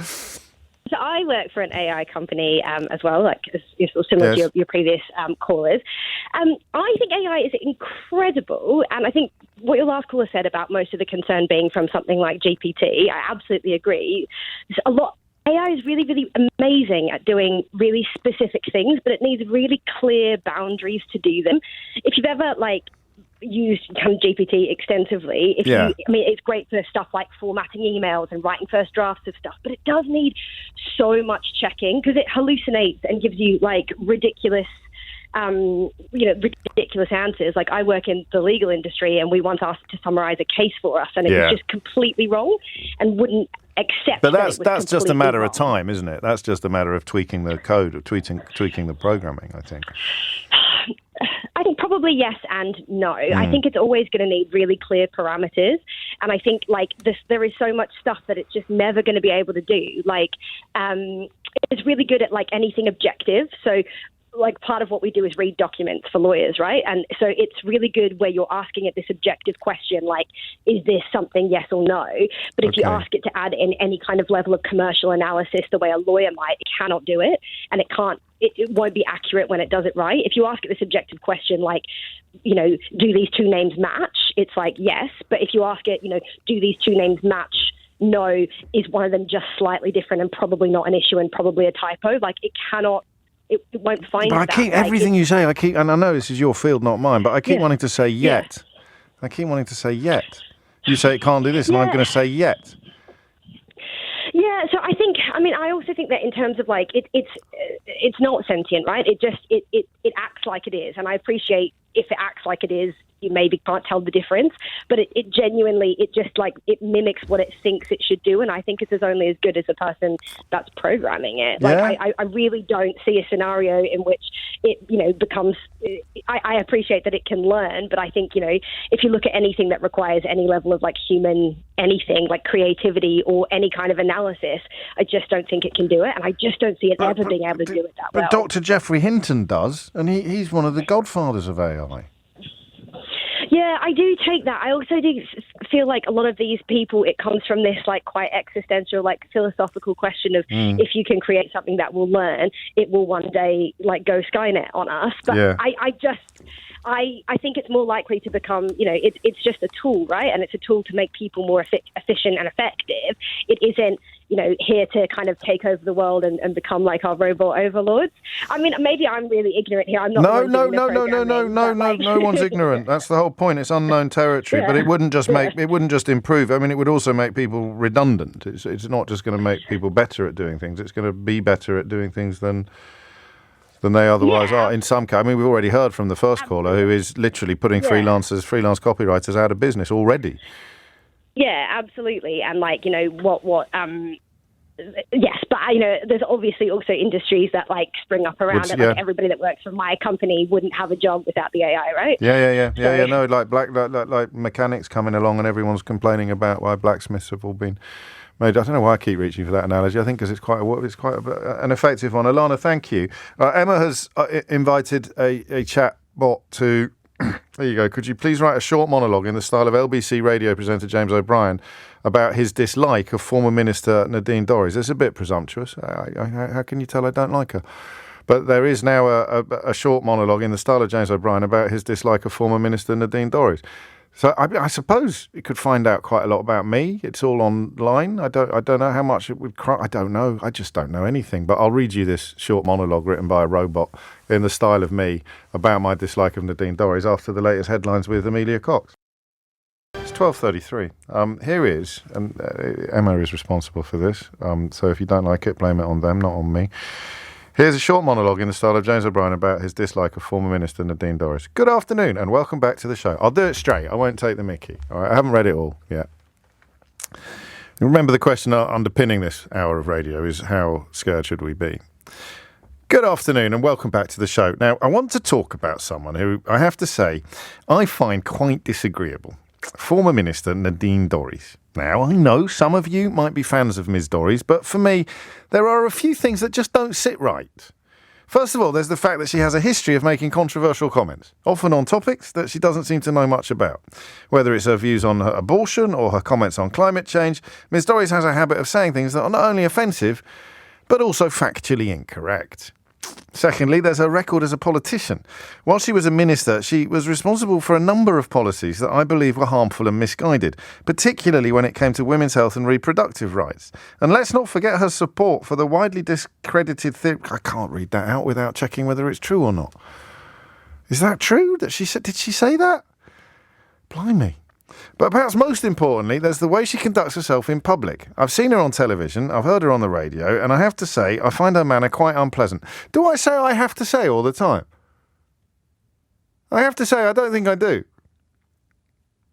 So I work for an AI company as well, similar to your previous callers. I think AI is incredible, and I think what your last caller said about most of the concern being from something like GPT, I absolutely agree. AI is really, really amazing at doing really specific things, but it needs really clear boundaries to do them. If you've ever used kind of GPT extensively, it's great for stuff like formatting emails and writing first drafts of stuff, but it does need so much checking because it hallucinates and gives you ridiculous answers. Like, I work in the legal industry and we once asked to summarize a case for us, and it was just completely wrong and wouldn't accept. But that's just a matter of time, isn't it? That's just a matter of tweaking the code, or tweaking the programming, I think. I think probably yes and no. I think it's always going to need really clear parameters, and I think there is so much stuff that it's just never going to be able to do. It's really good at anything objective. So part of what we do is read documents for lawyers, right? And so it's really good where you're asking it this objective question, is this something yes or no? But if you ask it to add in any kind of level of commercial analysis the way a lawyer might, it cannot do it, and it won't be accurate when it does it right. If you ask it this objective question, do these 2 names match? It's yes. But if you ask it, do these 2 names match? No, is one of them just slightly different and probably not an issue and probably a typo? It cannot. It won't find but that. I keep everything you say. And I know this is your field, not mine. But I keep wanting to say yet. Yeah. I keep wanting to say yet. You say it can't do this, and I'm going to say yet. Yeah. So I think. I also think that in terms of it's not sentient, right? It just it acts like it is, and I appreciate if it acts like it is. You maybe can't tell the difference, but it genuinely, it just it mimics what it thinks it should do, and I think it's only as good as the person that's programming it. I really don't see a scenario in which it, becomes. I appreciate that it can learn, but I think if you look at anything that requires any level of human anything like creativity or any kind of analysis, I just don't think it can do it, and I just don't see it ever being able to do it that well. But Dr. Jeffrey Hinton does, and he's one of the godfathers of AI. Yeah, I do take that. I also do feel like a lot of these people, it comes from this quite existential, philosophical question of if you can create something that will learn, it will one day go Skynet on us. But I think it's more likely to become, it's just a tool, right? And it's a tool to make people more efficient and effective. It isn't, here to kind of take over the world and become our robot overlords. Maybe I'm really ignorant here. I'm not. No one's ignorant. That's the whole point. It's unknown territory, but it wouldn't just it wouldn't just improve. It would also make people redundant. It's not just going to make people better at doing things. It's going to be better at doing things than they otherwise are. In some cases, we've already heard from the first caller who is literally putting freelance copywriters out of business already. Yeah, absolutely. And yes, but there's obviously also industries that like spring up around it. Like everybody that works for my company wouldn't have a job without the AI, right? Yeah. No, like mechanics coming along, and everyone's complaining about why blacksmiths have all been made. I don't know why I keep reaching for that analogy. I think because it's quite an effective one. Alana, thank you. Emma has invited a chat bot to. There you go. Could you please write a short monologue in the style of LBC radio presenter James O'Brien about his dislike of former Minister Nadine Dorries? It's a bit presumptuous. How can you tell I don't like her? But there is now a short monologue in the style of James O'Brien about his dislike of former Minister Nadine Dorries. So I suppose you could find out quite a lot about me. It's all online. I don't know how much it would. I don't know. I just don't know anything. But I'll read you this short monologue written by a robot in the style of me about my dislike of Nadine Dorries after the latest headlines with Amelia Cox. It's 12:33. Here is, and Emma is responsible for this. So if you don't like it, blame it on them, not on me. Here's a short monologue in the style of James O'Brien about his dislike of former Minister Nadine Dorries. Good afternoon and welcome back to the show. I'll do it straight. I won't take the mickey. All right, I haven't read it all yet. Remember, the question underpinning this hour of radio is how scared should we be? Good afternoon and welcome back to the show. Now, I want to talk about someone who, I have to say, I find quite disagreeable. Former Minister Nadine Dorries. Now, I know some of you might be fans of Ms. Dorries, but for me, there are a few things that just don't sit right. First of all, there's the fact that she has a history of making controversial comments, often on topics that she doesn't seem to know much about. Whether it's her views on her abortion or her comments on climate change, Ms. Dorries has a habit of saying things that are not only offensive, but also factually incorrect. Secondly, there's her record as a politician. While she was a minister, she was responsible for a number of policies that I believe were harmful and misguided, particularly when it came to women's health and reproductive rights. And let's not forget her support for the widely discredited theory. I can't read that out without checking whether it's true or not. Is that true? Did she say that? Blimey. But perhaps most importantly, there's the way she conducts herself in public. I've seen her on television, I've heard her on the radio, and I have to say, I find her manner quite unpleasant. Do I say I have to say all the time? I have to say, I don't think I do.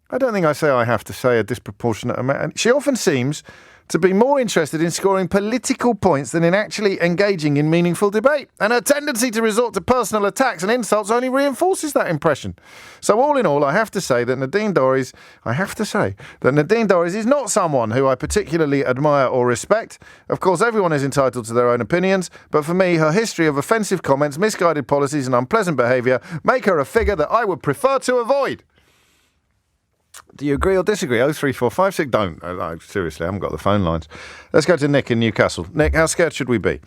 I don't think I say I have to say a disproportionate amount. She often seems to be more interested in scoring political points than in actually engaging in meaningful debate. And her tendency to resort to personal attacks and insults only reinforces that impression. So all in all, I have to say that Nadine Dorries is not someone who I particularly admire or respect. Of course, everyone is entitled to their own opinions, but for me, her history of offensive comments, misguided policies and unpleasant behaviour make her a figure that I would prefer to avoid. Do you agree or disagree? 03456. Don't. Seriously, I haven't got the phone lines. Let's go to Nick in Newcastle. Nick, how scared should we be?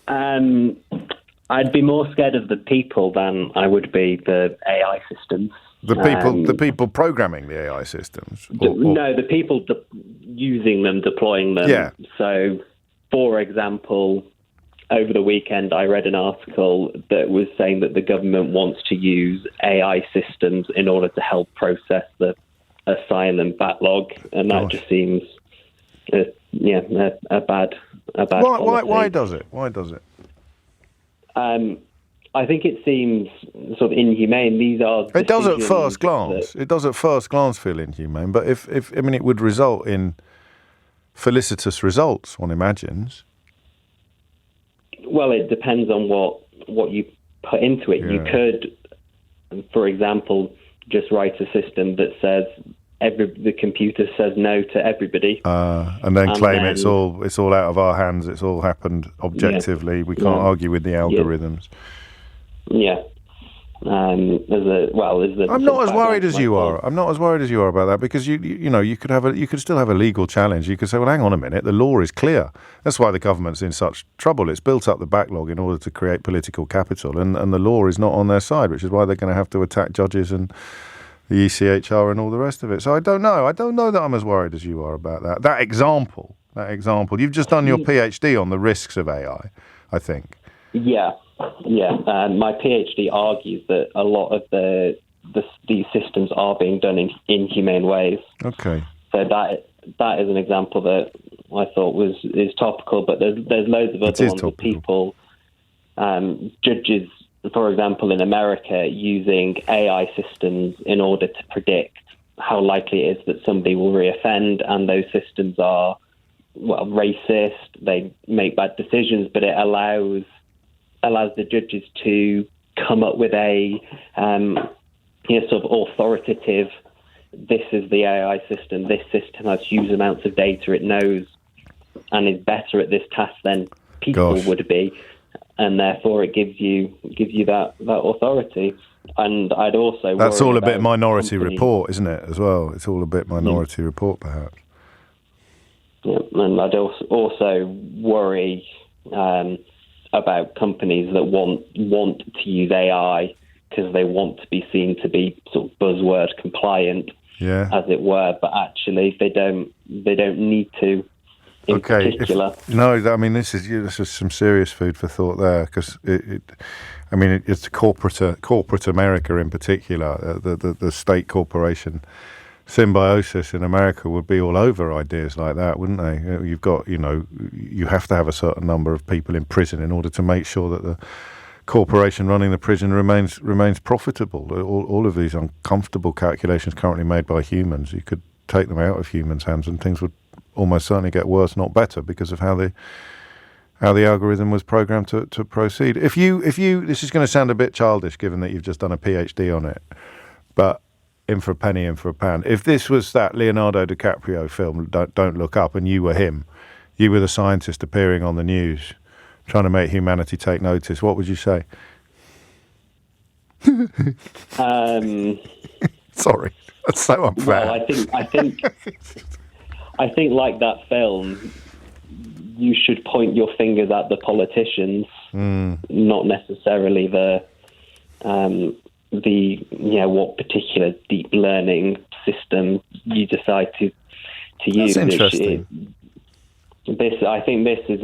I'd be more scared of the people than I would be the AI systems. The people programming the AI systems? No, the people using them, deploying them. Yeah. So, for example, over the weekend, I read an article that was saying that the government wants to use AI systems in order to help process the asylum backlog, and that just seems, a bad. Why does it? Why does it? I think it seems sort of inhumane. These are. It does at first glance. It does at first glance feel inhumane, but if it would result in felicitous results, one imagines. Well, it depends on what you put into it. Yeah. You could, for example, just write a system that says the computer says no to everybody, and then claim it's all out of our hands. It's all happened objectively. We can't argue with the algorithms. Yeah. I'm not as worried as you are. I'm not as worried as you are about that, because you could still have a legal challenge. You could say, well, hang on a minute, the law is clear. That's why the government's in such trouble. It's built up the backlog in order to create political capital, and the law is not on their side, which is why they're going to have to attack judges and the ECHR and all the rest of it. So I don't know that I'm as worried as you are about that. That example. You've just done your PhD on the risks of AI, I think. Yeah. My PhD argues that a lot of these systems are being done in inhumane ways. Okay. So that is an example that I thought is topical, but there's loads of other ones. People, judges, for example, in America, using AI systems in order to predict how likely it is that somebody will reoffend, and those systems are racist. They make bad decisions, but it allows the judges to come up with a sort of authoritative. This is the AI system. This system has huge amounts of data. It knows and is better at this task than people would be, and therefore it gives you that authority. And I'd also that's all a bit Minority companies. Report, isn't it? As well, it's all a bit Minority Report, perhaps. Yeah, and I'd also worry about companies that want to use AI because they want to be seen to be sort of buzzword compliant, as it were, but actually they don't need to. In particular. This is some serious food for thought there, because it's corporate America in particular, the state corporation symbiosis in America would be all over ideas like that, wouldn't they? You've got, you have to have a certain number of people in prison in order to make sure that the corporation running the prison remains profitable. All of these uncomfortable calculations currently made by humans, you could take them out of humans' hands and things would almost certainly get worse, not better, because of how the algorithm was programmed to proceed. If you this is going to sound a bit childish given that you've just done a PhD on it, but in for a penny, in for a pound. If this was that Leonardo DiCaprio film, Don't Look Up, and you were him, you were the scientist appearing on the news, trying to make humanity take notice, what would you say? Sorry, that's so unfair. Well, I think like that film, you should point your fingers at the politicians, not necessarily what particular deep learning system you decide to use. That's interesting. I think this is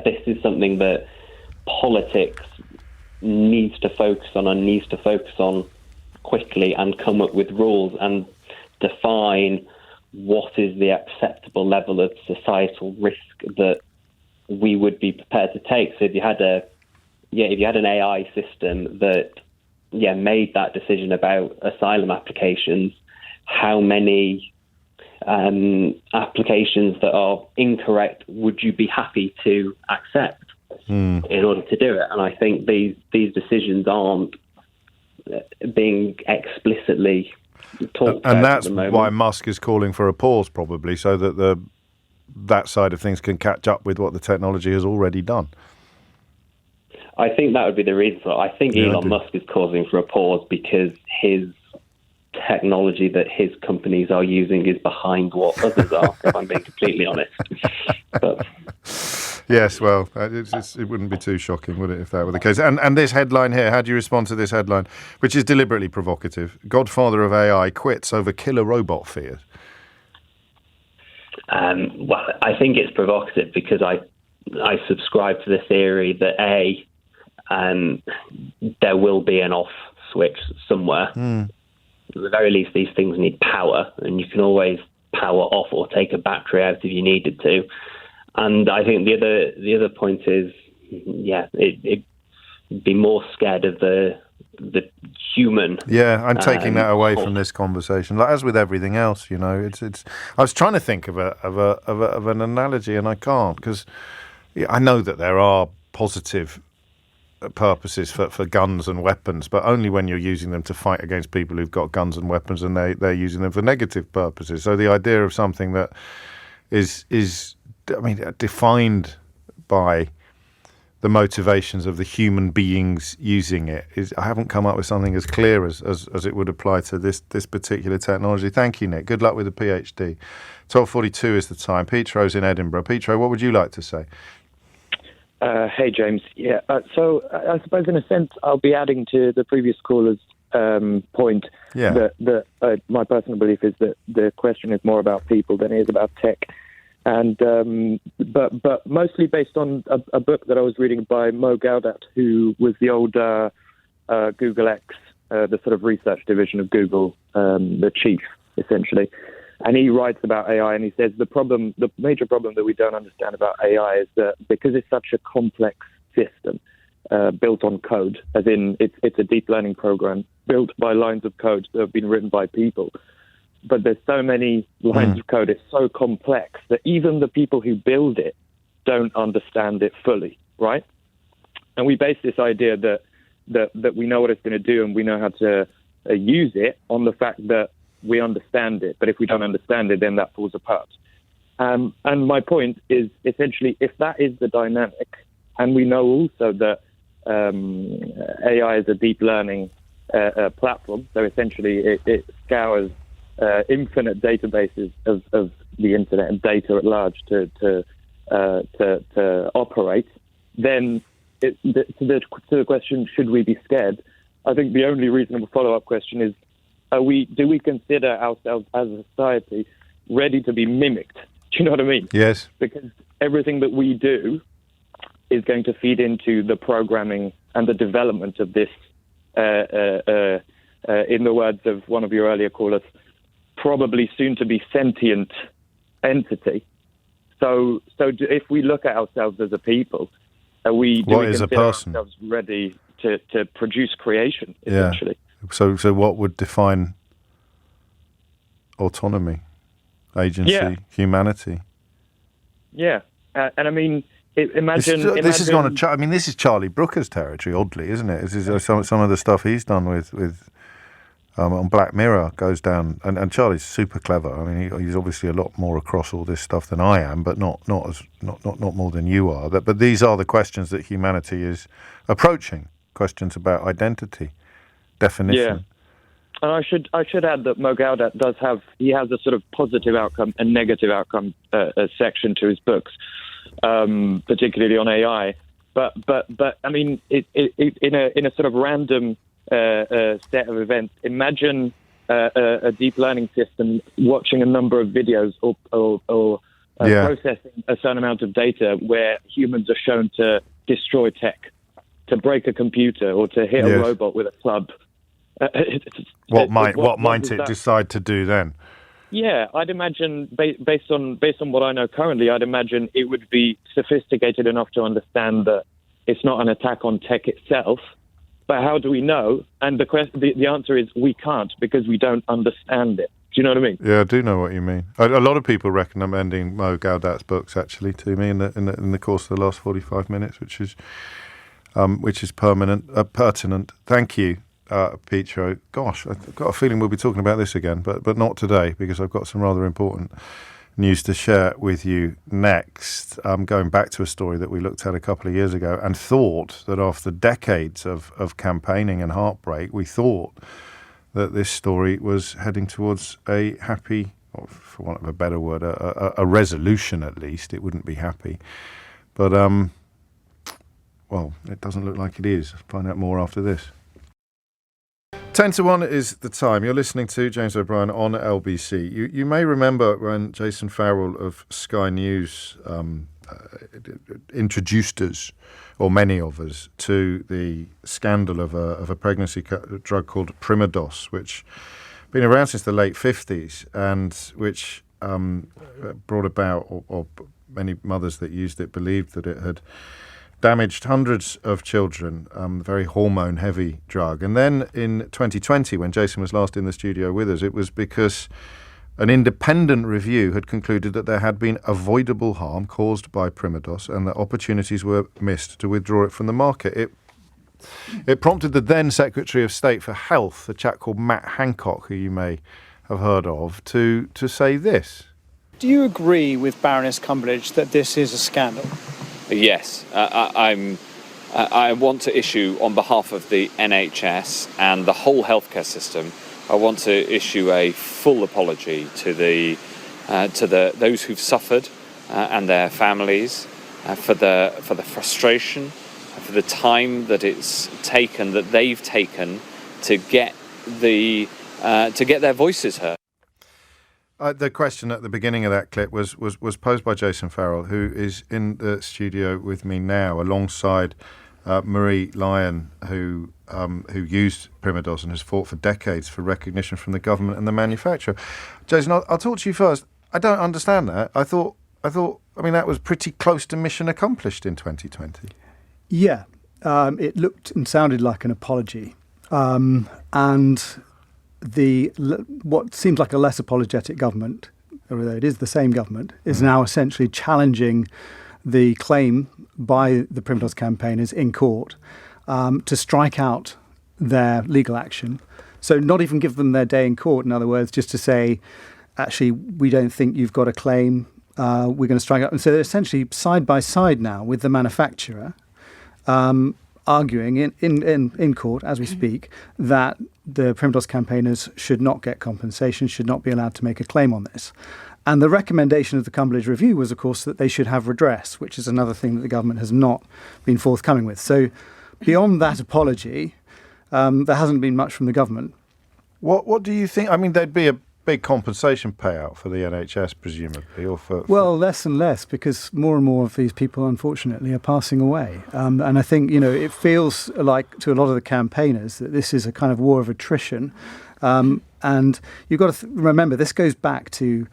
this is something that politics needs to focus on quickly and come up with rules and define what is the acceptable level of societal risk that we would be prepared to take. So if you had an AI system that made that decision about asylum applications, how many applications that are incorrect would you be happy to accept in order to do it? And I think these decisions aren't being explicitly talked about. And that's at the moment. why Musk is calling for a pause, probably, so that that side of things can catch up with what the technology has already done. I think that would be the reason for it. I think Elon Musk is causing for a pause because his technology that his companies are using is behind what others are, if I'm being completely honest. But yes, well, it wouldn't be too shocking, would it, if that were the case? And this headline here, how do you respond to this headline, which is deliberately provocative? Godfather of AI quits over killer robot fears. Well, I think it's provocative because I subscribe to the theory that there will be an off switch somewhere. At the very least, these things need power, and you can always power off or take a battery out if you needed to. And I think the other point is, it'd be more scared of the human. Yeah, I'm taking that away from this conversation. Like, as with everything else, it's. I was trying to think of an analogy, and I can't, because I know that there are positive purposes for guns and weapons, but only when you're using them to fight against people who've got guns and weapons, and they're using them for negative purposes. So the idea of something that is defined by the motivations of the human beings using it is. I haven't come up with something as clear as it would apply to this particular technology. Thank you, Nick. Good luck with the PhD. 12:42 is the time. Petro's in Edinburgh. Petro, what would you like to say? Hey, James. Yeah, so I suppose in a sense I'll be adding to the previous caller's point. Yeah. That my personal belief is that the question is more about people than it is about tech. And but mostly based on a book that I was reading by Mo Gaudat, who was the old Google X, the sort of research division of Google, the chief, essentially. And he writes about AI, and he says the major problem that we don't understand about AI is that because it's such a complex system built on code, as in it's a deep learning program built by lines of code that have been written by people. but there's so many lines of code. It's so complex that even the people who build it don't understand it fully, right? And we base this idea that we know what it's going to do and we know how to use it on the fact that we understand it. But if we don't understand it, then that falls apart. And my point is essentially, if that is the dynamic, and we know also that AI is a deep learning platform, so essentially it scours infinite databases of the internet and data at large to operate, then to the question, should we be scared? I think the only reasonable follow-up question is, do we consider ourselves as a society ready to be mimicked? Do you know what I mean? Yes. Because everything that we do is going to feed into the programming and the development of this, in the words of one of your earlier callers, probably soon to be sentient entity. So if we look at ourselves as a people, do we consider ourselves ready to produce creation, essentially? Yeah. So what would define autonomy, agency, humanity? Yeah. And I mean, imagine this is going to. This is Charlie Brooker's territory, oddly, isn't it? This is some of the stuff he's done with on Black Mirror goes down, and Charlie's super clever. I mean, he's obviously a lot more across all this stuff than I am, but not more than you are. But these are the questions that humanity is approaching. Questions about identity, definition. Yeah. And I should add that Mo Gaudat has a sort of positive outcome and negative outcome section to his books, particularly on AI. But I mean, in a sort of random set of events, imagine a deep learning system watching a number of videos or processing a certain amount of data where humans are shown to destroy tech, to break a computer, or to hit a robot with a club. What might it decide to do then? Yeah, I'd imagine, based on what I know currently, I'd imagine it would be sophisticated enough to understand that it's not an attack on tech itself. But how do we know? And the answer is we can't, because we don't understand it. Do you know what I mean? Yeah, I do know what you mean. A lot of people recommending Mo Gaudat's books actually to me in the course of the last 45 minutes, which is pertinent. Thank you, Pietro. Gosh, I've got a feeling we'll be talking about this again, but not today, because I've got some rather important news to share with you next. Going back to a story that we looked at a couple of years ago and thought that after decades of campaigning and heartbreak, we thought that this story was heading towards a happy, or for want of a better word, a resolution at least. It wouldn't be happy. But, well, it doesn't look like it is. Find out more after this. 10 to 1 is the time. You're listening to James O'Brien on LBC. You may remember when Jason Farrell of Sky News introduced us, or many of us, to the scandal of a pregnancy drug called Primados, which has been around since the late 50s and which brought about, or many mothers that used it believed that it had damaged hundreds of children, very hormone-heavy drug. And then in 2020, when Jason was last in the studio with us, it was because an independent review had concluded that there had been avoidable harm caused by Primados and that opportunities were missed to withdraw it from the market. It prompted the then Secretary of State for Health, a chap called Matt Hancock, who you may have heard of, to say this. Do you agree with Baroness Cumberledge that this is a scandal? Yes, I want to issue, on behalf of the NHS and the whole healthcare system, I want to issue a full apology to those who've suffered and their families for the frustration, for the time that they've taken to get their voices heard. The question at the beginning of that clip was posed by Jason Farrell, who is in the studio with me now, alongside Marie Lyon, who used Primados and has fought for decades for recognition from the government and the manufacturer. Jason, I'll talk to you first. I don't understand that. I thought. I mean, that was pretty close to mission accomplished in 2020. Yeah, it looked and sounded like an apology, and what seems like a less apologetic government, although it is the same government, is now essentially challenging the claim by the Primrose campaigners in court to strike out their legal action. So not even give them their day in court, in other words, just to say, actually, we don't think you've got a claim, we're going to strike out. And so they're essentially side by side now with the manufacturer, arguing in court as we speak that the Primrose campaigners should not get compensation, should not be allowed to make a claim on this. And the recommendation of the Cumberledge Review was, of course, that they should have redress, which is another thing that the government has not been forthcoming with. So beyond that apology, there hasn't been much from the government. What do you think? I mean, there'd be a big compensation payout for the NHS, presumably, or for... Well, less and less, because more and more of these people, unfortunately, are passing away. And I think, it feels like to a lot of the campaigners that this is a kind of war of attrition. And you've got to remember, this goes back to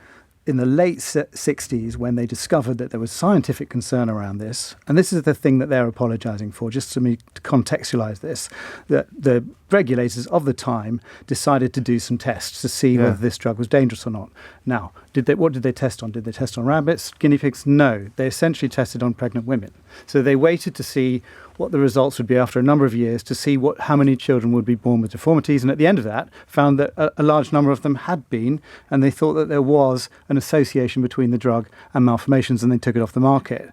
in the late 60s when they discovered that there was scientific concern around this. And this is the thing that they're apologising for, just to contextualise this, that the regulators of the time decided to do some tests to see whether this drug was dangerous or not. Now, what did they test on? Did they test on rabbits, guinea pigs? No. They essentially tested on pregnant women. So they waited to see what the results would be after a number of years to see how many children would be born with deformities. And at the end of that, found that a large number of them had been, and they thought that there was an association between the drug and malformations, and they took it off the market.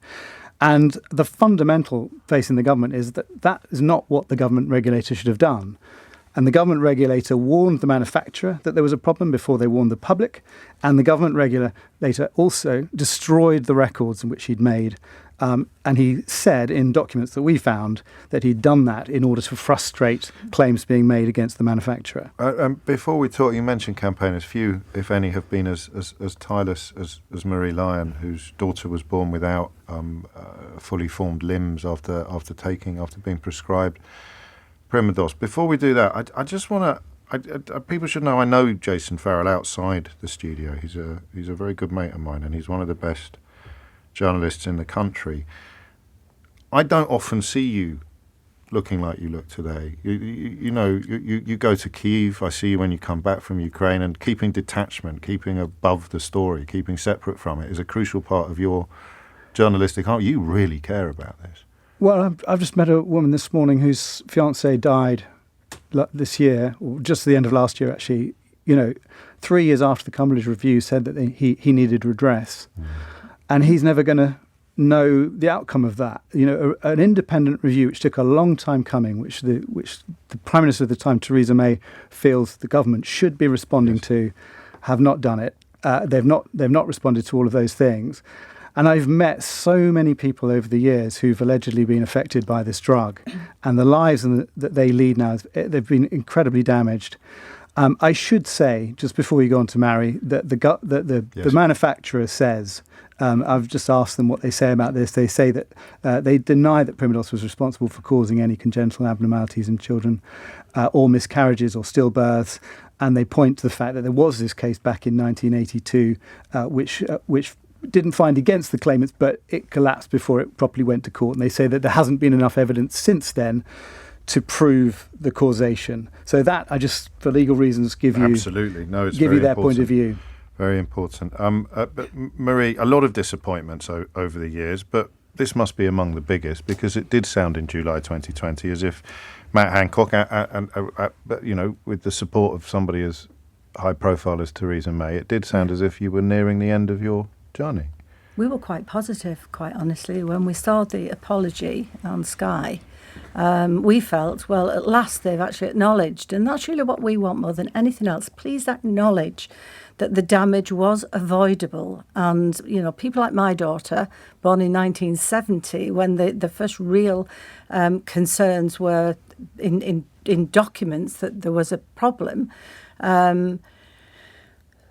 And the fundamental faith in the government is that is not what the government regulator should have done. And the government regulator warned the manufacturer that there was a problem before they warned the public. And the government regulator also destroyed the records in which he'd made. And he said in documents that we found that he'd done that in order to frustrate claims being made against the manufacturer. Before we talk, you mentioned campaigners. Few, if any, have been as tireless as Marie Lyon, whose daughter was born without fully formed limbs after being prescribed Primrose. Before we do that, I just want to... people should know I know Jason Farrell outside the studio. He's a very good mate of mine, and he's one of the best journalists in the country. I don't often see you looking like you look today. You go to Kyiv. I see you when you come back from Ukraine, and keeping detachment, keeping above the story, keeping separate from it is a crucial part of your journalistic art. You really care about this. Well, I've just met a woman this morning whose fiancé died this year, or just the end of last year, actually. 3 years after the Cumberledge Review said that he needed redress. And he's never going to know the outcome of that. An independent review, which took a long time coming, which the Prime Minister at the time, Theresa May, feels the government should be responding to, have not done it. They've not responded to all of those things. And I've met so many people over the years who've allegedly been affected by this drug, and the lives that they lead now, they've been incredibly damaged. I should say, just before you go on to Mary, that the manufacturer says, I've just asked them what they say about this. They say that they deny that Primrose was responsible for causing any congenital abnormalities in children, or miscarriages or stillbirths. And they point to the fact that there was this case back in 1982, which didn't find against the claimants, but it collapsed before it properly went to court. And they say that there hasn't been enough evidence since then to prove the causation. So that I just, for legal reasons, give you their point of view. Very important. But Marie, a lot of disappointments over the years, but this must be among the biggest, because it did sound in July 2020 as if Matt Hancock, with the support of somebody as high profile as Theresa May, it did sound as if you were nearing the end of your journey. We were quite positive, quite honestly, when we saw the apology on Sky. We felt, well, at last they've actually acknowledged, and that's really what we want more than anything else. Please acknowledge that the damage was avoidable. And, people like my daughter, born in 1970, when the first real concerns were in documents that there was a problem,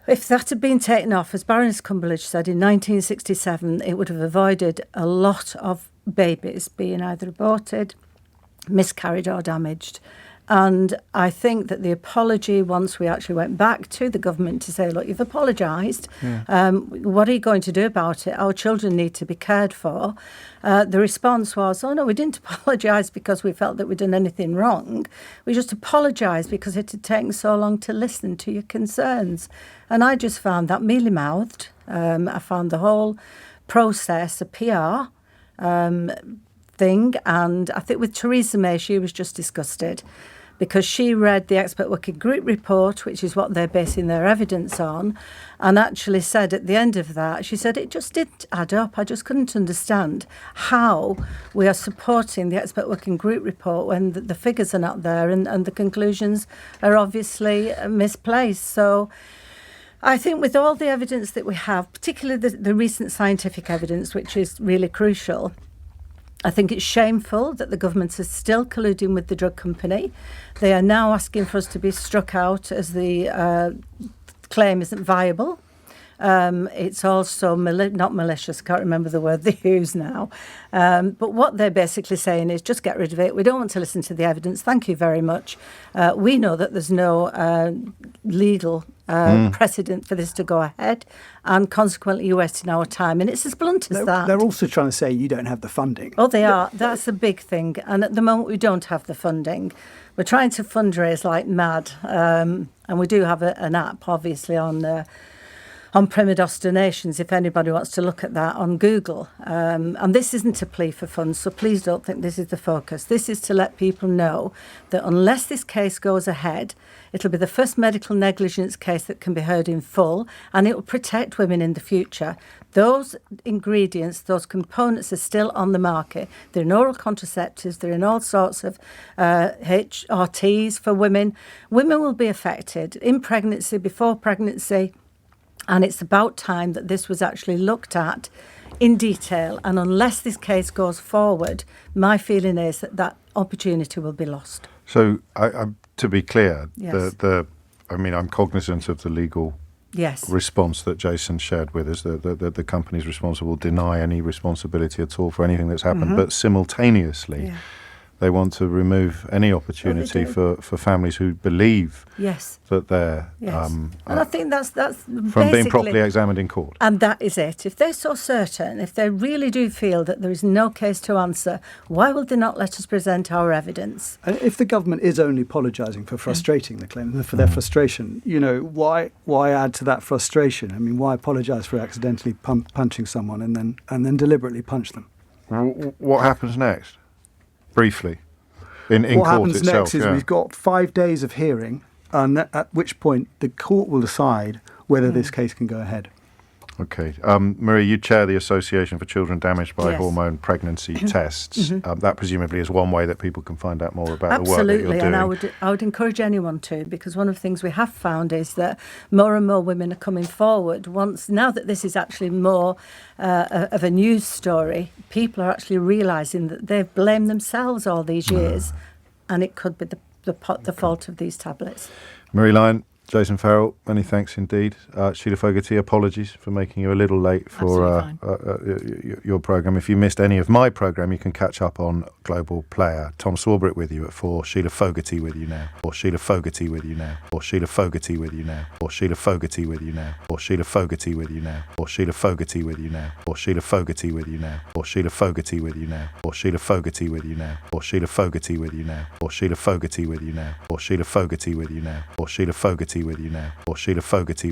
if that had been taken off, as Baroness Cumberledge said, in 1967, it would have avoided a lot of babies being either aborted, miscarried or damaged. And I think that the apology, once we actually went back to the government to say, look, you've apologised. What are you going to do about it? Our children need to be cared for. The response was, oh, no, we didn't apologise because we felt that we'd done anything wrong. We just apologised because it had taken so long to listen to your concerns. And I just found that mealy-mouthed. I found the whole process a PR thing. And I think with Theresa May, she was just disgusted because she read the expert working group report, which is what they're basing their evidence on, and actually said at the end of that, she said, it just didn't add up. I just couldn't understand how we are supporting the expert working group report when the figures are not there and the conclusions are obviously misplaced. So I think with all the evidence that we have, particularly the recent scientific evidence, which is really crucial, I think it's shameful that the government is still colluding with the drug company. They are now asking for us to be struck out as the claim isn't viable. It's also not malicious, I can't remember the word they use now. But what they're basically saying is just get rid of it. We don't want to listen to the evidence. Thank you very much. We know that there's no legal precedent for this to go ahead, and consequently you're wasting our time. And it's as blunt as that. They're also trying to say you don't have the funding. Oh, they are. That's a big thing. And at the moment we don't have the funding. We're trying to fundraise like mad. And we do have an app, obviously, on Primidos Donations, if anybody wants to look at that on Google. And this isn't a plea for funds, so please don't think this is the focus. This is to let people know that unless this case goes ahead, it'll be the first medical negligence case that can be heard in full, and it will protect women in the future. Those ingredients, those components are still on the market. They're in oral contraceptives, they're in all sorts of HRTs for women. Women will be affected in pregnancy, before pregnancy, and it's about time that this was actually looked at in detail. And unless this case goes forward, my feeling is that opportunity will be lost. So, to be clear, Yes. I'm cognizant of the legal response that Jason shared with us. The companies responsible deny any responsibility at all for anything that's happened, but simultaneously, they want to remove any opportunity for families who believe that they're and I think that's from being properly examined in court. And that is it. If they're so certain, if they really do feel that there is no case to answer, why will they not let us present our evidence? And if the government is only apologising for frustrating the claim, for their frustration, why add to that frustration? I mean, why apologise for accidentally punching someone and then deliberately punch them? What happens next? Briefly, in what court happens itself, next is we've got 5 days of hearing, and at which point the court will decide whether this case can go ahead. Okay. Marie, you chair the Association for Children Damaged by Hormone Pregnancy Tests. That presumably is one way that people can find out more about the work that you're doing. Absolutely, and I would encourage anyone to, because one of the things we have found is that more and more women are coming forward. Now that this is actually more of a news story, people are actually realising that they've blamed themselves all these years, and it could be the fault of these tablets. Marie Lyon, Jason Farrell, many thanks indeed. Sheila Fogarty, apologies for making you a little late for your programme. If you missed any of my programme, you can catch up on Global Player. Tom Swarbrick with you at 4, Sheila Fogarty with you now, or Sheila Fogarty with you now, or Sheila Fogarty with you now, or Sheila Fogarty with you now, or Sheila Fogarty with you now, or Sheila Fogarty with you now, or Sheila Fogarty with you now, or Sheila Fogarty with you now, or Sheila Fogarty with you now, or Sheila Fogarty with you now, or Sheila Fogarty with you now, or Sheila Fogarty with you now, or Sheila Fogarty with you now, or Sheila Fogarty